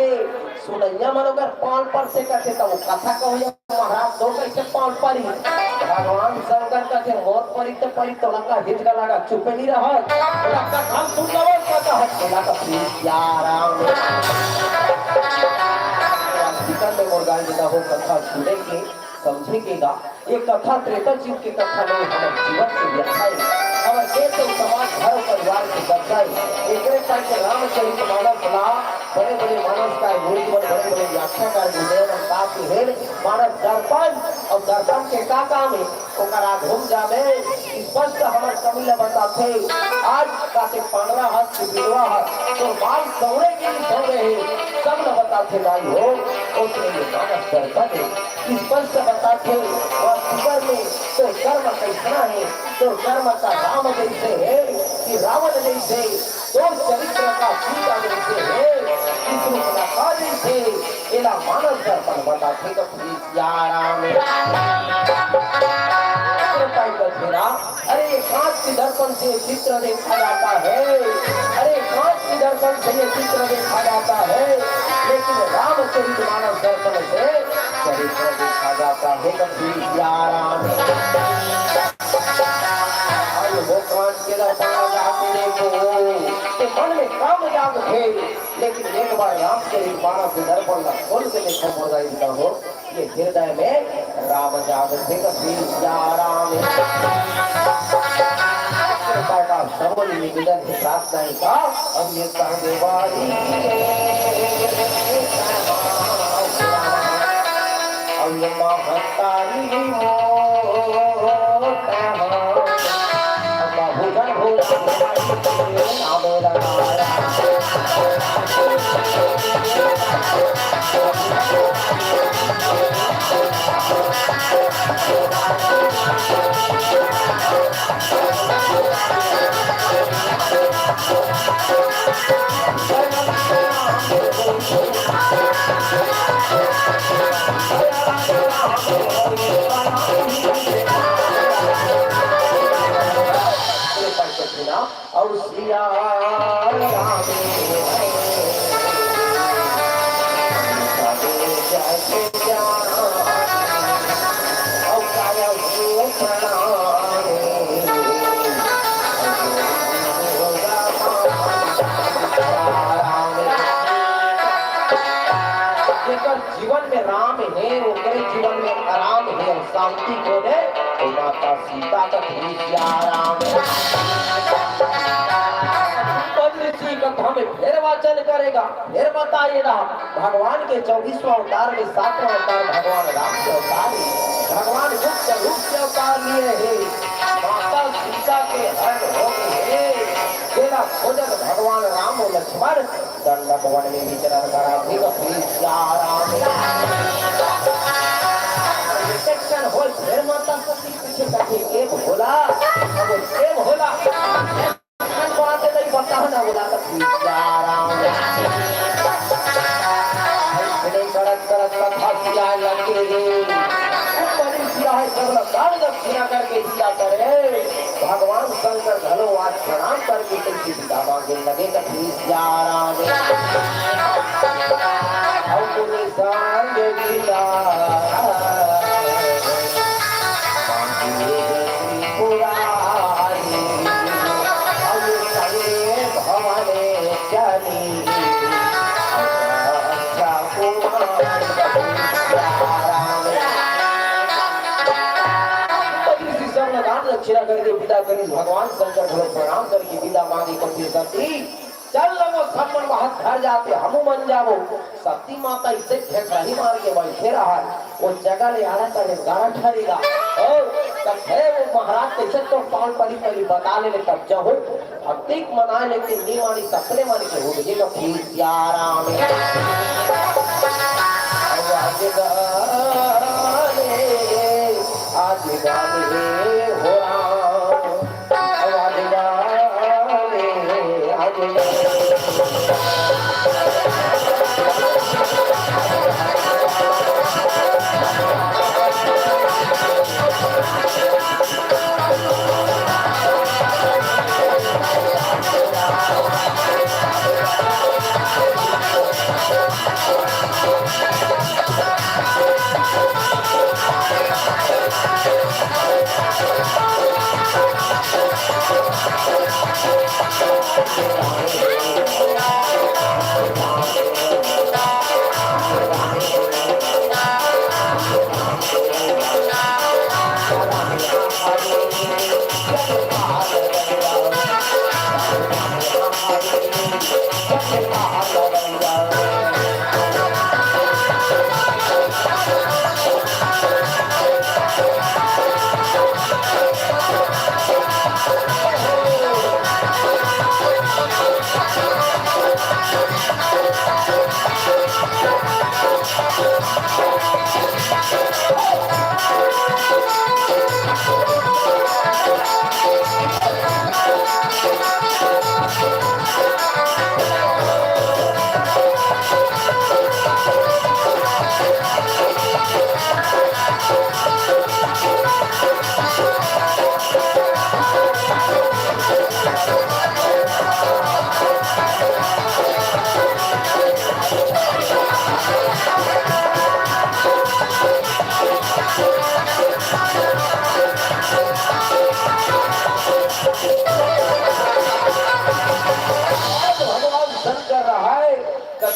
S2: सुनैया मनोगर पान पर से कथे तो वो कथा कहो महाराज दो कैसे पान परी भगवान शंकर कथे मौत परी तो लगा हिट का लगा चुप नहीं रहा कथा सुन लो कथा हट लगा प्रिया राम में मुर्गा जिला हो कथा सुनेंगे समझेगा ये कथा त्रेता जीव की कथा नहीं हमारे जीवन की व्याख्या और कैसे समाज घर परिवार की बचाई एक रामचरित मानस ला बड़े बड़े मानस का बड़े बड़े व्याख्याकार काफी है मानस दर्पण और दर्पण के का काम है घूम जावे स्पष्ट हमारे कमिला बताते आज काटे 15 हाथ की विधवा तो बाल दौड़े के लिए दौड़े है सब न बताते भाई हो उसके लिए मानस दर्पण है स्पष्ट बताते और जीवन में तो कर्म कैसा है तो कर्म का राम जैसे है कि रावण जैसे तो चरित्र का सीता जैसे है किसी का जैसे एला मानस दर्पण बताते तो प्लीज यार अरे कांच के दर्पण से ये चित्र देखा जाता है, अरे कांच के दर्पण से ये चित्र देखा जाता है, लेकिन रामचरित मानस दर्पण से चरित्र देखा जाता है। कभी राम वो कांच के दर्पण जाके देखो कि मन में काम जाग थे, लेकिन एक बार रामचरित मानस दर्पण का खोल के देखो मजा हो, ये हृदय में राम जाग थे। कभी राम का सबल निवेदन प्रार्थना का अब ये कहवारी अब ये महतारी बहुधन और सिया जीवन में राम है, उनके जीवन में आराम है, शांति को दे माता सीता का राम हमें फिर वाचन करेगा, फिर बताइएगा भगवान के 24वां अवतार में 7वां अवतार भगवान राम के अवतार है। भगवान गुप्त रूप के अवतार लिए है, माता सीता के हरण हो गए, तेरा भोजन भगवान राम और लक्ष्मण दंडक वन में विचरण करा हो, फिर माता सती पीछे बैठे एक भोला एक भोला बातें नहीं पता ना बोला दक्षिणा करके दिया करे। भगवान शंकर धनोवाद प्रणाम करके कैसी सीता मांगे लगे दक्षिणा करके विदा करी। भगवान शंकर को प्रणाम करके विदा मांगी कपी सती चल लगो सब बहुत घर जाते हम मन जाओ। सती माता इसे ठेकाही मार के बैठे रहा, वो जगह ले आना करे गाना ठहरेगा और तब है वो महाराज कैसे तो पाल परी परी बता ले तब जाओ अब तक मनाए, लेकिन नहीं मानी सपने मानी के हो गए तो फिर आराम आज गाने हो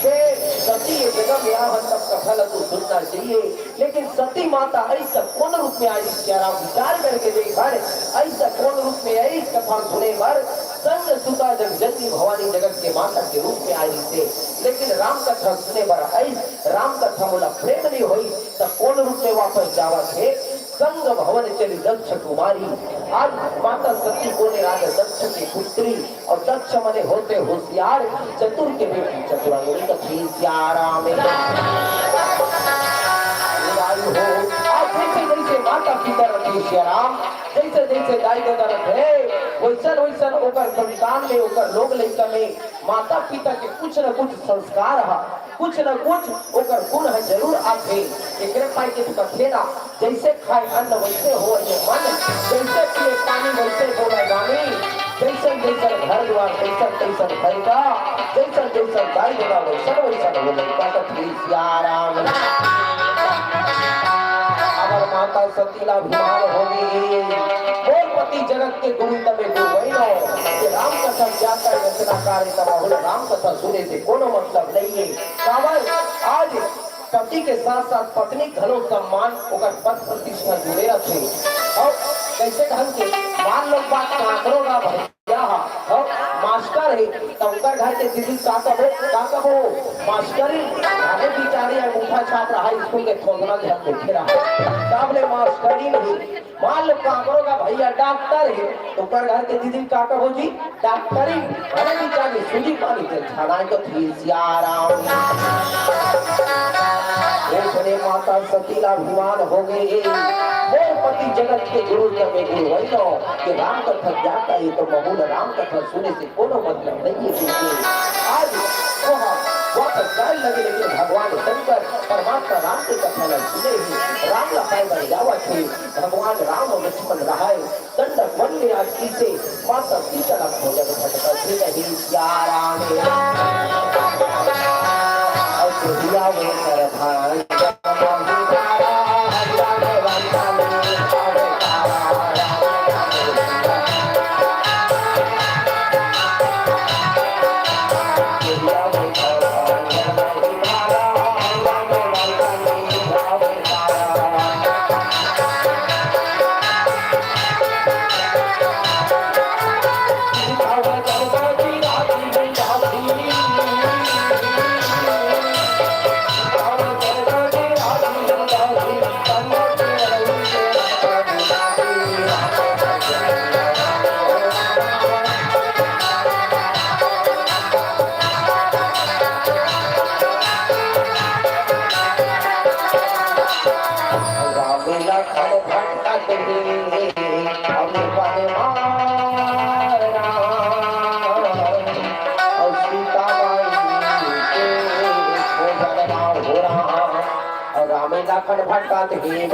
S2: से सती ये जगह में आवन तब कथल तो सुनना चाहिए। लेकिन सती माता ऐसा कौन रूप में आई राम विचार करके देख भर ऐसा कौन रूप में आई कथा सुने भर संग सुता जगजननी भवानी जगत के माता के रूप में आई थे। लेकिन राम कथा सुने पर आई राम कथा बोला प्रेम नहीं हुई तब कौन रूप में वापस जावा थे संग भवन चली दक्ष कुमारी। आज माता सती को ने राजा दक्ष की पुत्री और दक्ष मने होते होशियार चतुर के बेटी चतुरांगनी कथी सियाराम हो। आज जैसे जैसे माता पिता रखे सियाराम जैसे जैसे दाई दादा रखे वैसन वैसन ओकर संतान में ओकर लोग लइका में माता पिता के कुछ न कुछ संस्कार है कुछ न कुछ ओकर गुण है जरूर आते। एकरे पाई के कथे ना जैसे खाए अन्न वैसे हो ये मन जैसे पिए पानी वैसे बोला गानी जैसन जैसन घर द्वार तैसन तैसन भरगा जैसन जैसन दाई दादा वैसन वैसन हो लइका कथी सियाराम। अगर माता सतीला अभिमान होगी बोल पति जगत के गुरु तबे गुरु कि राम कथा ज्ञाता रचना कार्य तबाहुल राम कथा सुने से कोनो मतलब नहीं है। कावल आज पति के साथ साथ पत्नी घरों सम्मान ओकर पद प्रतिष्ठा जुड़े रखे और कैसे ढंग के मान लो बात काकरो का भैया और मास्टर है तो उनका घर के दीदी का कहो मास्टर आगे बिचारे अंगूठा छाप रहा है स्कूल के खोजना ध्यान देखे रहा सामने मास्टरी नहीं। मान लो काकरो का भैया डॉक्टर है तो उनका घर के दीदी का कहो जी डॉक्टरी अरे बिचारे सुजी पानी के छाना तो थी सियाराम। उसने माता सतीला अभिमान हो गई मोर पति जगत के गुरु में गुरु वही कि राम कथा जाता है तो बहुल राम कथा सुने से कोनो मतलब नहीं है। आज वापस जाए लगे लेकिन भगवान शंकर परमात्मा राम की कथा न सुने ही राम का पैदल जावा थे भगवान राम और लक्ष्मण रहा दंडक वन में आज किसे माता सीता का भोजन भटका थे नहीं सियाराम दिया वो कर भाई लाखन भटकाते हैं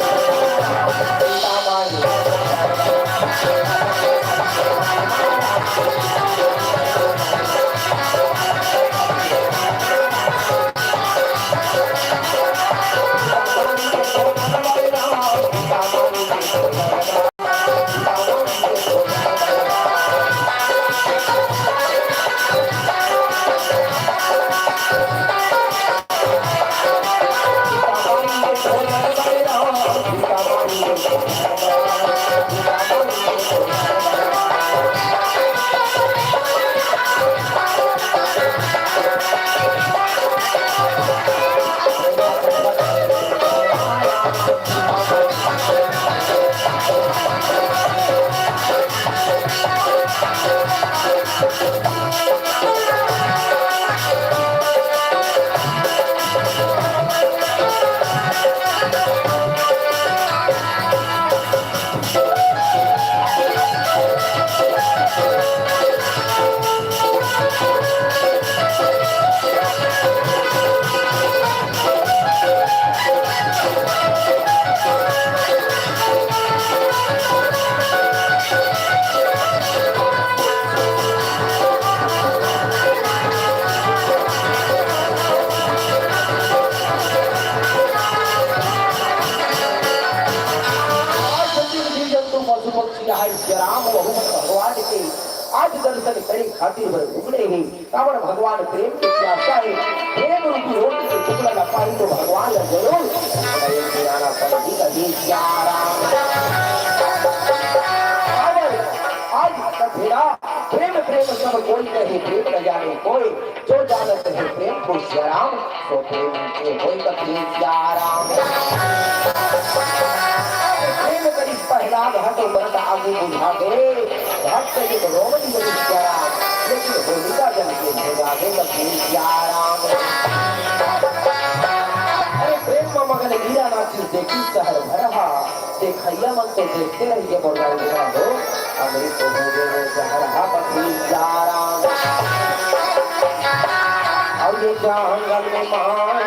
S2: करे खातिर वर उगले ही कावड़ भगवान प्रेम के प्यासा है प्रेम रूपी रोटी के टुकड़ा न पाई तो भगवान जरूर आना पड़ेगी कभी प्यारा आज तक भेड़ा प्रेम प्रेम सब कोई कहे प्रेम न जाने कोई जो जानत है प्रेम को श्याम तो प्रेम के कोई कभी श्याराम प्रेम करी पहला घाट बरत आगे बुझा दे घाट से ये रोमनी करी श्याराम लेकिन होलिका जल के भेजा दे कभी श्याराम अरे प्रेम में मगन लीला नाची देखी शहर भरहा देखैया मन तो देखते रहिए बोल रहा हो अमृत तो हो गए शहर कभी श्याराम और ये जंगल में मांगा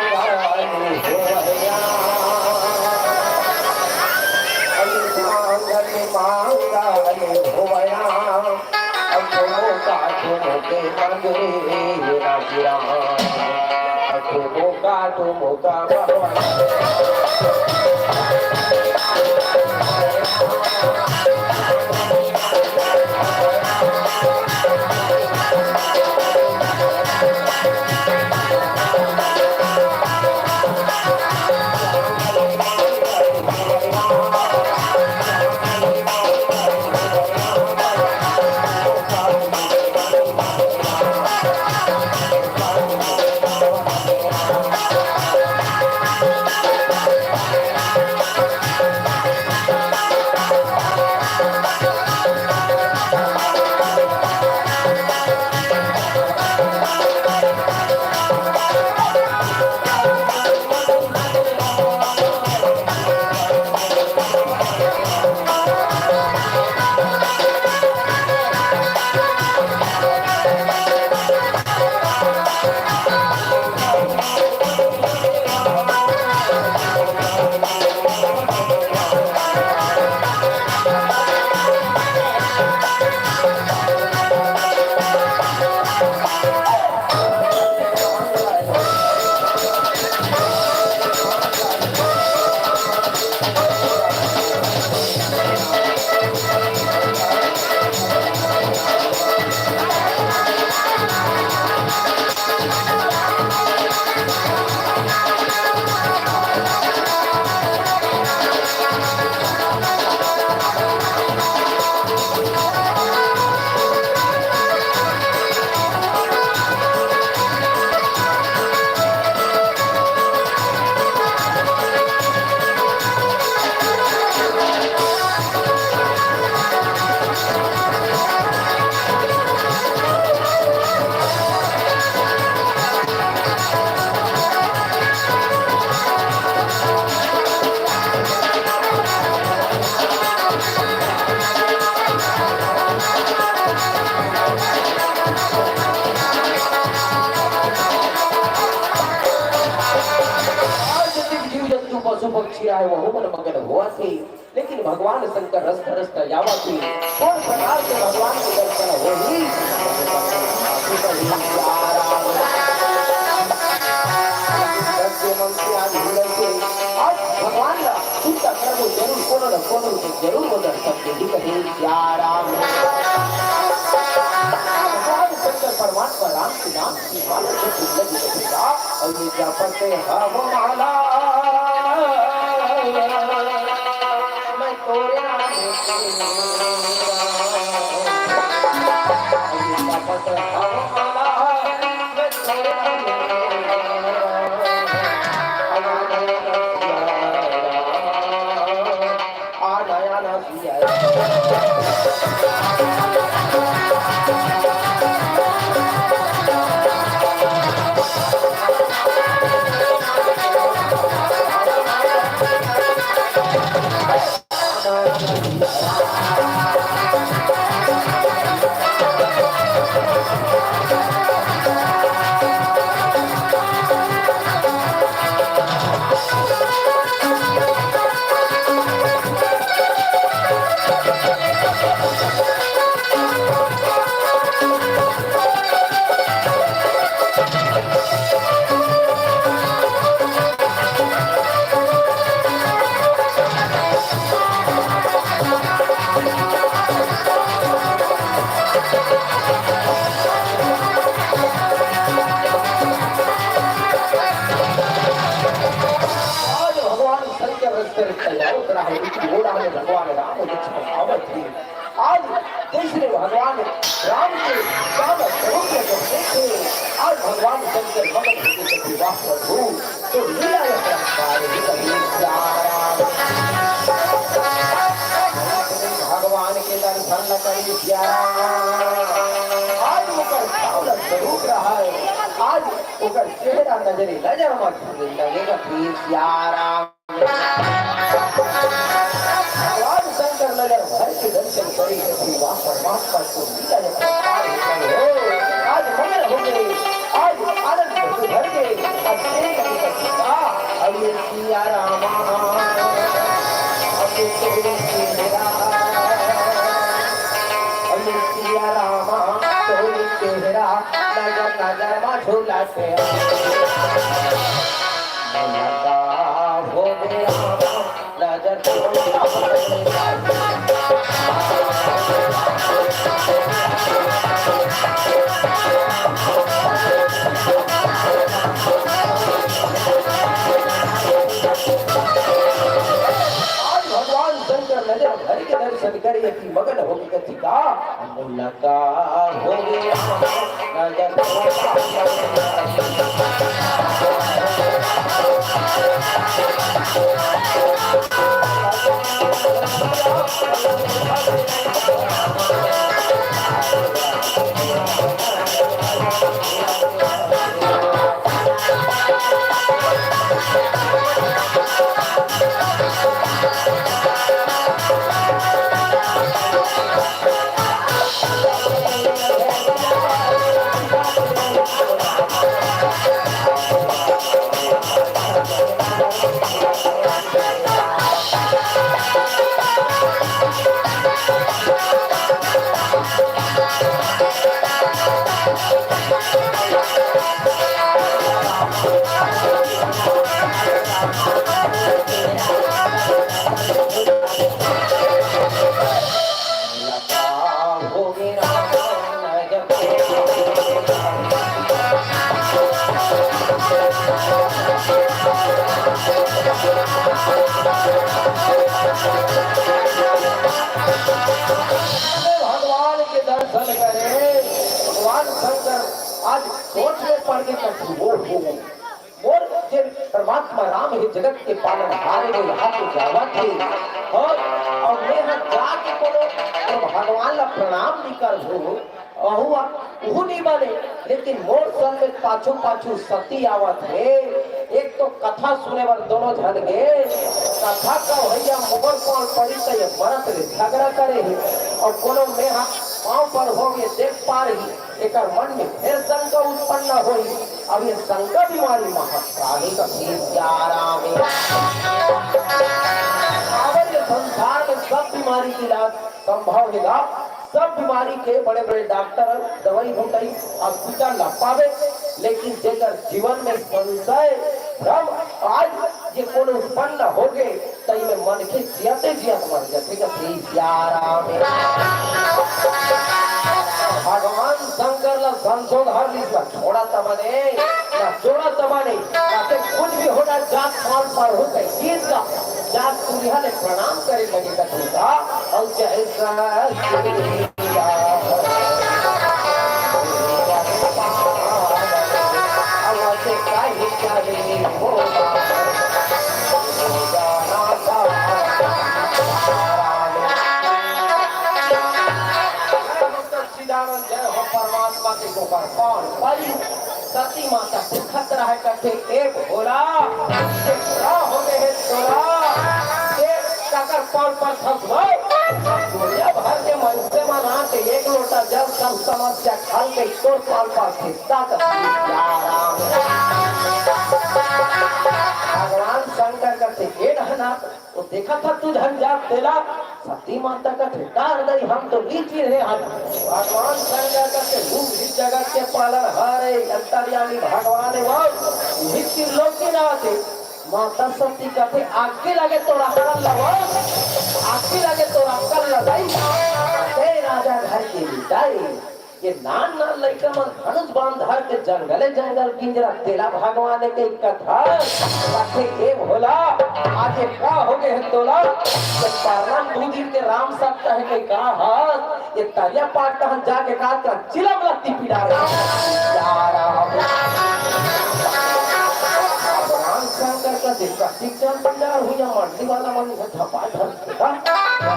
S2: पक्षी आए वो मन मगन हुआ थे लेकिन भगवान शंकर रस्त रस्त जावा थे कौन प्रकार से भगवान के दर्शन हो ही आज भगवान का चिंता कर वो जरूर कोनो न कोनो जरूर वो दर्शन के ही कहे राम शंकर परमात्मा राम के नाम की माला से लगी और ये क्या पढ़ते हम माला मैं तोरे नाम पढ़ते हम माला मैं तोरे रहा है घोड़ा में भगवान राम आवत थी। आज दूसरे भगवान राम के काम स्वरूप को जब देखे, आज भगवान शंकर मगन होते थे विवाह प्रभु तो लीला भगवान के दर्शन न करी आज मुकर स्वरूप रहा है, आज मुकर चेहरा नजरे नजर मत लगेगा फिर सियाराम। भगवान शंकर नजर भर के दर्शन करी विवाह परमात्मा को लीला आज मगर हो गए, आज आनंद भर गए। अब ये सियाराम चेहरा नजर नजर में झूला से हो गया नजर नजर भर के दर्शन करे कि मगन हो गया का लगा हो गया नजर भगवान के दर्शन करे। भगवान शंकर आज सोच में पड़ के मोर के परमात्मा राम ही जगत के पालन हारे में यहाँ को जावा थे और मैं जाके बोलो तो भगवान ला प्रणाम नहीं कर हो अहुआ वो नहीं बने, लेकिन मोर सन में पाछू पाछू सती आवत है। एक तो कथा सुने बर दोनों जन गे कथा का भैया मोर कौन पड़ी तो ये मरत रे झगड़ा करे है और कोनो में पाँव पर हो गए देख पा रही एक मन में फिर शंका उत्पन्न हुई। अब ये शंका बीमारी महाकाली का संसार में सब बीमारी की इलाज संभव है। सब बीमारी के बड़े बड़े डॉक्टर दवाई बुटाई हॉस्पिटल ला पावे, लेकिन जेकर जीवन में संशय भ्रम आज ये कोन उत्पन्न हो गए तो ये मन के जियाते जियात मर जाते का भगवान शंकर ला संशोधन लिखा छोड़ा तबने ना छोड़ा तबने ताकि कुछ भी होना जात माल पर हो गई चीज का जात सूर्या ने प्रणाम करे लगे का ठीक और चाहे परमात्मा के ऊपर कौन परी सती माता दिखत रहा करते एक होला हो गए है तोला एक टकर कौन पर फंसो दुनिया भर के मन से मना के एक लोटा जब सब समस्या खल के तोर पाल पर खिस्सा भगवान शंकर करते ये रहना वो देखा था तू झंझाट तेला सती माता का ठेकार नहीं हम तो लीची रहे भगवान शंकर करते इस जगत के पालन हरे अंतर्यामी भगवान नित्य लोग की रहते माता सती कहते आगे लगे तो हरल लगो आगे लगे तो कल लगाई राजा घर की बिताई ये नान नान लड़का मन धनुष बांध धर के जंगले जंगल किंजरा तेला भगवान के कथा रखे के भोला आज ये का हो गए हैं तोला ये परम दू दिन के राम सकता है के का हाथ ये तरिया पाट का हम जाके काट कर चिलम लत्ती पिटा रहे यार भगवान शंकर का जिसका शिक्षा पंडा हुआ मर्जी वाला मन धपा धर का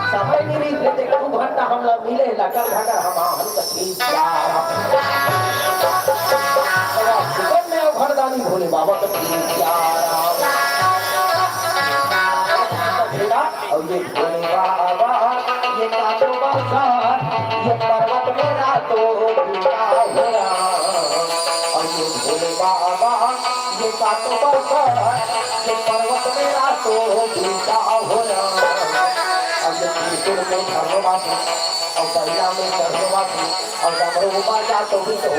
S2: समय नहीं देते कब घंटा हम लोग मिले लगल घटर हम ठीक यार जीवन में घरदानी भोले बाबा का ठीक यार और ये भोले बाबा ये काटो बरसात ये पर्वत में रातों बीता हुआ और ये भोले बाबा ये काटो बरसात ये पर्वत में रातों बीता हुआ और ये त्रिशूल में धर्मवासी और परिया में धर्मवासी और डमरू बाजा तो भी तो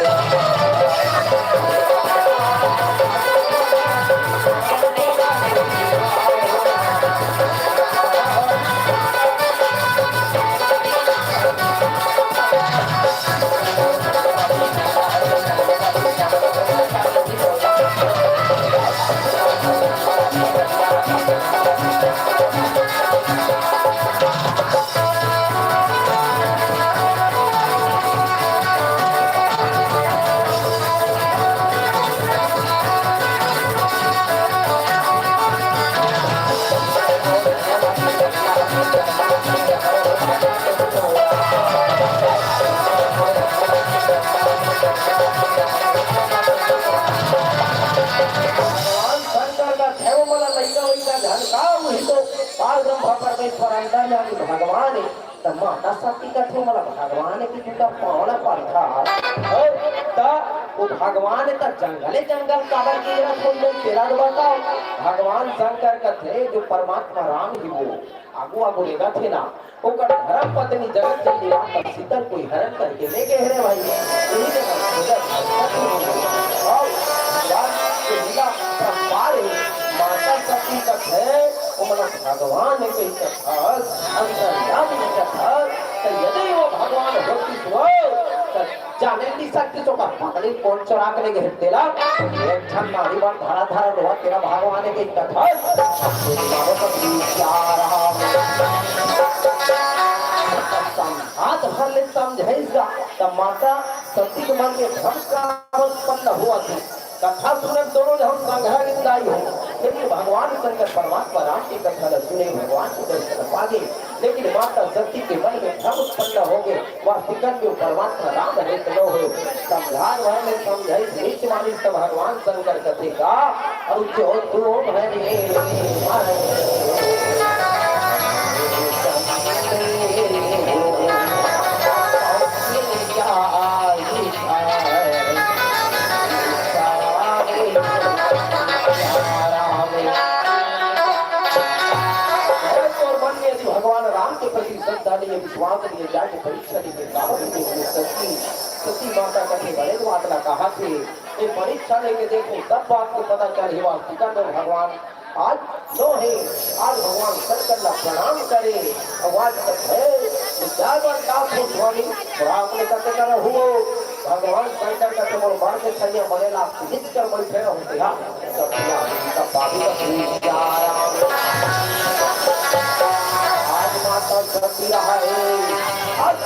S2: भगवान माता शक्ति का थे मला भगवान की तुका पावना पंथा वो भगवान का जंगले जंगल काबर के कोई तेरा बताओ भगवान शंकर का थे जो परमात्मा राम ही वो आगू आगू लेगा थे ना ओकर धर्म पत्नी जगत चली पर सीता कोई हरण करके ले गए रे भाई यही के और बात के मिला पारे माता शक्ति का थे भगवान के कथा अंतर्यामी के कथा तो यदि वो भगवान होती तो जाने की शक्ति तो का पकड़ी कौन चुरा के लेके तेरा एक क्षण नारी बार धारा धारा रोहा तेरा भगवान के कथा बाबा का क्या रहा हाथ भर ले समझेगा तब माता सती के मन में धर्म का उत्पन्न हुआ थी कथा सुनकर दोनों हम संघर्षदायी हो लेकिन भगवान शंकर परमात्मा राम की कथा न सुने भगवान को दर्शन पागे लेकिन माता सती के मन में भ्रम उत्पन्न हो गए वह सिकंद में परमात्मा राम रहित न हो संघार भर में समझाई नीच मानिस तो भगवान शंकर कथे का और जो तू भरे भगवान राम के प्रति श्रद्धा लिए विश्वास लिए जाके परीक्षा लिए सती माता कथे बड़े माता कहा थे ये परीक्षा लेके देखो तब बात को पता चल हुआ भगवान आज नो है आज भगवान शंकर का प्रणाम करे आवाज तक है जागर का स्वामी आपने कहते कर हुओ भगवान शंकर का तो बाढ़ के छलिया बनेला खिंच कर बैठे होते हैं तब बाबू का आज माता करती रहा है आज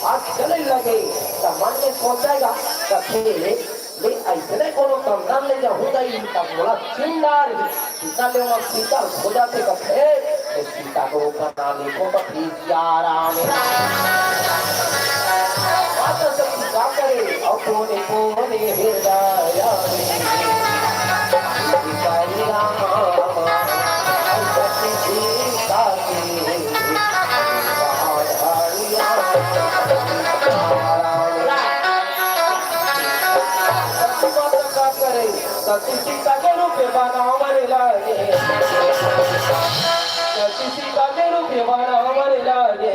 S2: आज चलने लगे तब मन में सोचेगा कथे ले ऐसे कोनो कमदान ले जाऊँ गई तब बोला चिंगार सीता ले वो सीता हो जाते कथे सीता को करना देखो तो ठीक यार माता सब क्या करे अपने कोने हृदय सती सीता के रूप बनाओ मरे लागे सती सीता के रूप बनाओ मरे लागे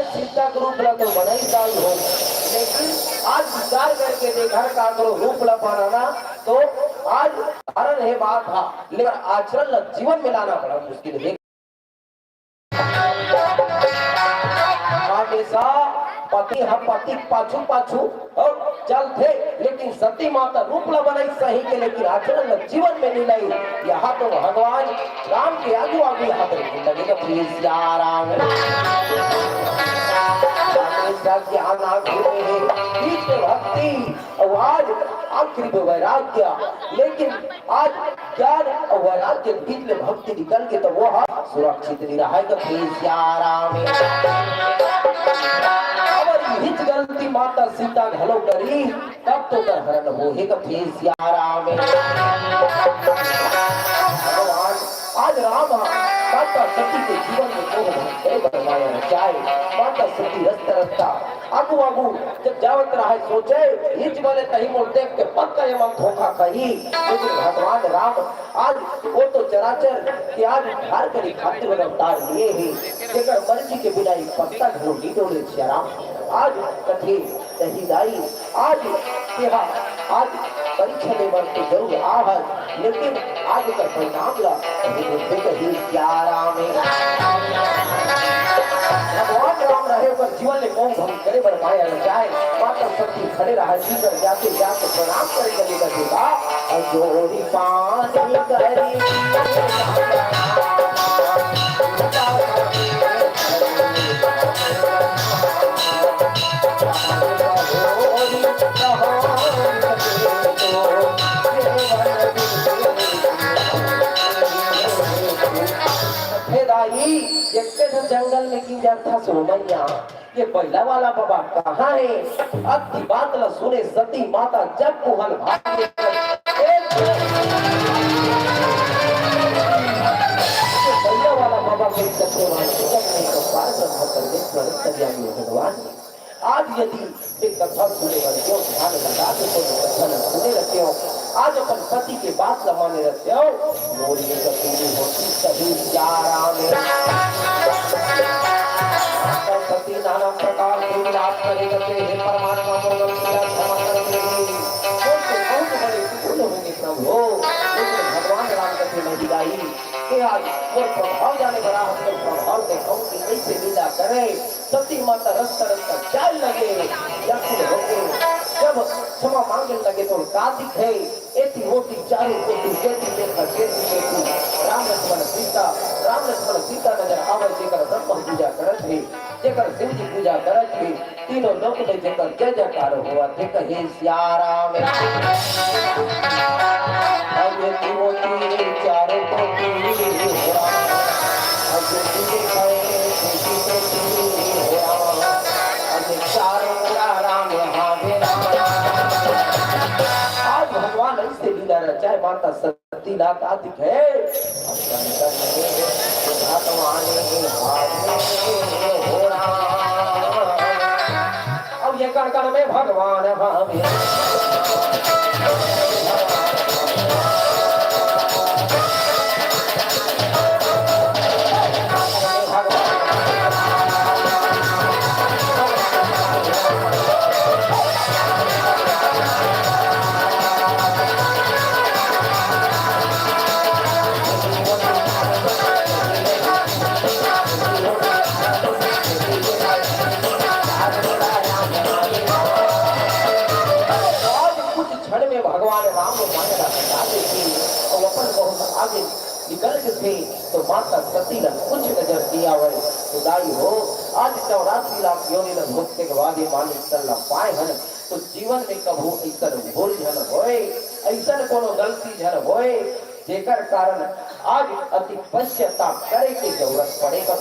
S2: सीता के रूप ला तो बनाई दाई हो, लेकिन आज विचार करके देखा का करो रूप ला बनाना तो आज कारण है बात था, लेकिन आचरण ला जीवन में लाना बड़ा मुश्किल है। हमेशा पति हम पति पाछू पाछू और चल थे, लेकिन सती माता रूप ला बनाई सही के, लेकिन आचरण ला जीवन में नहीं लाई। यहाँ तो भगवान राम के आगू आगू हाथ लगे तो प्लीज राम ज्ञान भक्ति और आज आखिरी में वैराग्य, लेकिन आज ज्ञान और वैराग्य बीच में भक्ति निकल के तो वो सुरक्षित नहीं रहा है। हिच गलती माता सीता घलो करी तब तो कर हरण हो भगवान आज राम माता सती के जीवन में को बनाया चाहे माता सती रस्ता रस्ता आगू आगू जब जावत रहा है सोचे हिच वाले तही मोड़ देख के पक्का ये मन धोखा कही, लेकिन भगवान राम आज वो तो चराचर कि आज धार करी खातिर अवतार लिए ही जेकर मर्जी के बिना एक पत्ता घरो नहीं डोले श्याराम। आज कथी कही दाई आज केहा आज परीक्षा में बढ़ते जरूर आहत, लेकिन आज का परिणाम ला कही श्याराम भगवान राम रहे पर जीवन में कौन भंग करे बर माया न जाए। माता सती खड़े रहा जीकर जाते जाते प्रणाम करे चले लगेगा और जोड़ी पानी करे जंगल में की जाता सोमैया ये पहला वाला बाबा कहाँ है? अब की बात न सुने सती माता जब कुहल भागे पहला वाला बाबा के भगवान आज यदि एक कथा सुने वाले हो ध्यान लगा के तो कथा न सुने रहते हो, आज अपन पति के बात न माने रहते हो, मोरी कभी होती सभी सती नाना प्रकार से विलाप करे करते हैं परमात्मा को क्षमा करते हैं बहुत बड़े भूल होंगे प्रभु, लेकिन भगवान राम कथे नहीं दिलाई कि आज वो प्रभाव जाने बड़ा हम प्रभाव देखो कि कैसे लीला करे। सती माता रस्ता रस्ता चाल लगे व्याकुल होके जब क्षमा मांगने लगे तो कार्तिक है एती होती चारों को जेती देखा जेती देखी राम लक्ष्मण सीता नजर आवे जेकर ब्रह्म पूजा करत है जेकर शिव जी पूजा करत है तीनों लोक में जेकर जय जयकार हुआ थे कहे सिया राम अब एती होती चारों को आज भगवान ऐसे लीला रचाए माता सती नाथ आदिक है अब ये कण में भगवान भावे तो माता सती ने कुछ नजर दिया हुआ खुदाई हो आज 84 लाख योनि ने मुक्ति के बाद ये मालिक चलना पाए हैं तो जीवन में कभू ऐसा भूल जन होए ऐसा कोनो गलती जन होए जेकर कारण आज अति पश्चाताप करे की जरूरत पड़े का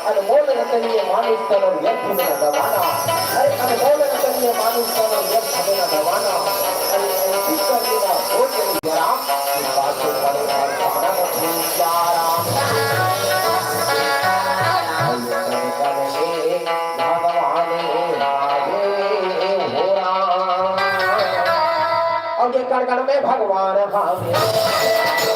S2: अनमोल रतनीय मानुष तन व्यर्थ में न गवाना, अरे अनमोल रतनीय मानुष तन व्यर्थ में न गवाना, अरे ऐसी करना हो के राम इस बात से बड़े और पाना का राम भगवान और ये कण में भगवान भावे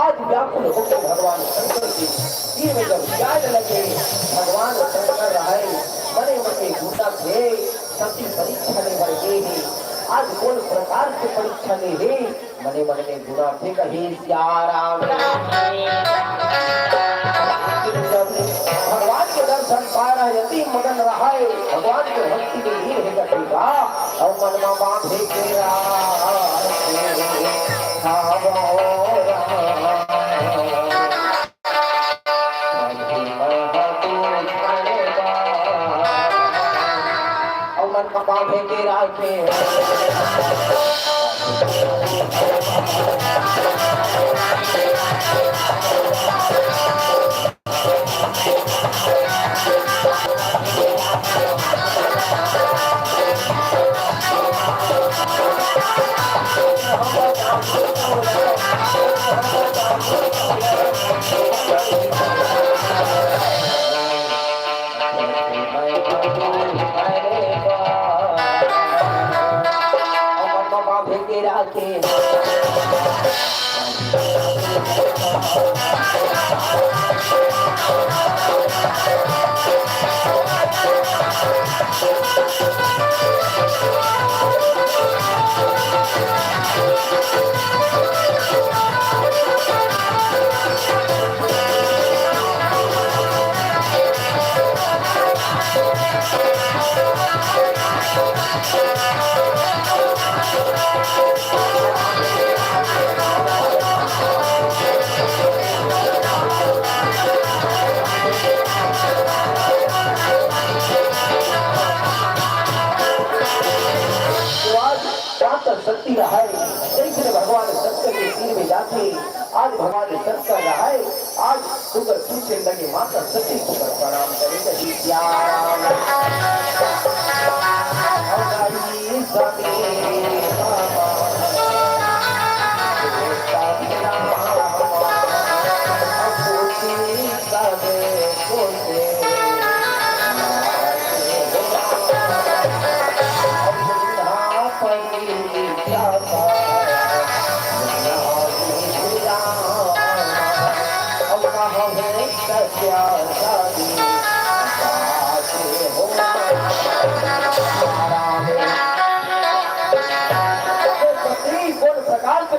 S2: आज व्याकुल होकर भगवान शंकर की सिर में जब प्याज लगे भगवान शंकर रहे बड़े बड़े गुना थे सबकी परीक्षा ले भर गए आज कौन प्रकार से परीक्षा ले है मने मन में गुना थे कहे सियाराम भगवान के दर्शन पा रहा यति मगन रहा है भगवान के भक्ति में हीर है कटेगा और मन में बांधे तेरा बांधे के राखे शक्ति रहा है भगवान सत्य के सिर में जाके आज भगवान सत्य रहा है आज सुगर पूछे लगे माता सती सुगर प्रणाम करेंगे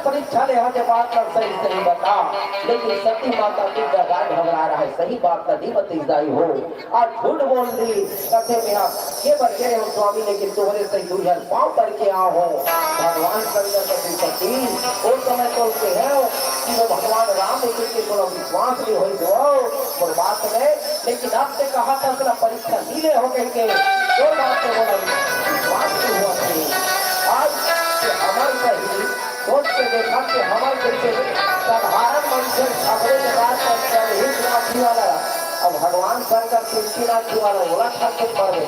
S2: परीक्षा ले आने बात का सही सही बता लेकिन सती माता की जगह घबरा रहा है सही बात का नहीं बतीजाई हो आज झूठ बोल दी कहते में आप ये बन गए हो स्वामी लेकिन तुम्हारे सही दुनिया पाँव पड़ के आओ हो भगवान सती वो समय तो उसके है कि वो भगवान राम के थोड़ा विश्वास नहीं हो जो बात में लेकिन आपने कहा था अपना परीक्षा नीले हो गए के दो बात से बोला विश्वास नहीं हुआ आज हमारे सही सोच के देखा कि हमारे जैसे साधारण मनुष्य खबरे के बाद हित वाला अब भगवान शंकर तुलसीनाथ वाला बोला था तो पर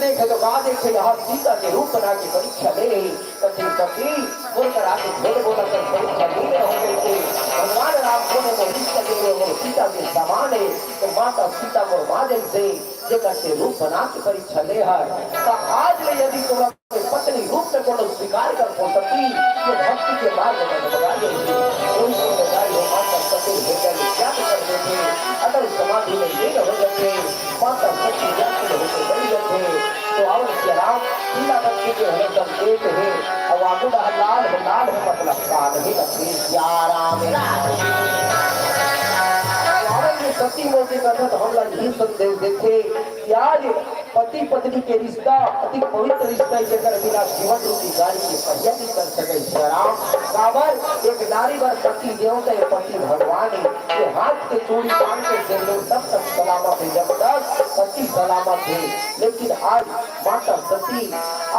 S2: देखे तो कहा देखे यहाँ सीता के रूप बना के परीक्षा ले रही कभी कभी बोलकर आके झोल बोला कर परीक्षा ले रहे होंगे थे भगवान राम बोले वो रिश्ता दे रहे वो सीता के समान है तो माता सीता को माध्यम से जगह से रूप बना के परीक्षा ले है तो आज में यदि तुम्हारा पत्नी रूप में कोनो स्वीकार कर हो सकती तो भक्ति के मार्ग में बता देगी क्या कर थे अगर समाधि में लीन हो जाते माता सच्ची जाति होकर बड़ी जाते तो और राम पीला बच्चे के हमें संकेत है और आपको लाल है मतलब काल ही लक्ष्मी राम सती मोती करना तो हम लोग यही संदेश देखे कि आज पति पत्नी के रिश्ता अति पवित्र रिश्ता है जगह बिना जीवन रूपी गाड़ी की पहिया नहीं कर सके राम काबर एक नारी वर पति देवता है पति भगवान है ये हाथ के चूड़ी बांध के सिंदूर तब तक सलामत है जब तक पति सलामत है लेकिन आज माता सती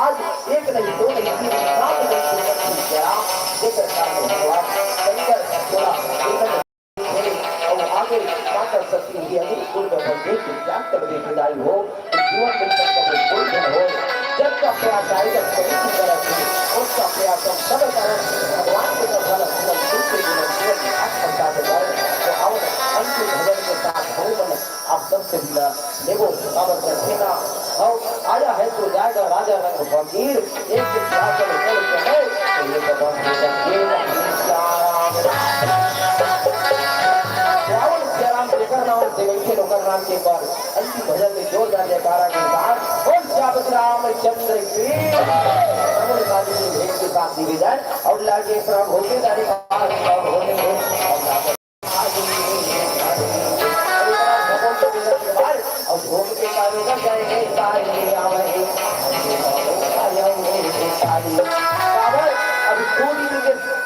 S2: आज एक नहीं दो नहीं तीन सात नहीं राम देकर भगवान शंकर थोड़ा आगे माता सती की अभी कुल में बंदे की जान कर देखदाई हो जीवन में सबका कोई दिन हो जब का प्रयास आएगा सभी की तरह से उसका प्रयास हम सब करें भगवान के तरफ जीवन दूसरे जीवन जीवन में आप करता है तो आओ अंतिम भजन के साथ हो मन आप सबसे मिला देखो अब रखेना और आया है तो जाएगा राजा रंग फकीर एक दिन राजा ने चल के तो ये भगवान के नाम के पर अंतिम भजन में जोरदार जयकारा के साथ ओम श्याम रामचंद्र की भेंट के साथ निवेदन और लागे प्रभु होके दारी होने और भोग के कारण जाएंगे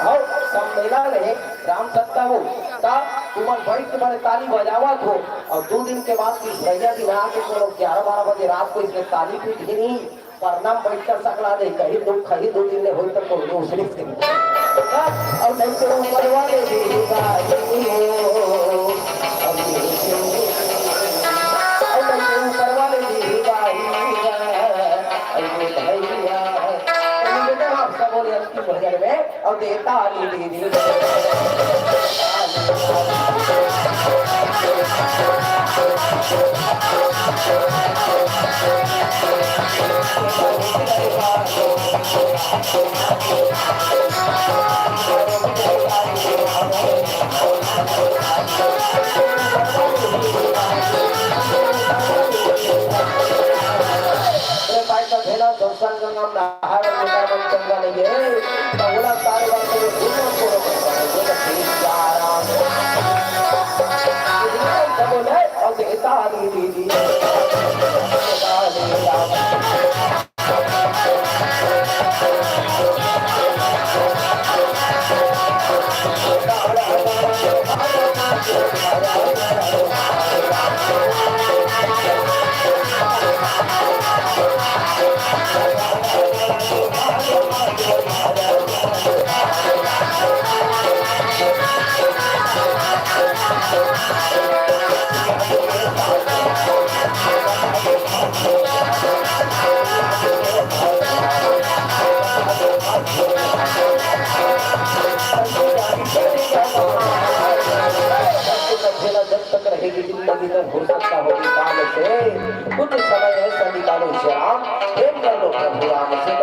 S2: अब सम्मेलन है राम सत्ता हो तुम्हारे बड़ी तुम्हारे ताली बजावा हो और 2 दिन के बाद की भैया दिन आके तो 11-12 बजे रात को इसमें ताली पीट ही नहीं परनाम बैठ कर सकला दे कहीं 2 दिन में हो तक तो दूसरी और नहीं तो मरवा दे भजन में और देता हो सकता हो काल से कुछ समय ऐसा निकालो श्याम प्रेम कर लो प्रभु राम से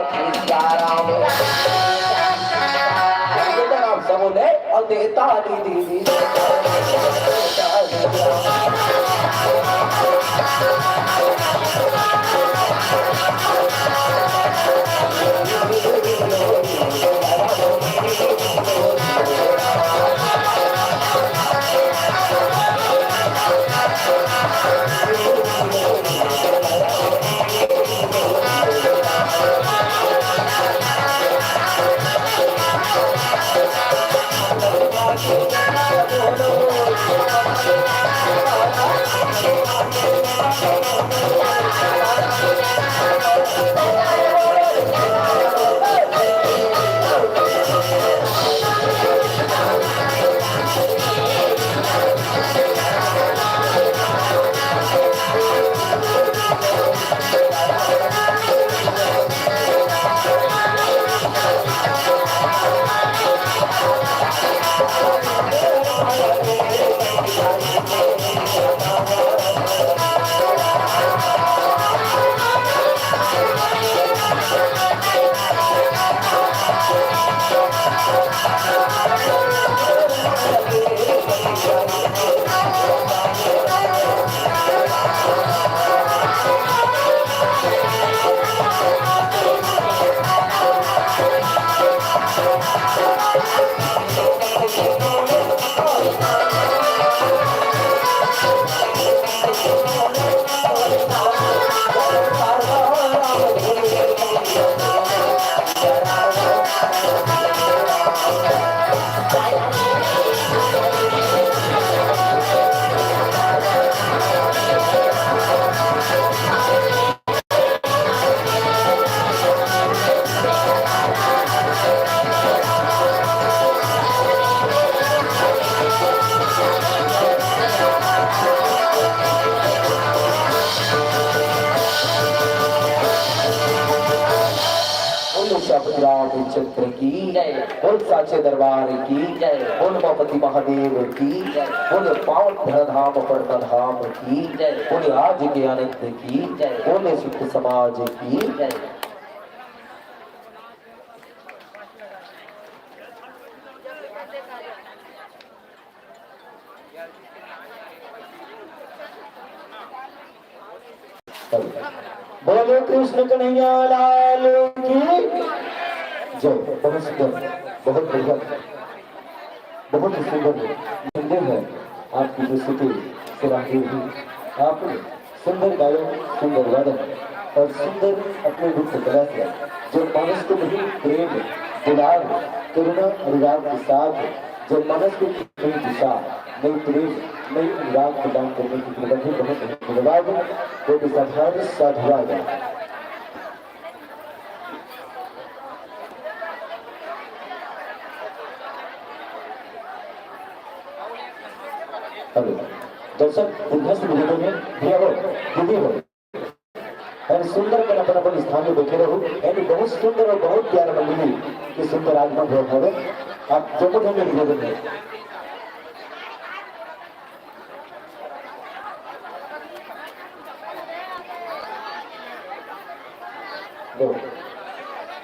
S2: राम समोदय और देता दीदी
S1: Thank you.
S2: रामचंद्र की जय, बोल साचे दरबार की जय, बोल उमापति महादेव की जय, बोल पावन धराधाम परधाम की जय, बोल आज के आनंद की जय, बोले सुख समाज की जय। बोलो कृष्ण कन्हैया लाल की जय। बहुत सुंदर, बहुत बढ़िया, बहुत ही सुंदर है आपकी प्रस्तुति सराहनीय हुई। आप सुंदर गायन, सुंदर वादन और सुंदर अपने रूप से कला से जो मानस को नहीं प्रेम, दुलार, करुणा, अनुराग के साथ जो मानस को नई दिशा, नई प्रेम, नई अनुराग प्रदान करने की कृपा भी बहुत धन्यवाद। वो साधारण साधुवाद। दर्शक उध्वस्त निवेदन में भैया हो, दीदी हो, और सुंदर कर अपन अपन स्थान में बैठे रहो। यानी बहुत सुंदर और बहुत प्यारा मंदिर की सुंदर आगमन हो रहा है। आप जो में निवेदन है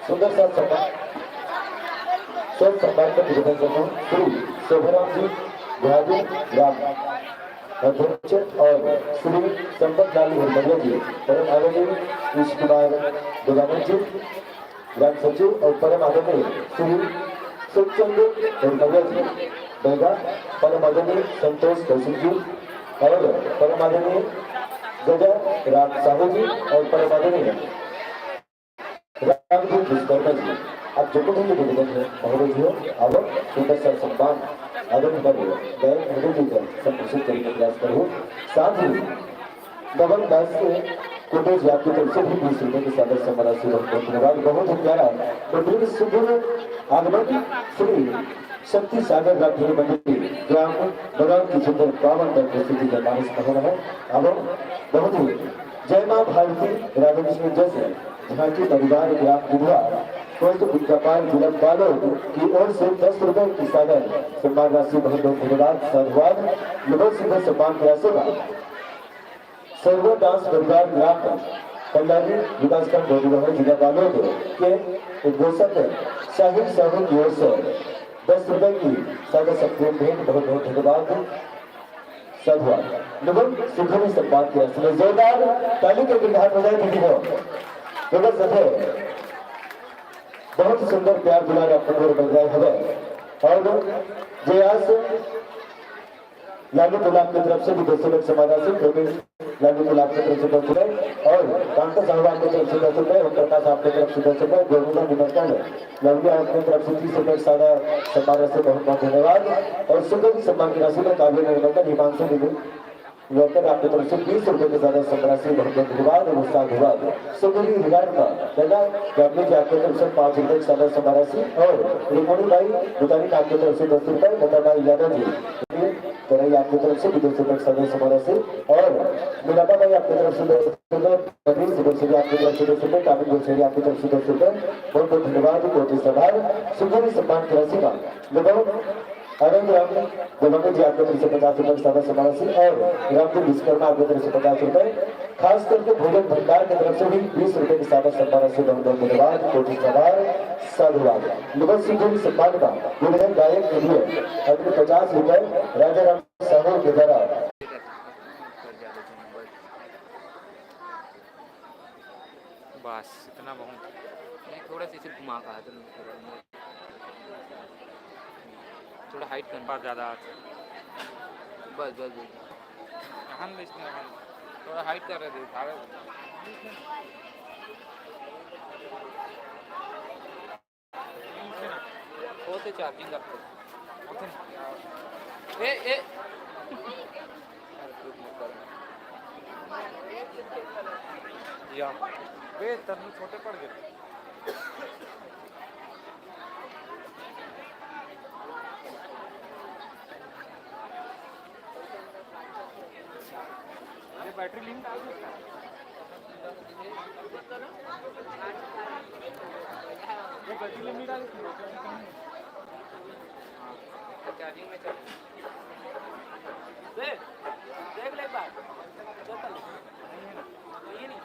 S2: सुंदर सा सम्मान, सब सम्मान का निवेदन करता हूँ। श्री शोभराम जी राम अध्यक्ष और श्री संपत लाल भरमरिया जी, परम आदरणीय कृष्ण कुमार दुगानंद जी ग्राम सचिव और परम आदरणीय श्री सुखचंद्र भरमरिया जी बेगा, परम आदरणीय संतोष कौशिक जी और परम आदरणीय गजा राम साहू जी और परम आदरणीय रामदेव विश्वकर्मा जी। आप जो कुछ भी निवेदन है महोदय जी हो, अब सुंदर सा सम्मान आदरण कर गए महोदय जी का संप्रेषित करने का प्रयास करो। साथ ही डबल दास के कोटे जी आपकी तरफ से भी 20 रुपए की सादर सम्मान से धन्यवाद। बहुत ही प्यारा और सुंदर आगमन श्री शक्ति सागर रामधुनी मंदिर ग्राम बगान की सुंदर पावन प्रस्तुति का मानस हो रहा है। अब बहुत ही जय माँ भारती राधा कृष्ण जैसे झांकी परिवार ग्राम बुधवा स्वस्थ विद्यापाल जिलम वालों की ओर से 10 रुपए की सागर सम्मान राशि बहुत बहुत धन्यवाद साधुवाद। बहुत सुंदर सम्मान की राशि का सर्व डांस परिवार ग्राम कल्याणी विकास खंड बोधगढ़ जिला वालों के उद्घोषक शाहिद साहू की ओर से 10 रुपए की सागर संपूर्ण भेंट बहुत बहुत धन्यवाद साधुवाद। लोगों सुखमी सम्मान की राशि में जोरदार ताली के गिरधार बजाय दीदी हो। है बहुत सुंदर प्यार दुलार अपने बन रहा है। और जयास लालू गुलाब की तरफ से भी 200 रुपए समाधान से लालू गुलाब की तरफ से 10 रुपए और कांता साहबान की तरफ से 10 रुपए और प्रकाश आपकी तरफ से 10 रुपए गोविंदा निमंत्रण लवली आपकी तरफ से 30 रुपए सादा सम्मान से बहुत बहुत धन्यवाद। और सुंदर सम्मान की राशि में काव्य निमंत्रण हिमांशु निधि लेकर आपकी तरफ से 20 रुपए के ज्यादा संराशि बहुत बहुत धन्यवाद और साधुवाद। सुंदरी हिगार का पहला गैबली जी आपकी तरफ से 5 रुपए की ज्यादा संराशि और रिमोनी भाई दुकानी आपकी तरफ से 10 रुपए लता भाई यादव जी तराई आपकी तरफ से 200 रुपए की ज्यादा संराशि और मिलापा भाई आपकी तरफ से 10 रुपए नवीन सुबह आपकी तरफ से 10 रुपए काबिल गुलशेरी आपकी तरफ से 10 रुपए बहुत बहुत धन्यवाद। कोटि सभार सुंदरी सम्मान की राशि का लोगों आनंद राम गोलंगे जी आपके तरफ से 50 रुपए सादा समारासी और रामदेव विश्वकर्मा आपके तरफ से 50 रुपए खास करके भोजन भंडार की तरफ से भी 20 रुपए की सादा समारासी बहुत बहुत धन्यवाद। कोटि सवार साधुवाद। लोगों सिंह सम्मान का विभिन्न गायक के लिए अपने 50 रुपए राजा राम साहू के द्वारा
S5: बस इतना बहुत थोड़ा सा सिर्फ घुमा का थोड़ा हाइट कर पार ज़्यादा बस बस बस हम थोड़ा हाइट कर रहे थे सारे होते चार्जिंग करते ए या वे तनु छोटे पड़ गए बैटरी लिंक चार्जिंग में चल देख देख ले एक बार चल ये नहीं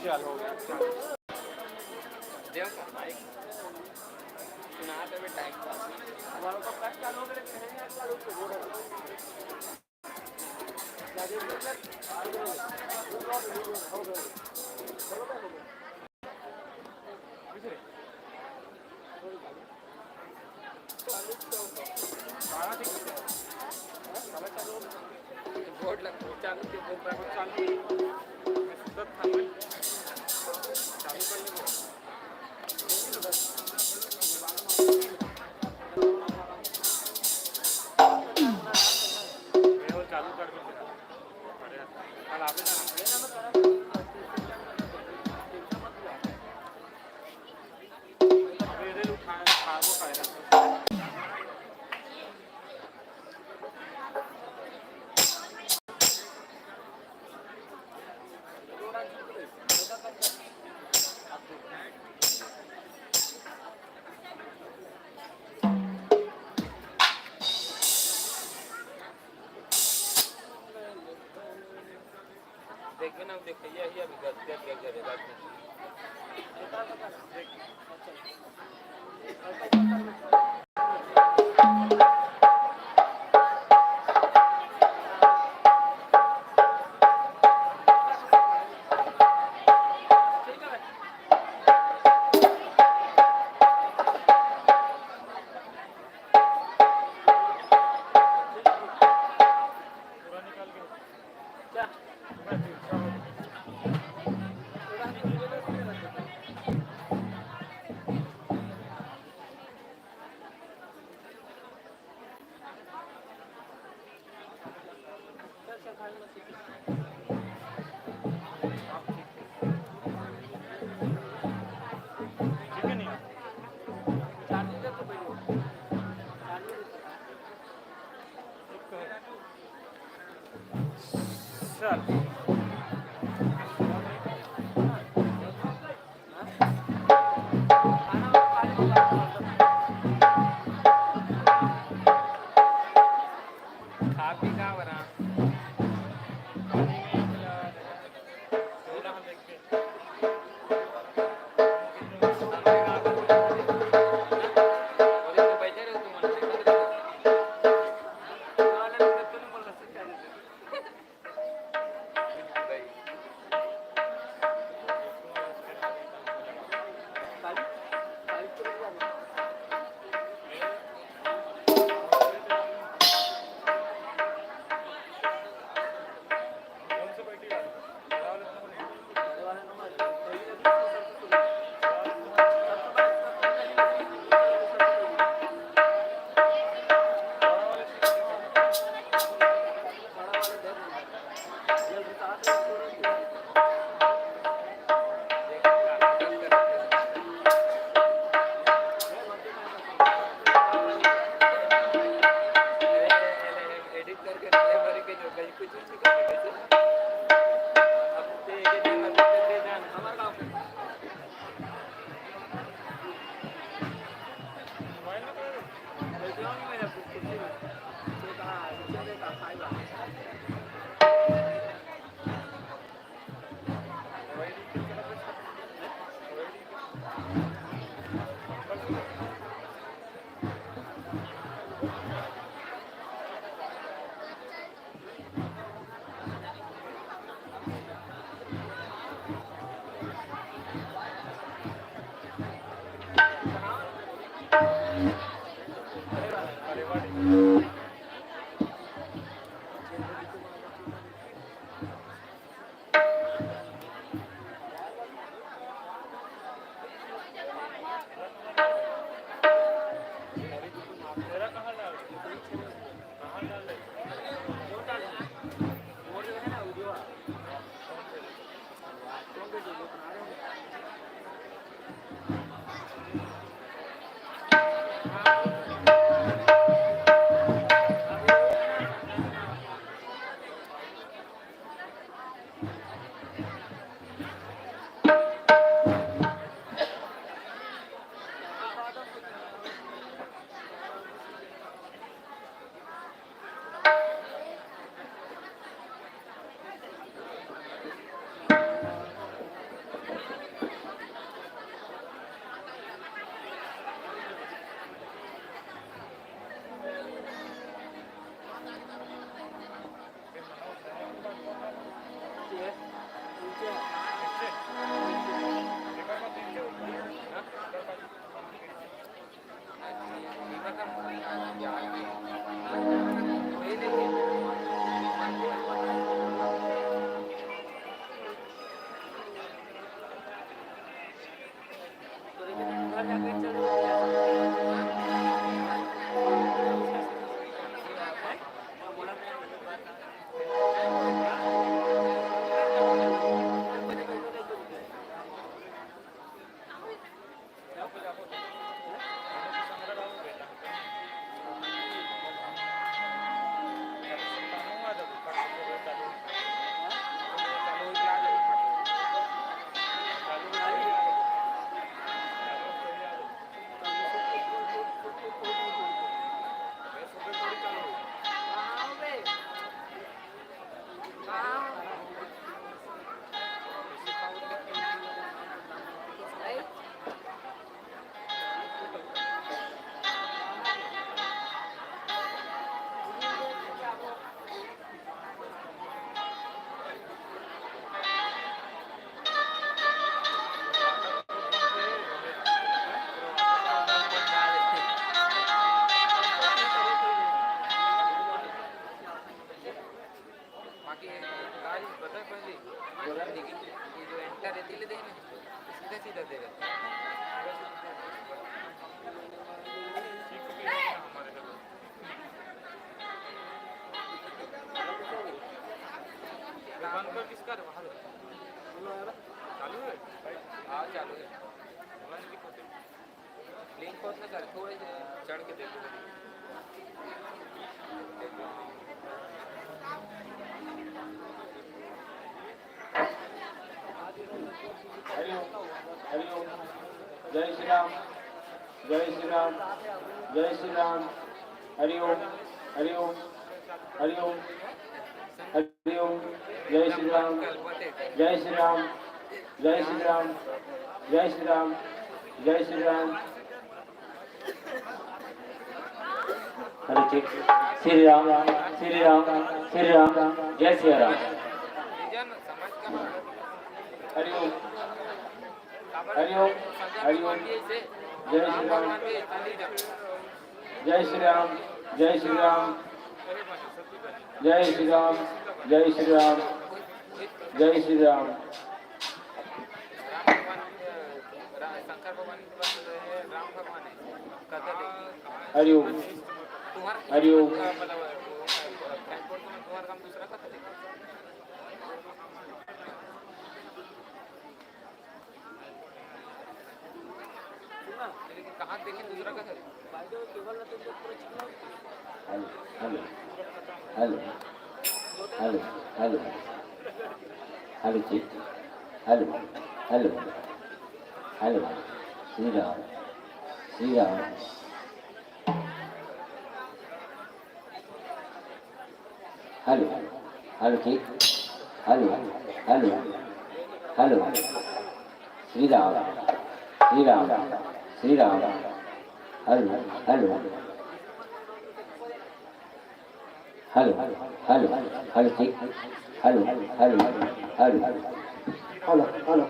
S5: चल हो गया देव का माइक सुना तो भी टाइम हमारे को कट चालू हो गए हैं चालू तो हो रहा बोर्ड लग चालू के बोर्ड चालू मैं सुधर था चालू कर लेंगे चालू कर कल आप देखिए ना देखिए यही अभी चल खा पी का बना अरे वाह बाकी गाड़ी पता है पहले लेकिन ये जो एंटर रहती ले देने सीधा सीधा देगा बंद कर किसका बाहर चालू है हाँ चालू है लिंक होत ना कर थोड़े चढ़ के देखो
S2: हरिओम जय श्री राम जय श्री राम जय श्री राम हरिओम हरिओम हरिओम हरिओम जय श्री राम जय श्री राम जय श्री राम जय श्री राम जय श्री राम हरे ठीक श्री राम श्री राम श्री राम जय श्री राम हरिओम हरिओम हरिओम जय श्री राम जय श्री राम जय श्री राम जय श्री राम जय श्री राम जय श्री राम
S5: शंकर भगवान के पास राम भगवान है
S2: हरिओम हरिओम
S5: ट्रांसपोर्ट में तुम्हारा काम दूसरा का था लेकिन कहाँ देखें दूसरा का था
S2: hello hello hello hello hello जी hello hello hello Shri Ram Shri Ram hello hello ठीक hello hello hello Shri Ram Shri Ram Shri Ram hello hello hello hello hello ठीक hello hello hello hello hello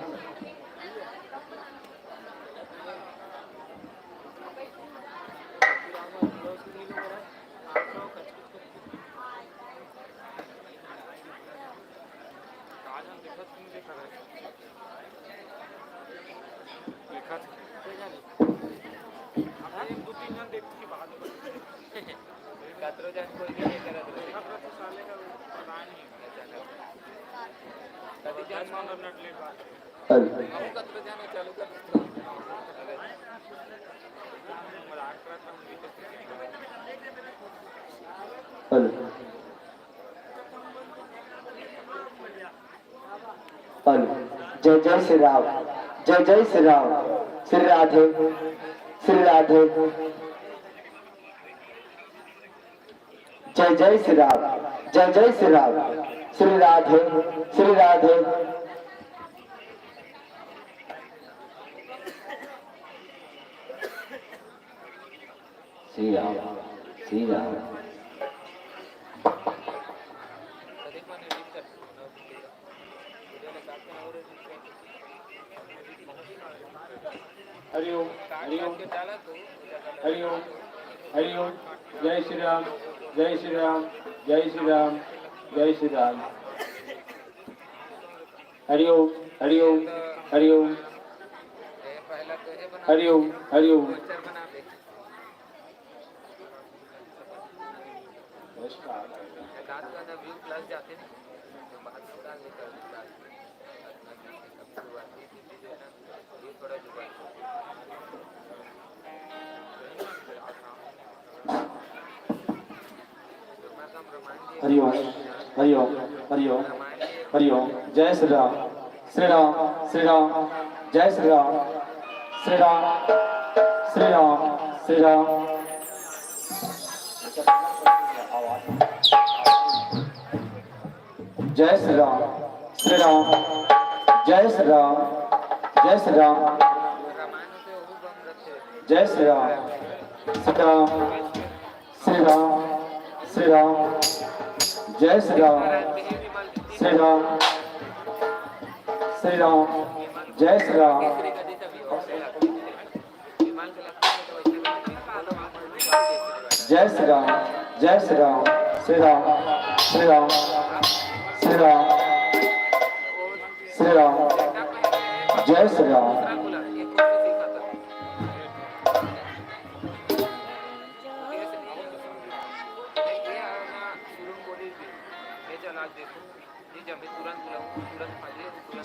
S5: चालू कर
S2: हेलो हेलो। जय जय श्री राम, जय जय श्री राम, श्री राधे, श्री राधे। जय जय श्री राम, जय जय श्री राम, श्री राधे, श्री राधे। श्री राम, श्री राम।
S6: हरिओम हरिओम हरिओम हरिओम। जय श्री राम, जय श्री राम, जय श्री राम, जय श्री राम। हरिओम हरिओम हरिओम हरिओम हरिओम।
S2: हरिओम हरिओम हरिओम हरिओम। जय श्री राम, श्री राम, श्री राम, जय श्री राम, श्री राम, श्री राम, श्री राम। जय श्री राम, श्री राम, जय श्री राम, जय श्री राम, जय श्री राम, श्री राम, श्री राम, श्री राम, जय श्री राम, श्री राम, श्री राम, जय श्री राम। जय श्री राम, जय श्री राम, श्री राम, श्री राम, श्री राम, श्री राम, जय श्री राम।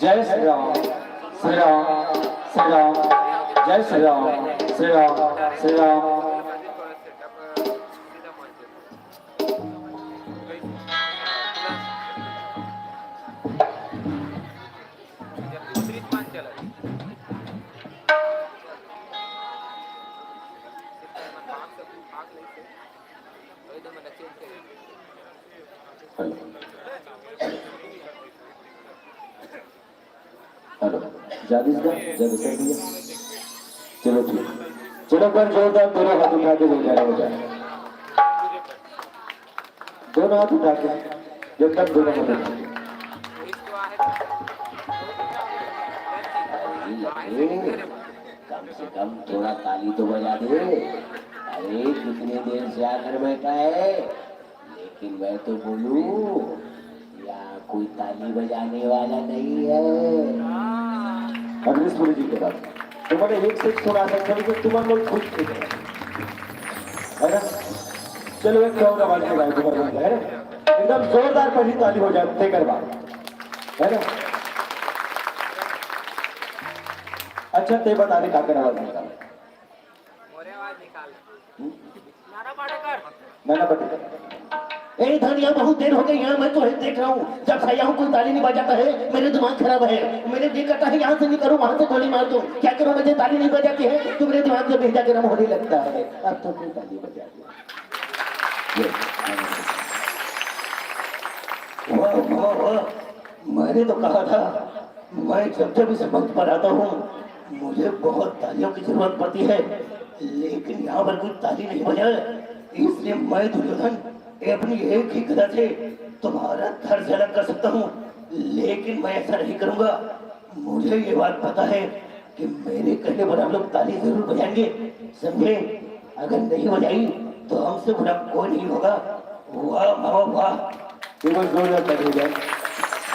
S2: जय श्री राम, श्री राम, श्री राम, जय श्री राम, श्री राम, श्री राम। हेलो, जादिसगा, जादिसगा भैया। चलो ठीक, चलो पर जोरदार दोनों हाथ उठा के जयकारा हो जाए। दोनों हाथ उठा के, एकदम दोनों हाथ उठा के। कम से कम थोड़ा ताली तो बजा दे। अरे कितनी देर से आकर बैठा है, लेकिन मैं तो बोलूं यहाँ कोई ताली बजाने वाला नहीं है। अग्निशपुरी जी के बाद तुम्हारे एक से सुना सकते हैं कि तुम्हारे लोग खुश थे, है ना? चलो एक क्राउड आवाज में गाए तुम्हारे है ना? एकदम जोरदार पहली ताली हो जाए देकर बात, है ना? अच्छा ते बता दे काकर आवाज निकाल। नाना पाटेकर। ए धनिया बहुत देर हो गई यहाँ, मैं तो देख रहा हूँ जब से यहाँ कोई ताली नहीं बजाता है मेरे दिमाग खराब है। मैंने जी करता है यहाँ से नहीं करूँ वहां से गोली मार दूं। क्या करूँ, मुझे ताली नहीं बजाती है तो मेरे दिमाग से भेजा गर्म होने लगता है। अब तो कोई ताली बजा दिया। वाह वाह वाह, मैंने तो कहा था मैं जब जब इस मंच पर आता हूँ मुझे बहुत तालियों की जरूरत पड़ती है, लेकिन यहाँ पर कोई ताली नहीं बजा, इसलिए मैं दुर्योधन अपनी एक ही गदा से तुम्हारा धड़ अलग कर सकता हूँ, लेकिन मैं ऐसा नहीं करूंगा। मुझे ये बात पता है कि मेरे कहने पर आप लोग ताली जरूर बजाएंगे, समझे? अगर नहीं बजाई तो हमसे बुरा कोई नहीं होगा। वाह वाह वाह, देखो जोरदार ताली हो जाए।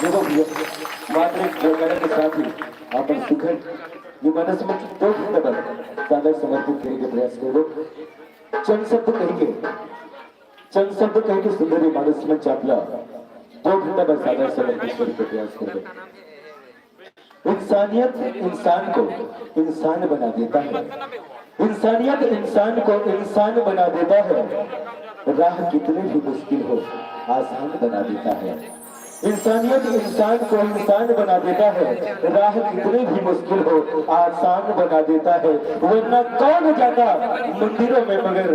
S2: देखो मात्र एक जोरदार के साथ ही आप सुखद ये मनस में दो घंटे पर सादर समर्पित करने के प्रयास करो। चंद शब्द कहेंगे, चंद शब्द कह के सुंदरी मानस में चापला 2 घंटे पर सादर समर्पित करने के प्रयास करो। इंसानियत इंसान को इंसान बना देता है, इंसानियत इंसान को इंसान बना देता है।
S1: राह कितनी भी मुश्किल हो आसान बना देता है। इंसानियत इंसान को इंसान बना देता है, राह कितनी भी मुश्किल हो आसान बना देता है। वरना कौन जाता मंदिरों में मगर,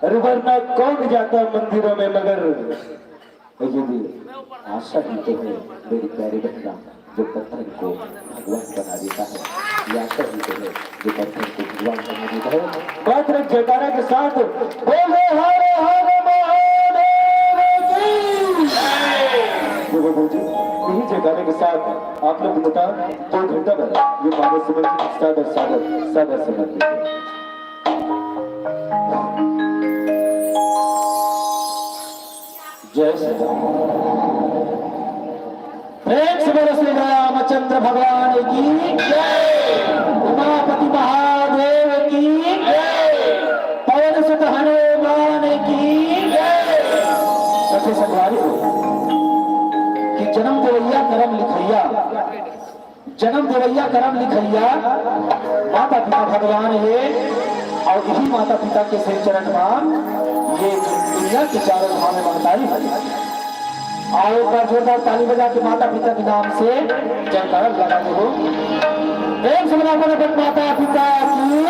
S1: वरना कौन जाता मंदिरों में मगर। ये भी आशा ही तो है मेरी प्यारी बहना, जो पत्थर को भगवान बना देता है। या आशा ही तो है जो पत्थर को भगवान बना देता है। बात रख जयकारा के साथ बोले हर हर महादेव की। यही जयकारे के साथ आप लोग बता 2 घंटा भर ये मानव समझ सागर सागर सागर समझते हैं। जय श्री राम। प्रेम से बोलो श्री रामचंद्र भगवान की जय, उमापति महादेव की जय, पवन सुत हनुमान की जय। सच्चे संगवारी हो कि जन्म देवैया करम लिखैया, जन्म देवैया करम लिखैया माता पिता भगवान है। और यही माता पिता के श्री चरण में ये दुनिया के चारों धाम में महतारी है। और एक बार जोरदार ताली बजा के माता पिता के नाम से जयकारा लगाते हो। प्रेम से बना माता पिता की।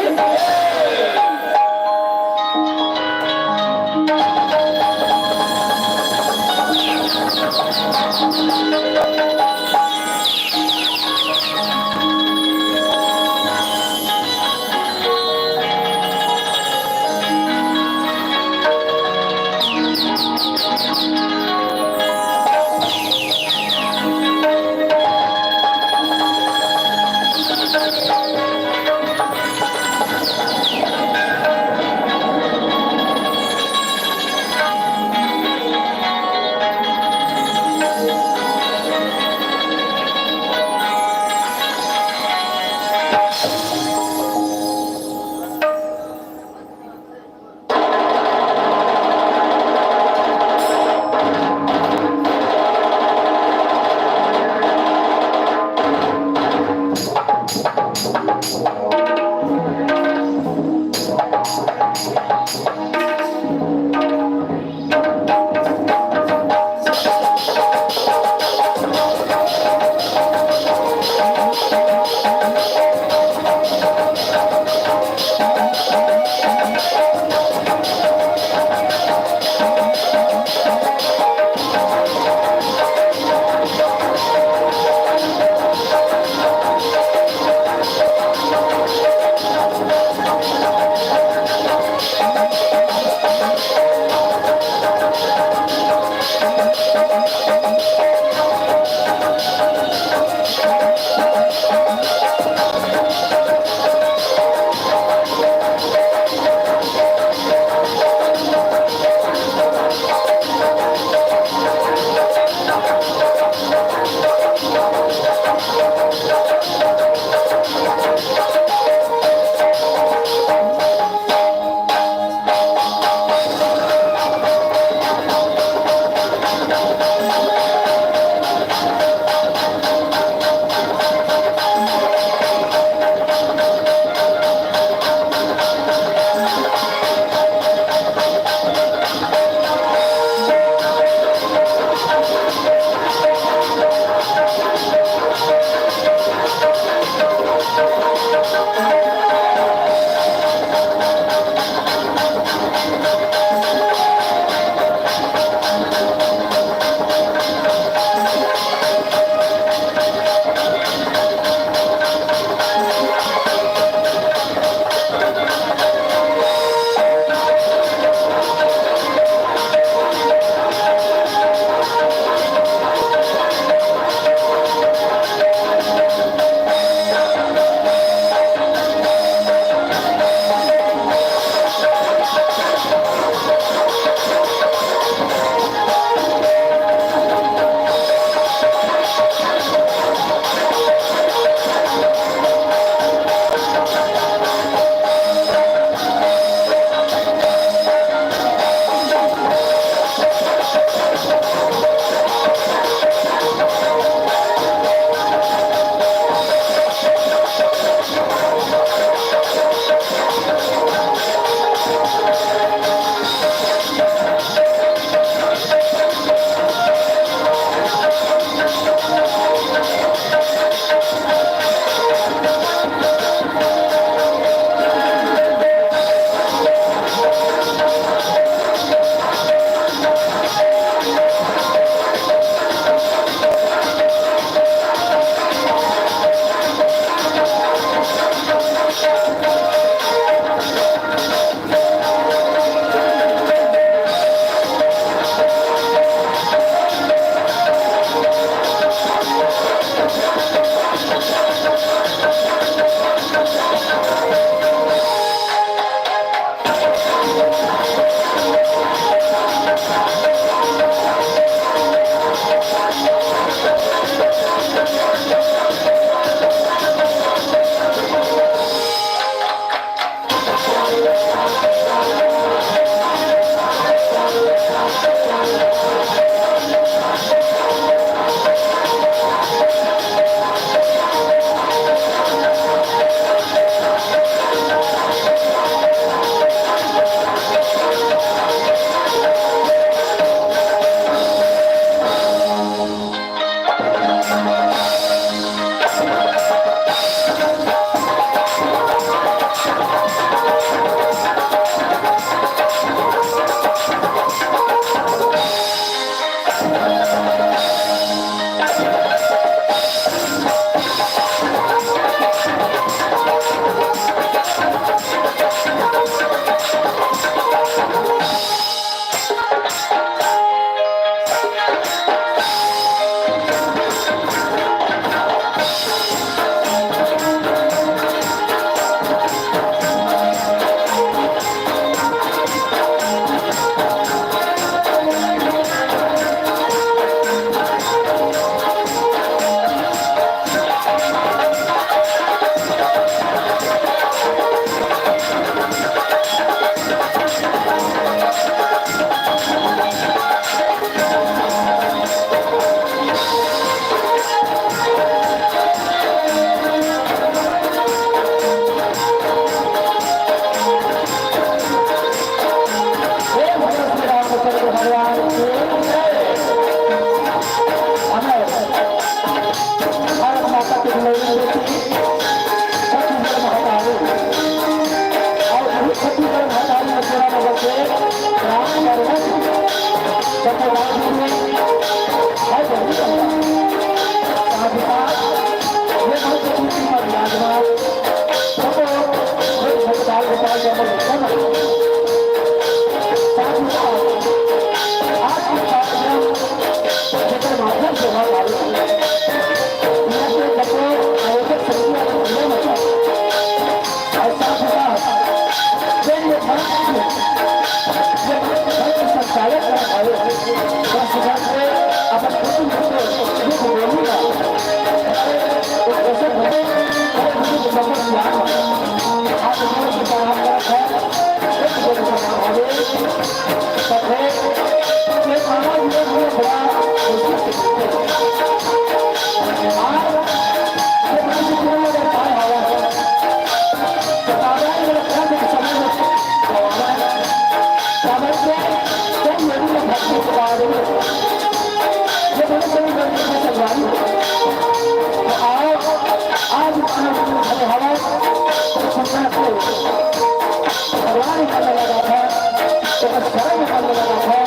S1: सत्यवादी में है जल्दी साथ ही साथ ये बहुत खुशी पर विराजमान सबको एक अस्पताल गोपाल जब लिखना साथ ही साथ आज की कार्यक्रम जेकर माध्यम से हम आगे बढ़े यहाँ के बच्चे आयोजक समिति वाले बंदे मचा और साथ ही साथ ये संचालक का आए बस से अपन खुद ये बोलूंगा तो कैसे बने मुझे समझ नहीं आ रहा आप लोगों से काम कर रहा है एक बोल रहा है तब है ये खाना ये बड़ा आज ये मुझे पूरा लगता है तो आगे ये लगता है कि समझ समझते कई लोगों ने भक्ति के बारे में ये बड़े बड़े बड़े सवाल तो आओ आज हमें हवा सुनना से भगवान करने लगा था तो बस शरण करने लगा था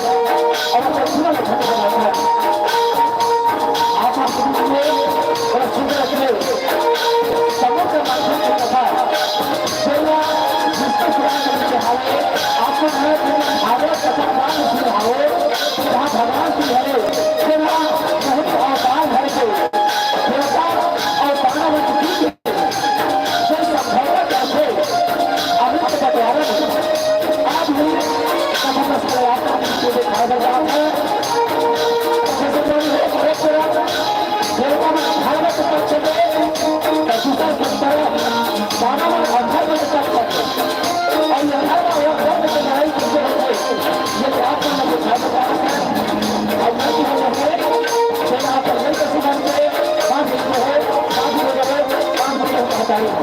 S1: और अपने जीवन में करने लगा था आप सुनिए और सुन रखिए समुद्र माध्यम से कथा सेवा जिसको पुराण करने के हाले आपको भागवत कथा पुराण सुने हाले जहाँ भगवान की हरे सेवा बहुत अवतार भर के देवता और दानव की समझौता कैसे अमृत का प्यारा आज भी कथा में सलाता दिखाया जा रहा है जैसे देवता में भागवत पक्ष में दूसरा संस्कार दानव और अधर्म के पक्ष और यह धर्म के लड़ाई कैसे होते ये आप में दिखाया जा रहा है और मैं की वजह से सेना पर नहीं कैसे बनते काम करते हैं काम की वजह से काम करते बताइए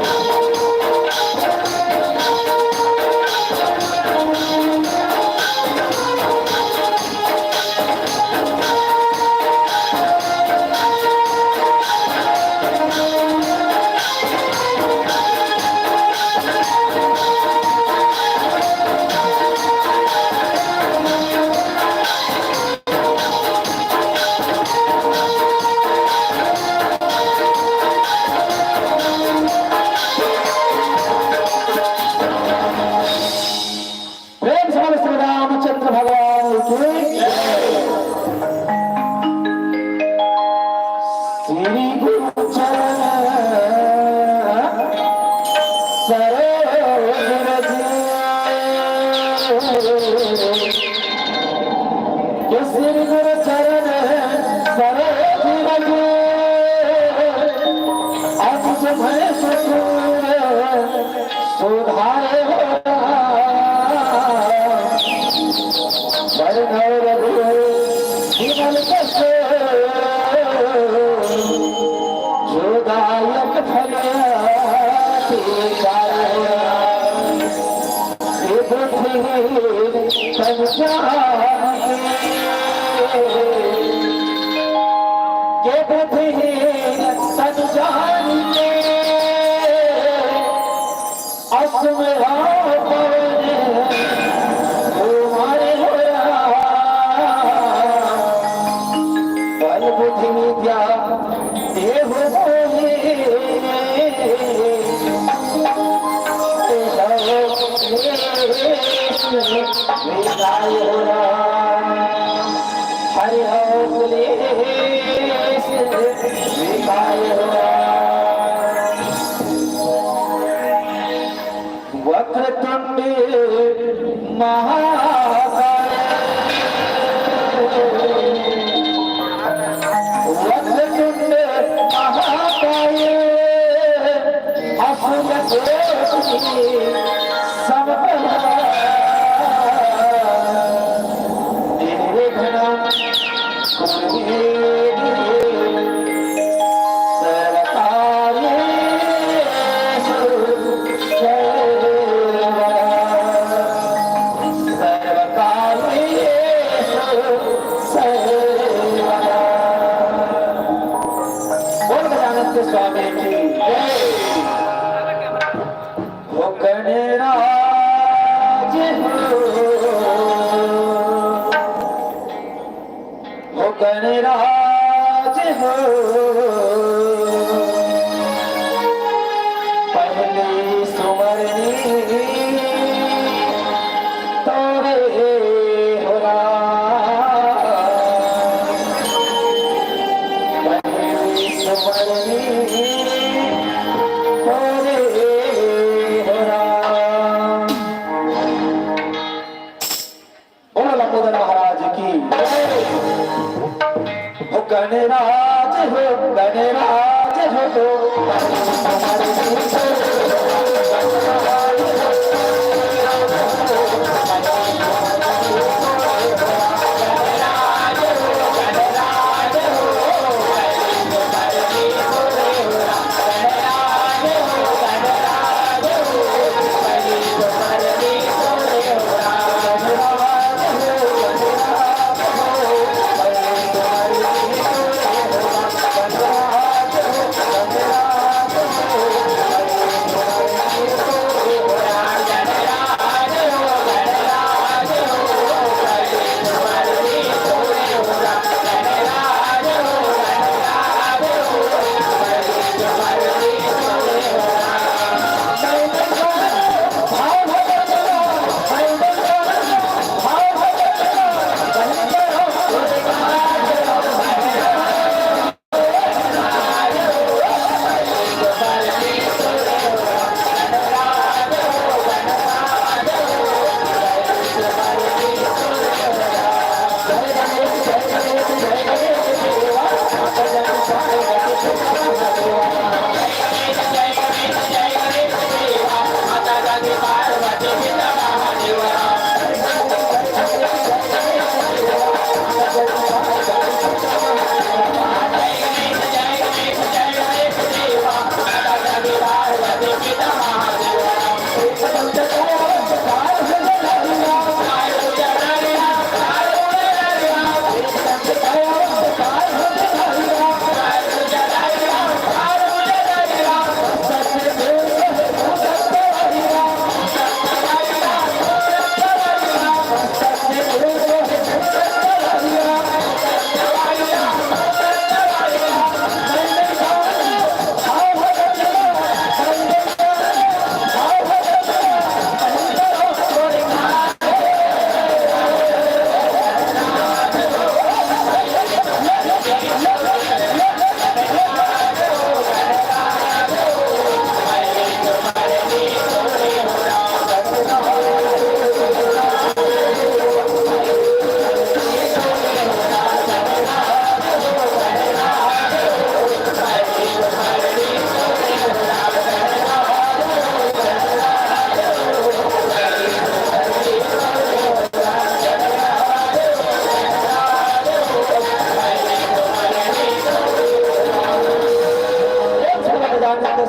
S2: गणराज हो पहले सुमरनी तोरे हो पहले सुमरनी तोरे हो बोलो लंबोदर महाराज की गणराज हो गणराज हो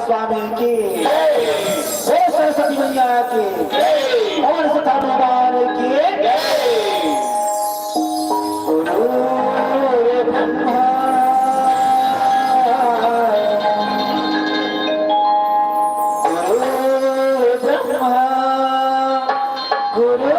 S2: स्वामी की सरस्वती मैया की और सता भगवान की गुरु ब्रह्मा गुरु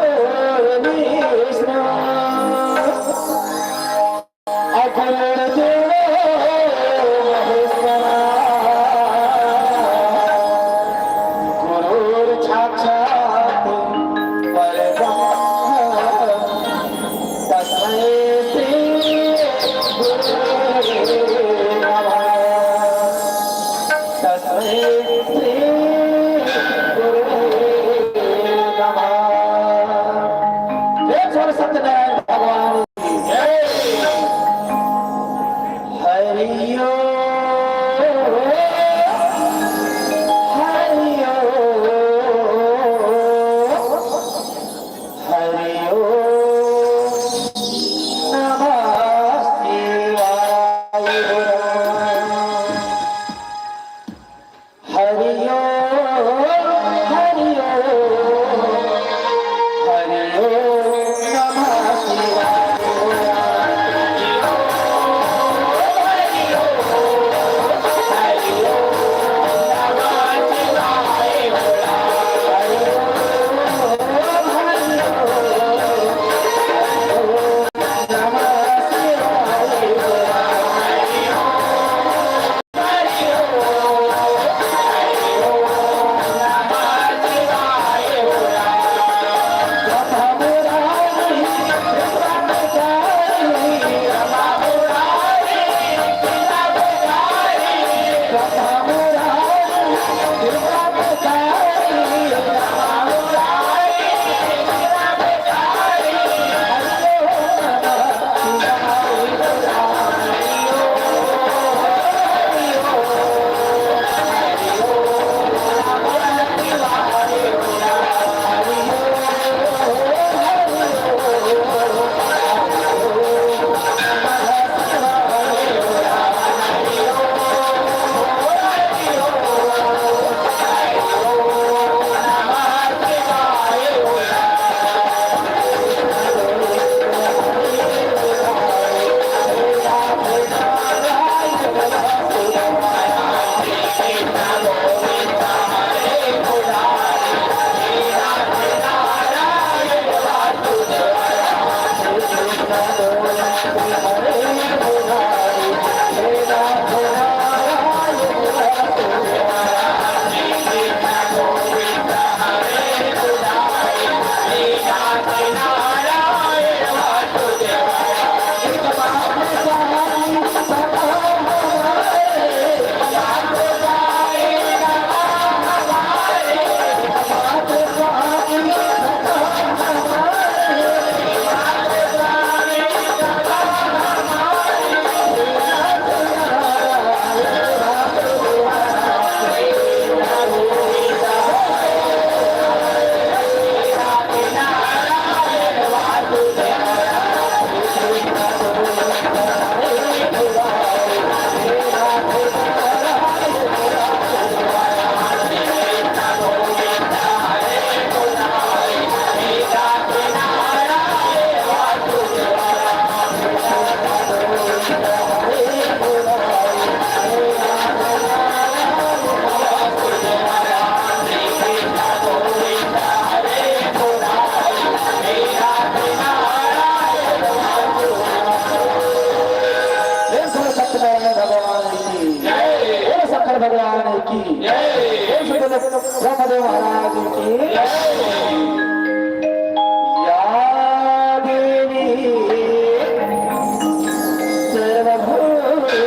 S2: विष्णु सत्यनारायण भगवान हरियो हरियो हरियो नमः शिवाय हरियो हरियो हरियो नमः शिवाय
S1: की ब्रह्मदेव महाराज की या देवी सर्वभूतेषु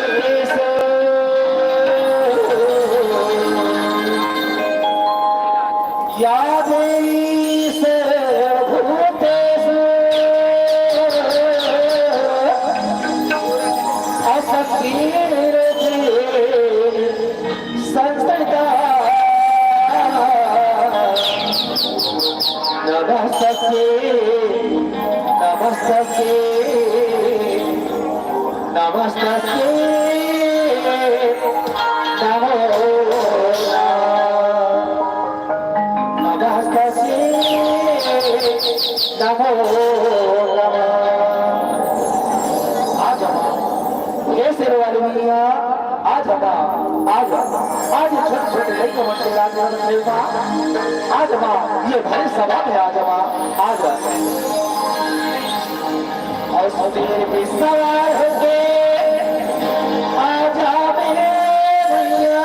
S1: या देवी सर्वभूतेषु संस्कृता नमस्ते नमस्ते नमस्ते नमो नमस्ते नमो वाली दुनिया आज छोटे लड़के बच्चे आज ये भरे सभा में आज और सवेरे भी सवार होके आजा मेरे भैया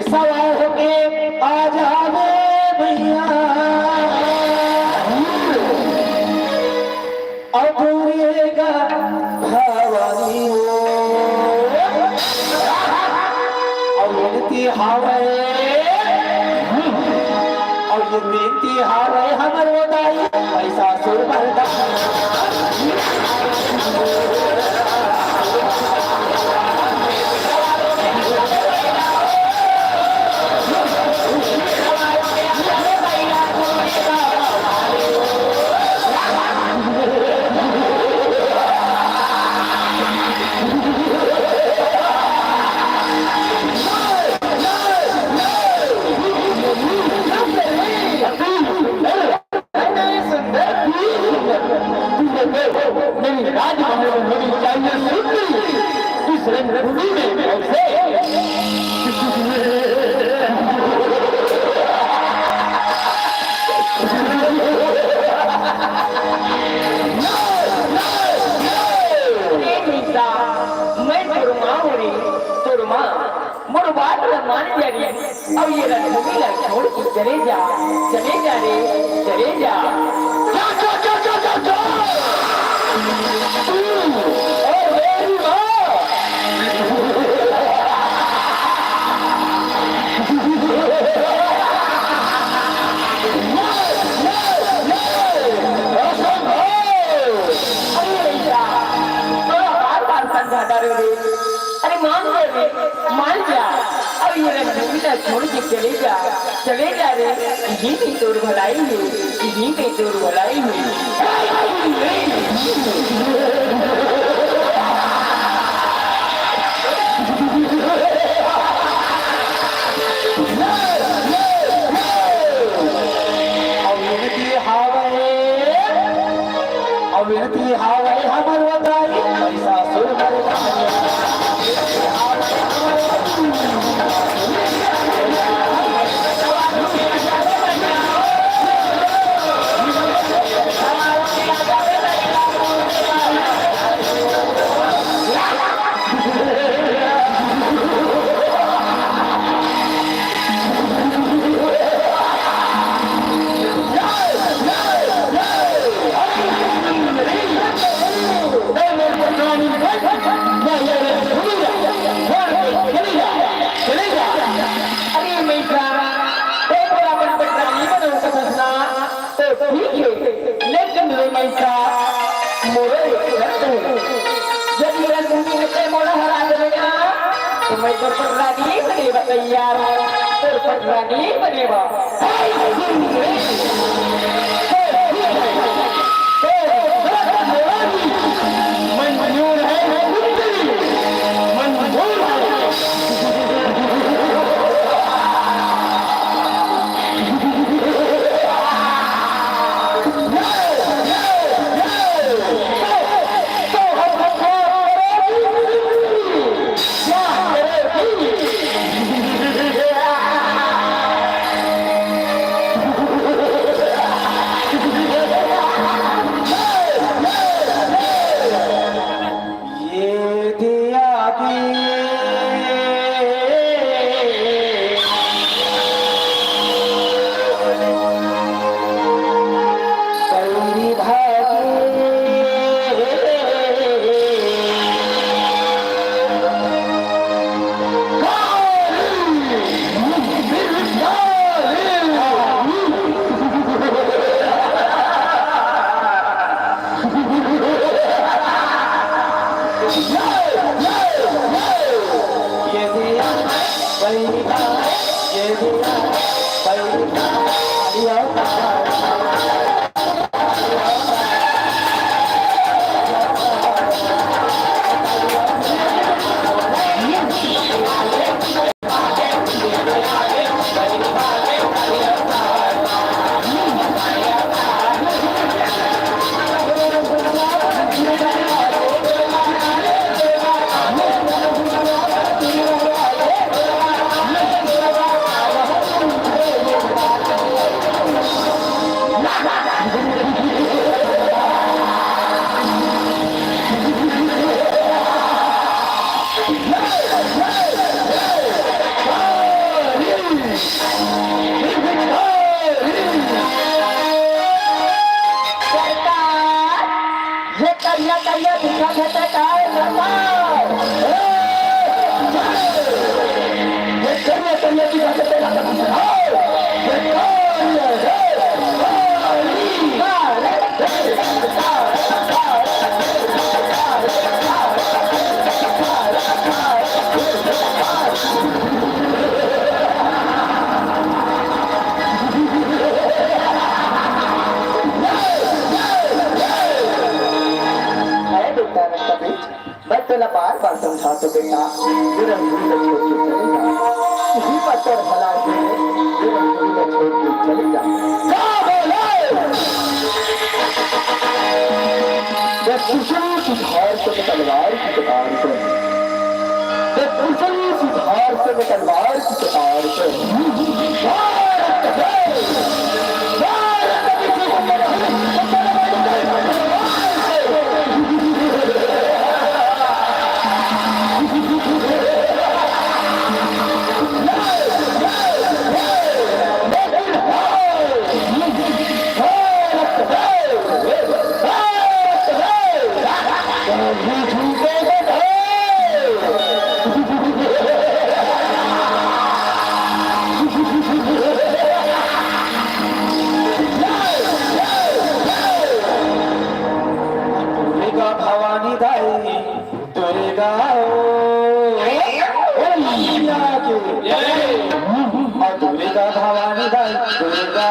S1: सवार होके आजा मेरे भैया अधूरेगा भवानी हो और मिलती हावे और ये मिलती हावे हमर बताई पैसा सुर भरदा अब ये रणभूमि छोड़ के चले जा रे चले जा अरे मान जा अब ये रणभूमि छोड़ के चले जा रे यही में तोर भलाई है यही में तोर भलाई है अविरती हावे हमर वताई पैसा सुर मैं तो पटरानी बनेगा तैयार तो पटरानी बनेगा मंजूर है मंजूर
S2: ये दिया बैठा ये दिया बैठा हरिया मैं तेरा बार बार समझाते बेटा विरंगुली में छोड़ के चले जा किसी पत्थर भला के विरंगुली में छोड़ के चले जा जब कुशली सुधार से तलवार की कतार से जब कुशली सुधार से तलवार की कतार से भवानी दाई दुर्गा दुर्गा भवानी दाई दुर्गा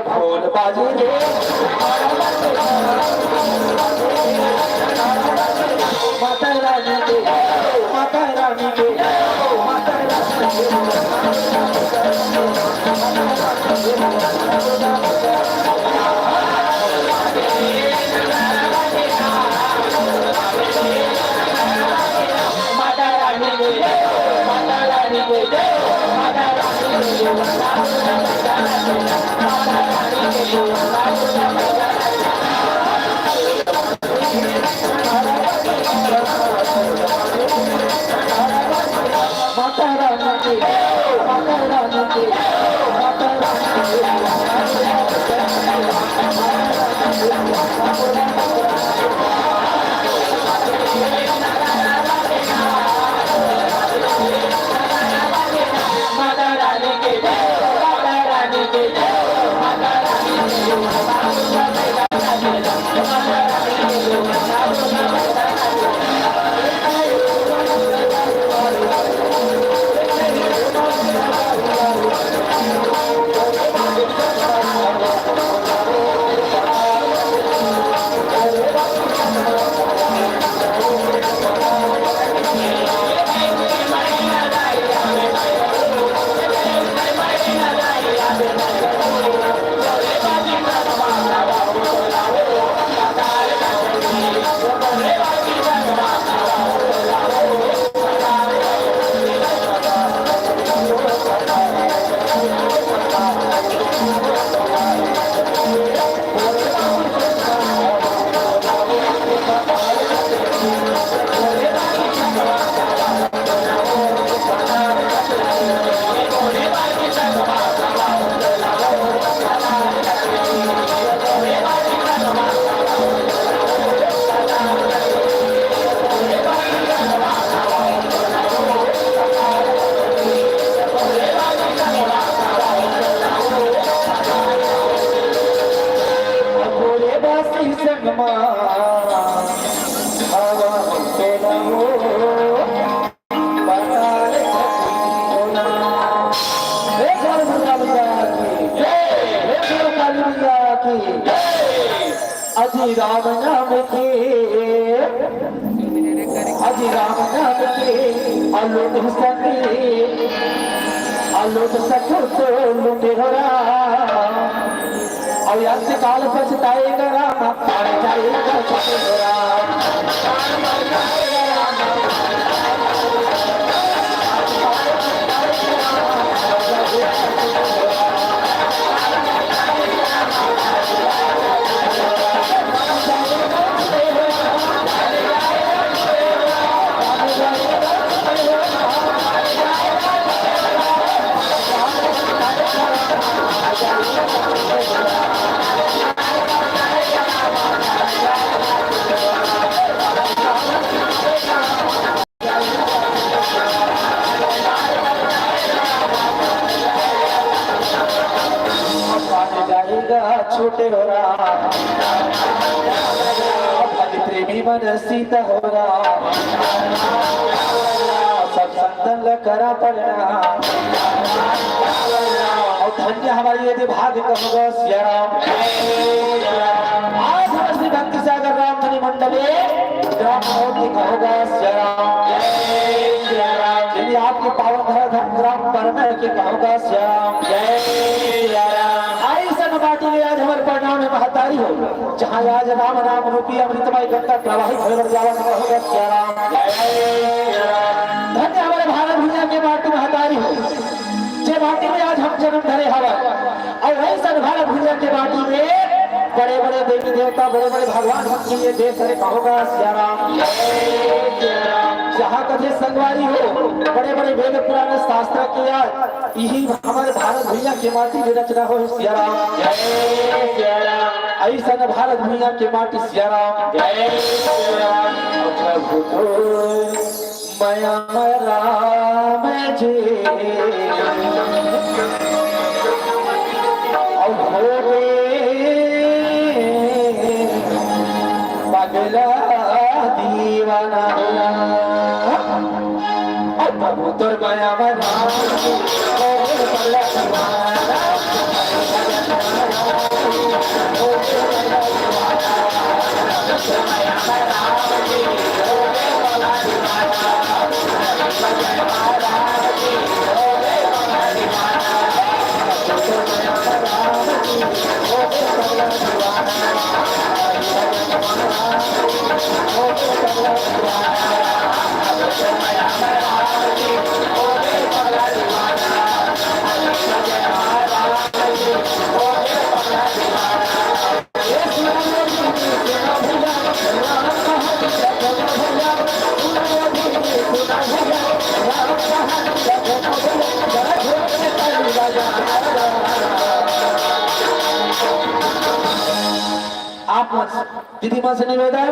S2: ढोल बाजे रे माता रानी के माता रानी के माता रानी के
S1: माता रानी की माता रानी की माता अजी राम नाम के अजी राम नाम के अलोट सके अलोट सको तो लुटे होरा और अंत काल पछताएगा राम पार जाएगा छुटे होरा छोटे हो रहा प्रेमी मन सीता हो रहा सब संतन करा पड़ना और धन्य हमारी यदि भाग्य कहूँगा सियाराम आज हम श्री भक्ति सागर राम धनी मंडले ग्राम की कहूँगा सियाराम यदि आपके पावन धन ग्राम परम के कहूँगा सियाराम जय सियाराम बाटी में आज हमारे परिणाम में महतारी हो जहाँ आज राम नाम रूपी अमृतमय गंगा प्रवाहित होकर जावा होगा क्या राम धन्य हमारे भारत भूमि के बाटी महतारी हो जे बाटी में आज हम जन्म धरे हवा और ऐसा भारत भूमि के बाटी में बड़े बड़े देवी देवता बड़े बड़े भगवान भक्ति ये देश रे कहोगा सियाराम जहाँ कभी संगवारी हो बड़े बड़े वेद पुराण शास्त्र की याद यही हमारे भारत भैया के माटी में रचना हो सियाराम ऐसा न भारत भैया के माटी सियाराम मया राम जी पगला दीवाना कबूतर माया बना आप दीदी मन से निवेदन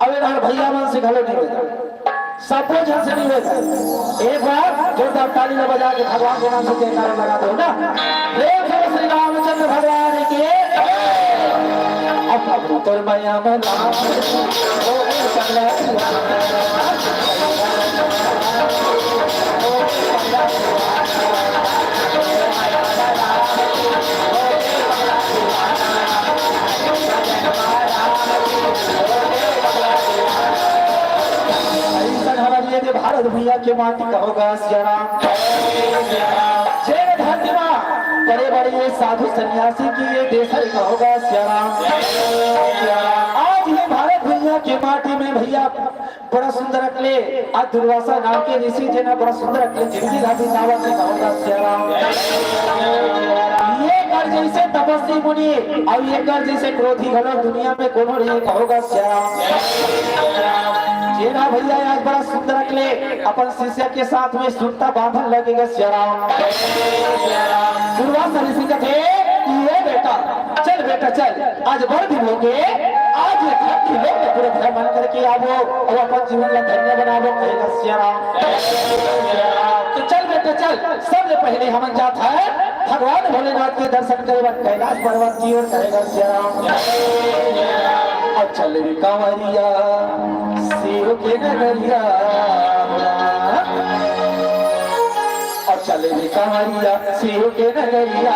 S1: अब इधर भैया मन से घलो निवेदन सबको जन से निवेदन एक बार जोरदार ताली में बजा के भगवान के नाम से जयकारा लगा दो ना। प्रेम से श्री रामचंद्र भगवान के अपना पुत्र मैया में भारत भैया के माटी कहोगा श्याम जय धरती माँ बड़े बड़े ये साधु सन्यासी की ये देश कहोगा श्याम। आज ये भारत भैया के माटी में भैया बड़ा सुंदर अकले आज दुर्वासा नाम के ऋषि थे ना बड़ा सुंदर अकले जिंदगी घाटी दावा से कहोगा श्याम। ये कर जैसे तपस्वी मुनि और ये कर जैसे क्रोधी घलो दुनिया में कोनो नहीं कहोगा श्याम। जेना भैया आज बड़ा सुंदर अकले अपन शिष्य के साथ में सुनता बांधन लगेगा श्याम। दुर्वासा ऋषि कहते ये बेटा चल आज बड़ दिन हो गए आज ये धरती लोग पूरे भ्रमण करके आवो और अपन जीवन ला धन्य बनावो कहेगा श्याम। तो चल बेटा चल सबसे पहले हम जाता है भगवान भोलेनाथ के दर्शन करे कैलाश पर्वत की ओर कहेगा श्याम। और चल रे कांवरिया शिव के नगरिया और चल रे कांवरिया शिव के नगरिया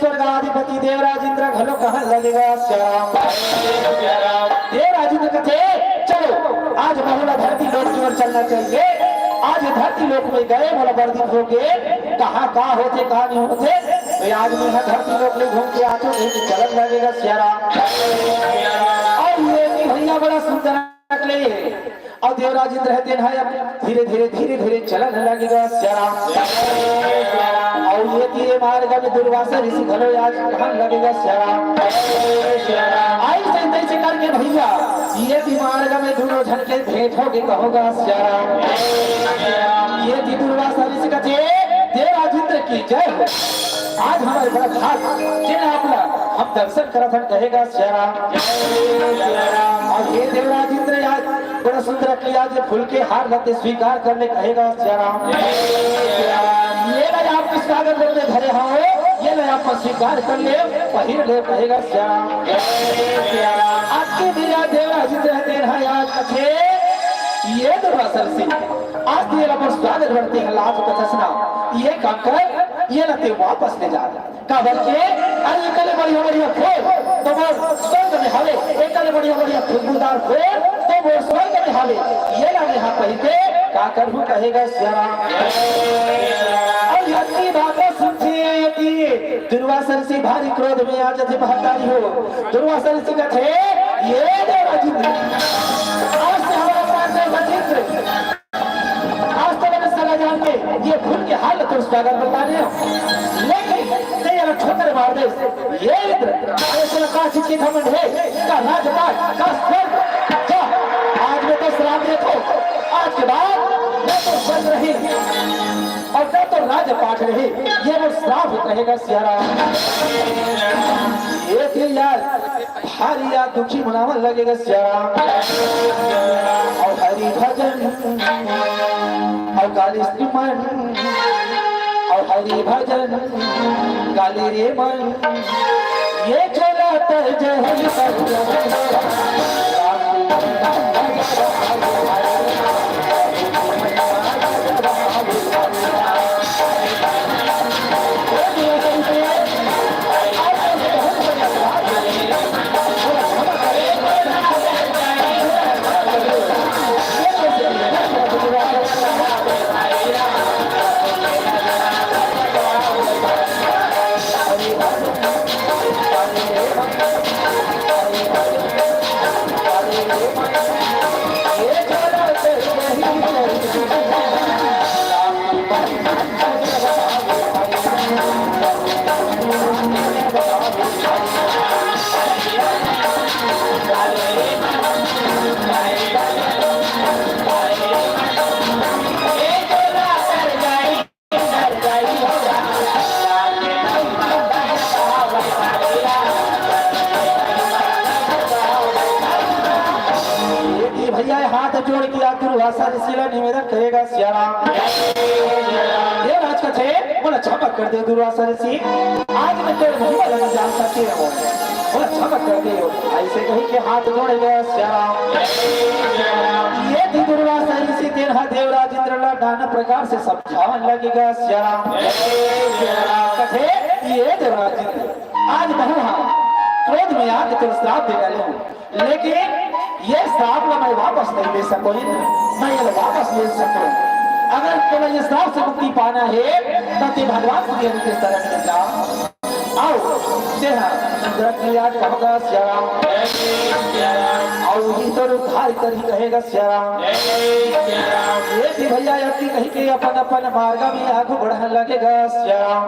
S1: स्वर्गाधिपति देवराज इंद्र घलो कहन लगेगा श्याम। देवराज इंद्र कहते चलो आज बहुला धरती लोक की ओर चलना चाहिए। आज धरती लोक में गए बोला वर्दित हो गए कहाँ होते कहाँ नहीं होते तो आज में धरती लोक में घूम के आते तो चलन लगेगा श्याम। और ये भैया बड़ा सुंदर और देवराज इंद्र रहते हैं धीरे धीरे चलन लगेगा श्याम। और ये तीर मार्ग में दुर्वासा ऋषि घलो आज कहन लगेगा श्याम। आई से करके भैया ये भी मार्ग में दोनों जन के भेंट होगी कहोगा श्याम। ये भी दुर्वासा ऋषि का देवराज इंद्र की जय। आज हमारे बड़ा भाग जिन्हें अपना हम दर्शन करत हम कहेगा श्याम। और ये देवराज इंद्र आज बड़ा सुंदर किया जो फूल के हार लते स्वीकार करने कहेगा श्याम। ये ना आप किस कागज में धरे हो ये ना आप स्वीकार कर ले पहिर ले कहेगा श्याम। आपके दिया देवराज इंद्र हैं आज कथे ये दुर्वासा ऋषि आज ये लोग स्वागत करते हैं लाभ कथसना ये काकर ये लते वापस ले जा का बच्चे अरे ये कले बढ़िया फूल तो वो स्वर्ग में हाले एक कले बढ़िया खुशबूदार फूल तो वो स्वर्ग में हाले ये ना यहाँ कही के का करूँ कहेगा श्याम। और यही बातें सुनती दुर्वासा ऋषि भारी क्रोध में आ जाते महतारी हो। दुर्वासा ऋषि का थे ये देवराज इंद्र आज से हमारा पास आज तो मैंने सगा जान के ये फूल के हाल तो स्वागत बताने लेकिन तेरा ठोकर मार दे ये इंद्र ऐसे का चिट्ठी घमंड है का राजपाट का स्वर्ग क्या आज में तो श्राप देखो आज के बाद न तो स्वर्ग रही और न तो राजपाट रही ये वो श्राप कहेगा श्याम। ये थी यार भारी या दुखी मनावन लगेगा श्याम। और हरि भजन
S2: मन और हरि भजन गाली रे मन ये चला तर जय हाथ जोड़ के दुर्वासा ऋषि निवेदन करेगा सियाराम देवराज कथे बोला क्षमा कर दे दुर्वासा ऋषि आज मैं तेरे महिमा लगा जान सकती हूँ बोला क्षमा कर दे ऐसे कहीं के हाथ जोड़ेगा सियाराम ये थी दुर्वासा ऋषि तेरा देवराज इंद्रला नाना प्रकार से समझावन लगेगा सियाराम कथे ये देवराज आज मैं क्रोध में आके तेरे श्राप दे डाले लेकिन ये श्राप मैं वापस नहीं ले सकूं मैं ये वापस ले सकूं अगर तुम्हें ये श्राप से मुक्ति पाना है तो ते भगवान की के शरण में जाओ आओ तेरा इंद्रक्रियाज होगा श्याम और ही तो उद्धार कर ही कहेगा श्याम ये भी भैया यदि कहीं के अपन अपन मार्ग में आगे बढ़ने लगेगा श्याम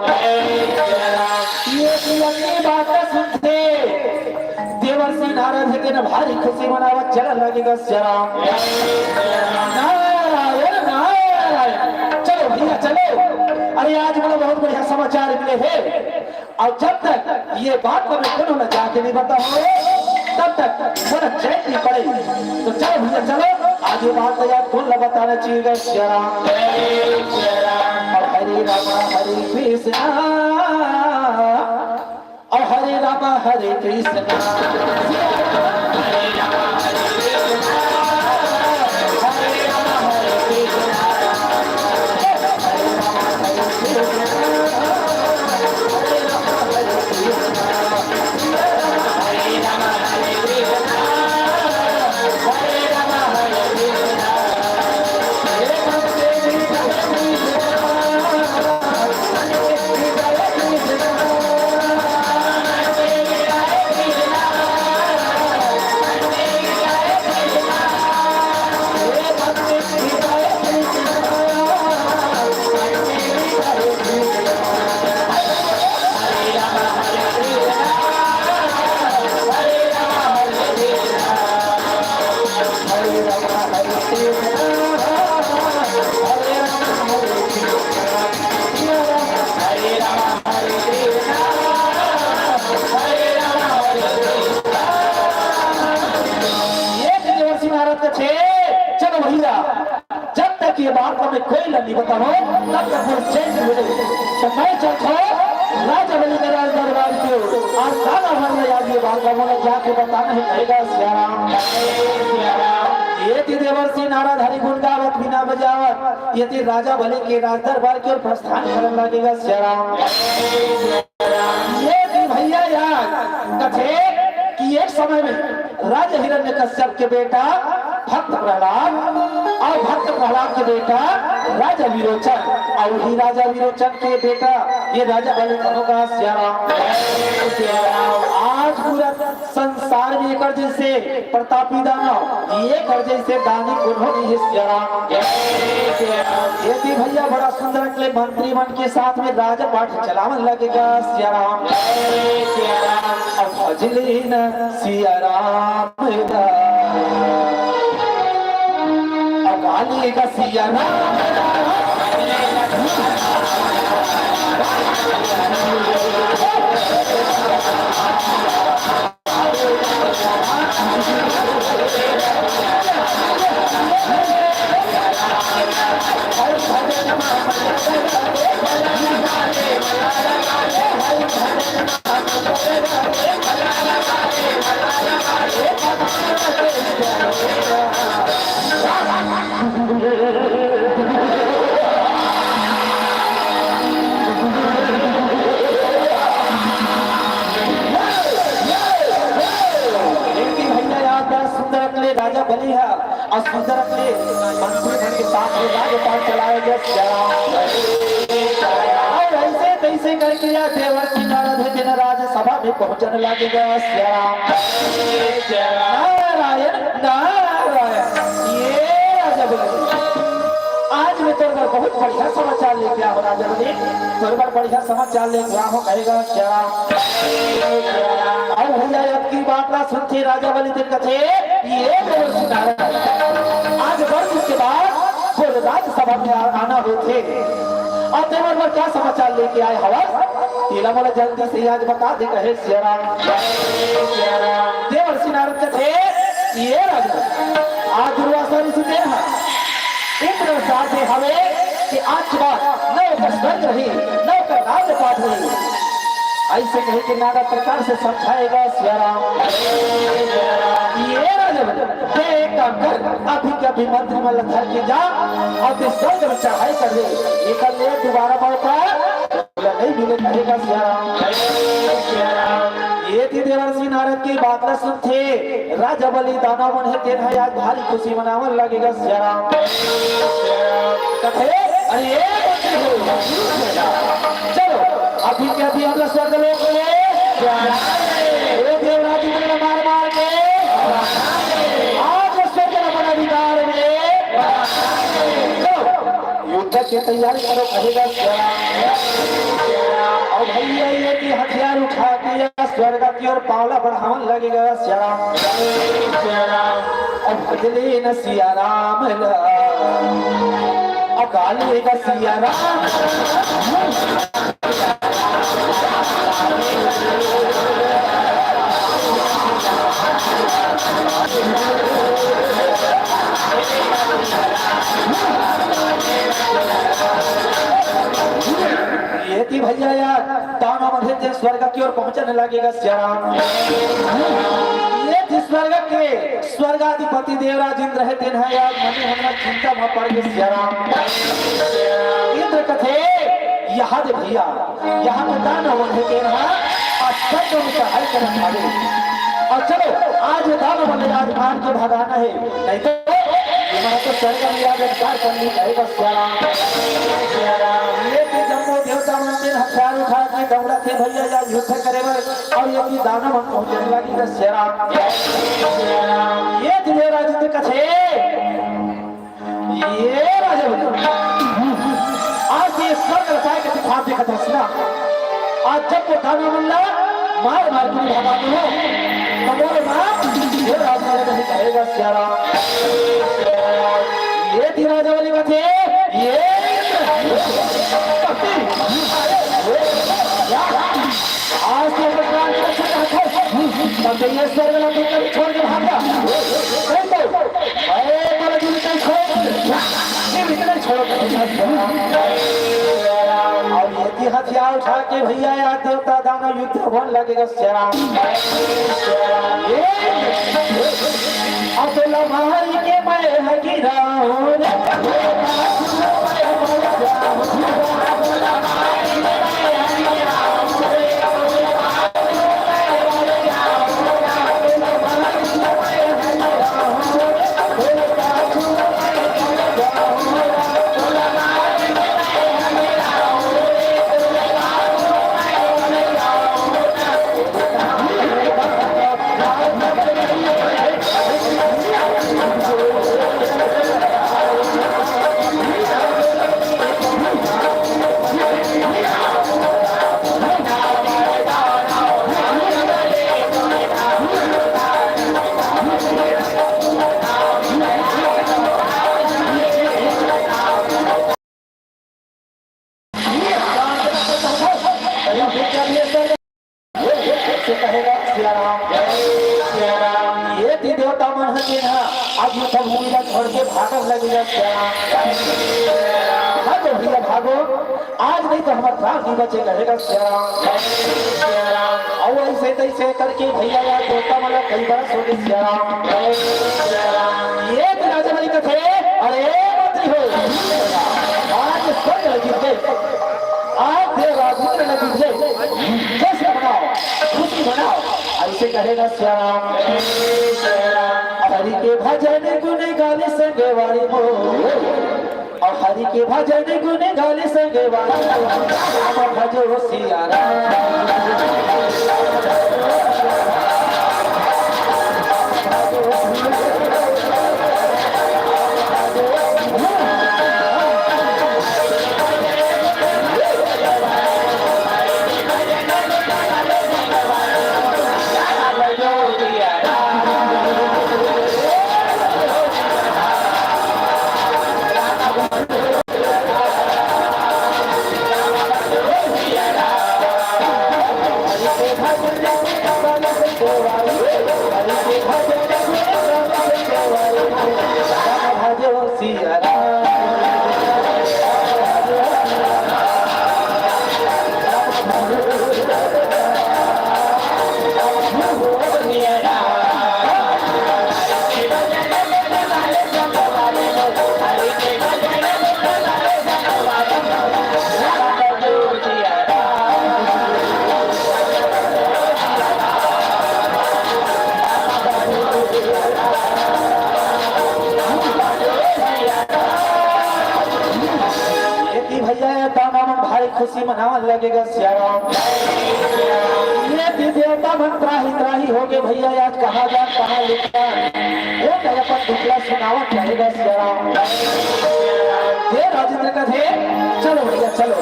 S2: ये बात सुनते देवर्षि नारद के न भारी खुशी मनावा चल लगेगा श्याम नारायण नारायण चलो भैया चलो अरे आज मुझे बहुत बढ़िया समाचार मिले हैं और जब तक ये बात को मैं उन्होंने जाके नहीं बताऊंगा तब तक मेरा चैन नहीं पड़ेगी तो चलो भैया चलो आज ये बात याद खुल बताना चाहिए श्याम और हरे राम हरे कृष्ण और हरे राम हरे कृष्ण चलो भैया जब तक ये बात हमें कोई नहीं बताओ तब तक वो चेंज मिले तो मैं चलता राजा बलि दरबार दरबार के आज सारा भर में आज ये बात हमें जाके बताना ही पड़ेगा श्याम ये थी देवर्षि नारद हरि गुण गावत बिना बजावत ये थी राजा बलि के राज दरबार की ओर प्रस्थान करने लगेगा श्याम ये थी भैया यार कथे कि एक समय में राजा हिरण्यकश्यप के बेटा भक्त प्रहलाद और भक्त प्रहलाद के बेटा राजा विरोचन और ही राजा विरोचन के बेटा ये राजा बलि होगा श्याम आज पूरा संसार में एक जैसे प्रतापी दानव एक जैसे दानी उन्होंने ही श्याम ये भी भैया बड़ा सुंदर के मंत्री मन के साथ में राजा पाठ चलावन लगेगा श्याम भजलीन सिया राम का सिया राम
S1: और सुंदर के मंत्री धन के साथ में राजपाल चलाएगा और ऐसे तैसे करके या देवर की नारद दिन राज सभा में पहुंचने लगेगा नारायण नारायण। ये राजा बोले आज मैं तोर पर बहुत बढ़िया समाचार लेके आओ राजा बोले तोर पर बढ़िया समाचार लेके आओ कहेगा क्या और भैया अब की बात ना सुनते राजा बोले दिन कथे ये देवर की नारद आज वर्ष के बाद वो राज्यसभा में आना होते और देवर पर क्या समाचार लेके आए हवा तेला वाला जल्दी से आज बता दे कहे श्याराम देवर श्री नारद थे ये राजा आज दुर्वासा ऋषि ने इतना साथे हमें कि आज के बाद नौ का स्वर्ग रही नौ का राजपाट रही ऐसे कहे कि नाना प्रकार से समझाएगा श्याराम ये राजा एक काम कर अभी के अभी मंत्री में लखा के जा और इस स्वर्ग में चढ़ाई कर दे निकल ले दोबारा मौका नहीं मिले कहेगा श्याराम ये थी देवर्षि नारद की बात न सुनते राजा बलि दाना मन है तेरा आज भारी खुशी मनावन लगेगा श्याराम कथे अरे ये चलो अभी के अभी हम स्वर्ग लोक में देवराज ने मार मार के आज स्वर्ग अपन अधिकार में युद्ध की तैयारी करो कहेगा और भैया ये कि हथियार उठा के स्वर्ग की ओर पावला बढ़ावन लगेगा श्याराम और भजले न सिया राम अकाली का सिया राम ये थी भैया यार दाना मध्य स्वर्ग की ओर पहुंचने लगेगा श्याराम ये थी स्वर्ग के स्वर्गाधिपति देवराज इंद्र है दिन है यार मने हमरा चिंता में पड़ गए श्याराम इंद्र कथे यहाँ दे भैया यहाँ पे दाना मध्य के रहा और सब लोग चढ़ाई कर भागे और चलो आज दाना मध्य आज मार के भगाना है नहीं तो हमारा तो स्वर्ग में आज अधिकार करनी रहेगा श्याराम ये भी जम्मू देवता मंदिर हथियार उठा के दौड़ा थे भैया या युद्ध करे और ये भी दाना मन पहुंचने लगी तो श्याराम ये दिले राज कथे ये राजा आज ये स्वर्ग रचाए के दिखा देखा था सुना आज जब वो दाना मल्ला मार मार के भगाते हो तब बोले मां ये राजा नहीं कहेगा श्याराम ये थी राजा वाली कथे ये आज तो भगवान का तब ये स्वर्ग लोक को छोड़ के भागा अरे बोले जी नहीं छोड़ ये भीतर छोड़ और ये थी हथियार उठा के भैया या देवता दाना युद्ध होने लगेगा श्याराम अब लम्हारी के मैं हकीरा छोड़ के भागो लगेगा भागो भैया भागो आज नहीं तो हमारा प्राण नहीं बचे कहेगा श्याराम और ऐसे तैसे करके भैया यार देवता वाला कई बार सो गए श्याराम ये राजा वाली कथे अरे मंत्री हो आज स्वर्ग जीत गए आज देवराज ने जीत गए कैसे बनाओ खुशी बनाओ ऐसे कहेगा श्याराम हरि के भजन गुण गाने संगे वाली हो और हरि के भजन गुण गाले संगे वाली राम भजो सिया राम खुशी मनावन लगेगा श्याम ये देवता मन त्राही हो गए भैया आज कहाँ जा कहाँ लिखा वो अपन दुखला सुनावा चाहेगा श्याम ये राजेंद्र का थे चलो भैया चलो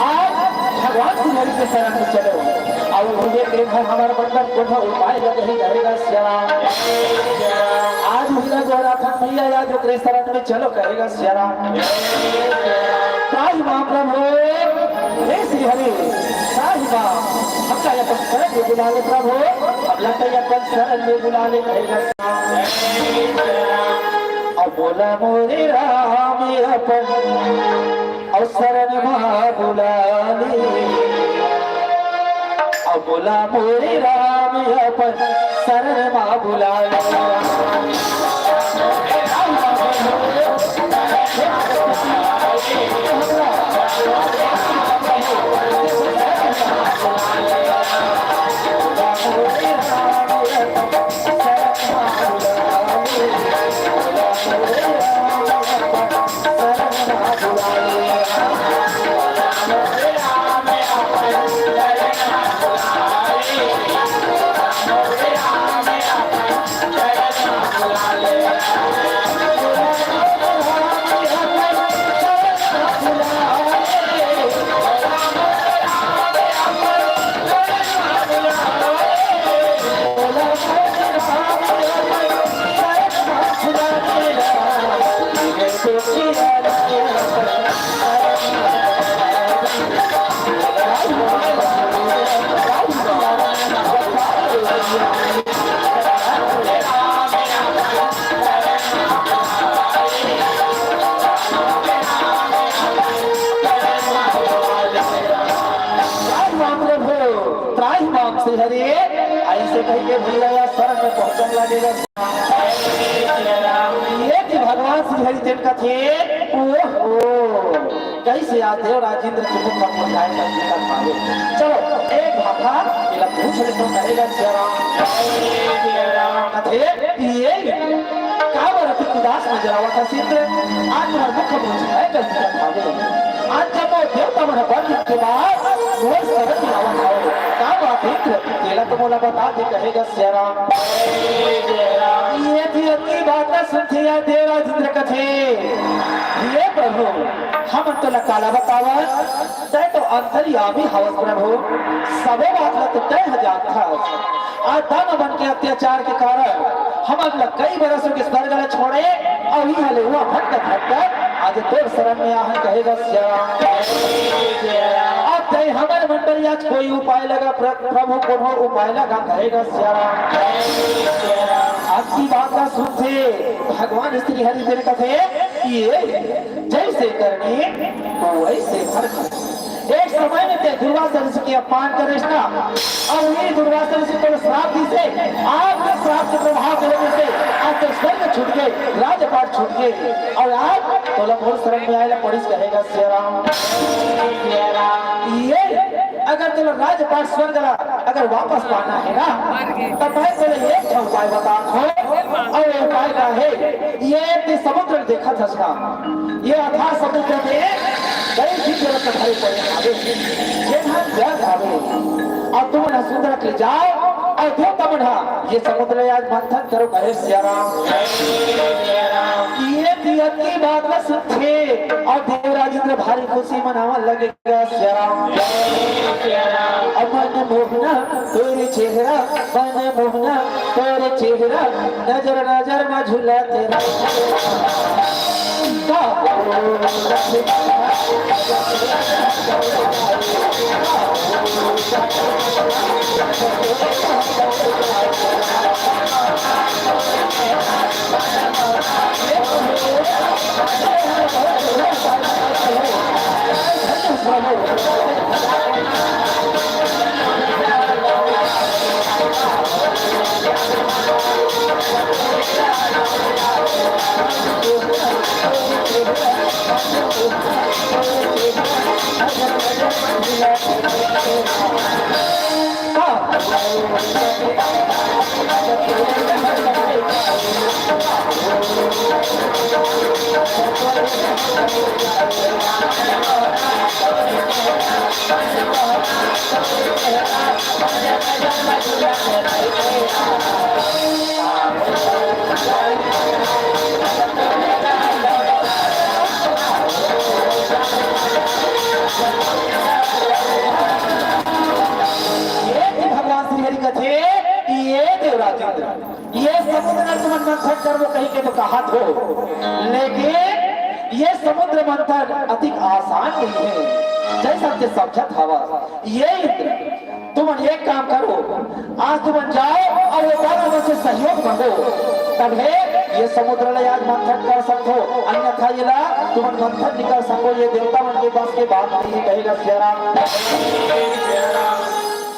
S1: आज भगवान की हरि के शरण में चलो और मुझे एक हमारा बंधन कोई उपाय नहीं रहेगा श्याम आज भैया गोरा था भैया आज जो शरण में चलो कहेगा श्याम ताज महाप्रभु हे श्री हरि ताज हमका अपन शरण में बुला ले प्रभु अब लगता है अपन शरण में बुला ले कहेगा अब बोला मोरे राम अपन और शरण में बुला ले अब बोला मोरे राम अपन शरण में बुला ले हरे ऐसे कहिए भैया शरण में पहुंचने लगेगा ये कि भगवान श्री हरिचंद्र का थे ओहो कैसे आते हो राजेंद्र के मुख पर पहुंचाएगा चलो एक भाषा मेरा पूछ ले तो कहेगा ये का बरती उदास नजर आवा था सिद्ध आज तुम्हारा मुख पहुंचाए कैसे आज जब वो देवता मन बन के बाद वो शरण में आवा का बात है तेला तो मोला बता दे कहेगा श्याम ये थी अपनी बात ना सुनती है देवा जिंद्र कथे ये प्रभु हम तो काला बतावा तय तो अंतर्यामी हवस प्रभु सबे बात ला तो तय हजार था आज दान बन के अत्याचार के कारण हम अगला कई बरसों के स्वर्ग में छोड़े और ही हले हुआ भटक आज तोर शरण में आहन कहेगा श्याम अब तय हमारे मंडल आज कोई उपाय लगा प्रभु कोनो उपाय लगा कहेगा श्याम आपकी बात का सुनते भगवान श्री हरिचंद्र कथे ये जैसे करनी वैसे फर्क एक समय में ते दुर्वासा ऋषि की अपमान करे ना और ये दुर्वासा ऋषि को श्राप दी से आज के श्राप के प्रभाव के वजह से आज तो स्वर्ग छूट गए राजपाट छूट गए और आज तो लंबोर शरण में आएगा पुलिस कहेगा श्याम ये अगर तुम राजपाट स्वर्ग अगर वापस पाना है ना तब मैं तेरे एक उपाय बता और उपाय का है ये समुद्र देखा था ये अथा समुद्र में कई भी जगत भाई पड़े आवे ये ना जग आवे और तुम ना सुंदर के जाओ और दो तमना ये समुद्र आज मंथन करो कहे सियाराम ये दियत की बात न सुनते और देवराजेंद्र भारी खुशी मनावा लगेगा सियाराम मन मोहना तेरे चेहरा मन मोहना तेरे चेहरा नजर नजर में झूला तेरा ये समुद्र मंथन कर वो कहीं के तो कहा हो लेकिन ये समुद्र मंथन अधिक आसान नहीं है जैसा कि समझा था ये इंद्र तुम एक काम करो आज तुम जाओ और वो दोनों से सहयोग मांगो तब है ये समुद्र ले आज मंथन कर सको अन्यथा ये ला तुम मंथन निकल सको ये देवता मन के पास के बात नहीं कहेगा सियाराम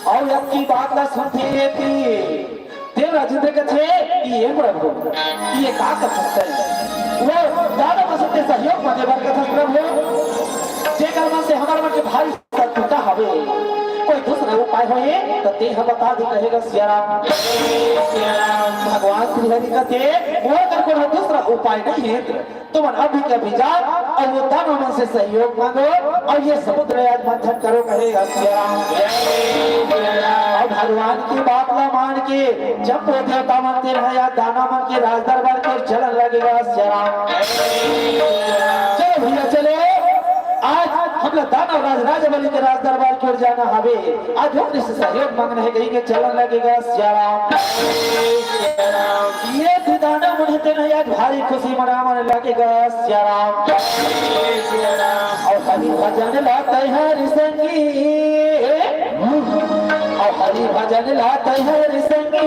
S1: और अब की बात ना सुनती रहती देवराजेंद्र के थे ये प्रभु ये का कर सकते हैं वो दादा मसते सहयोग मांगे बार का प्रभु जे कर्म से हमारे मन के भाई सत्ता हवे कोई दूसरा उपाय होए तो ते हम बता दी कहेगा सियाराम भगवान श्री हरि का थे वो कर कोई दूसरा उपाय नहीं है तुम अभी के भेजा और वो दानों में से सहयोग मांगो और ये समुद्र आज मंथन करो कहेगा सियाराम और भगवान की बात ना मान के जब वो देवता मंदिर है या दाना मन के राज दरबार के चलन लगेगा सियाराम चलो भैया चले आज हम लोग दाना राज राजबली के राज दरबार की ओर जाना हवे आज अपने से सहयोग मांगना है कहीं के चलन लगेगा सियाराम ये दाना मुझे नहीं आज भारी खुशी मनाने लगेगा सियाराम और हरि भजन लाते हैं संगी और हरि भजन लाते हैं संगी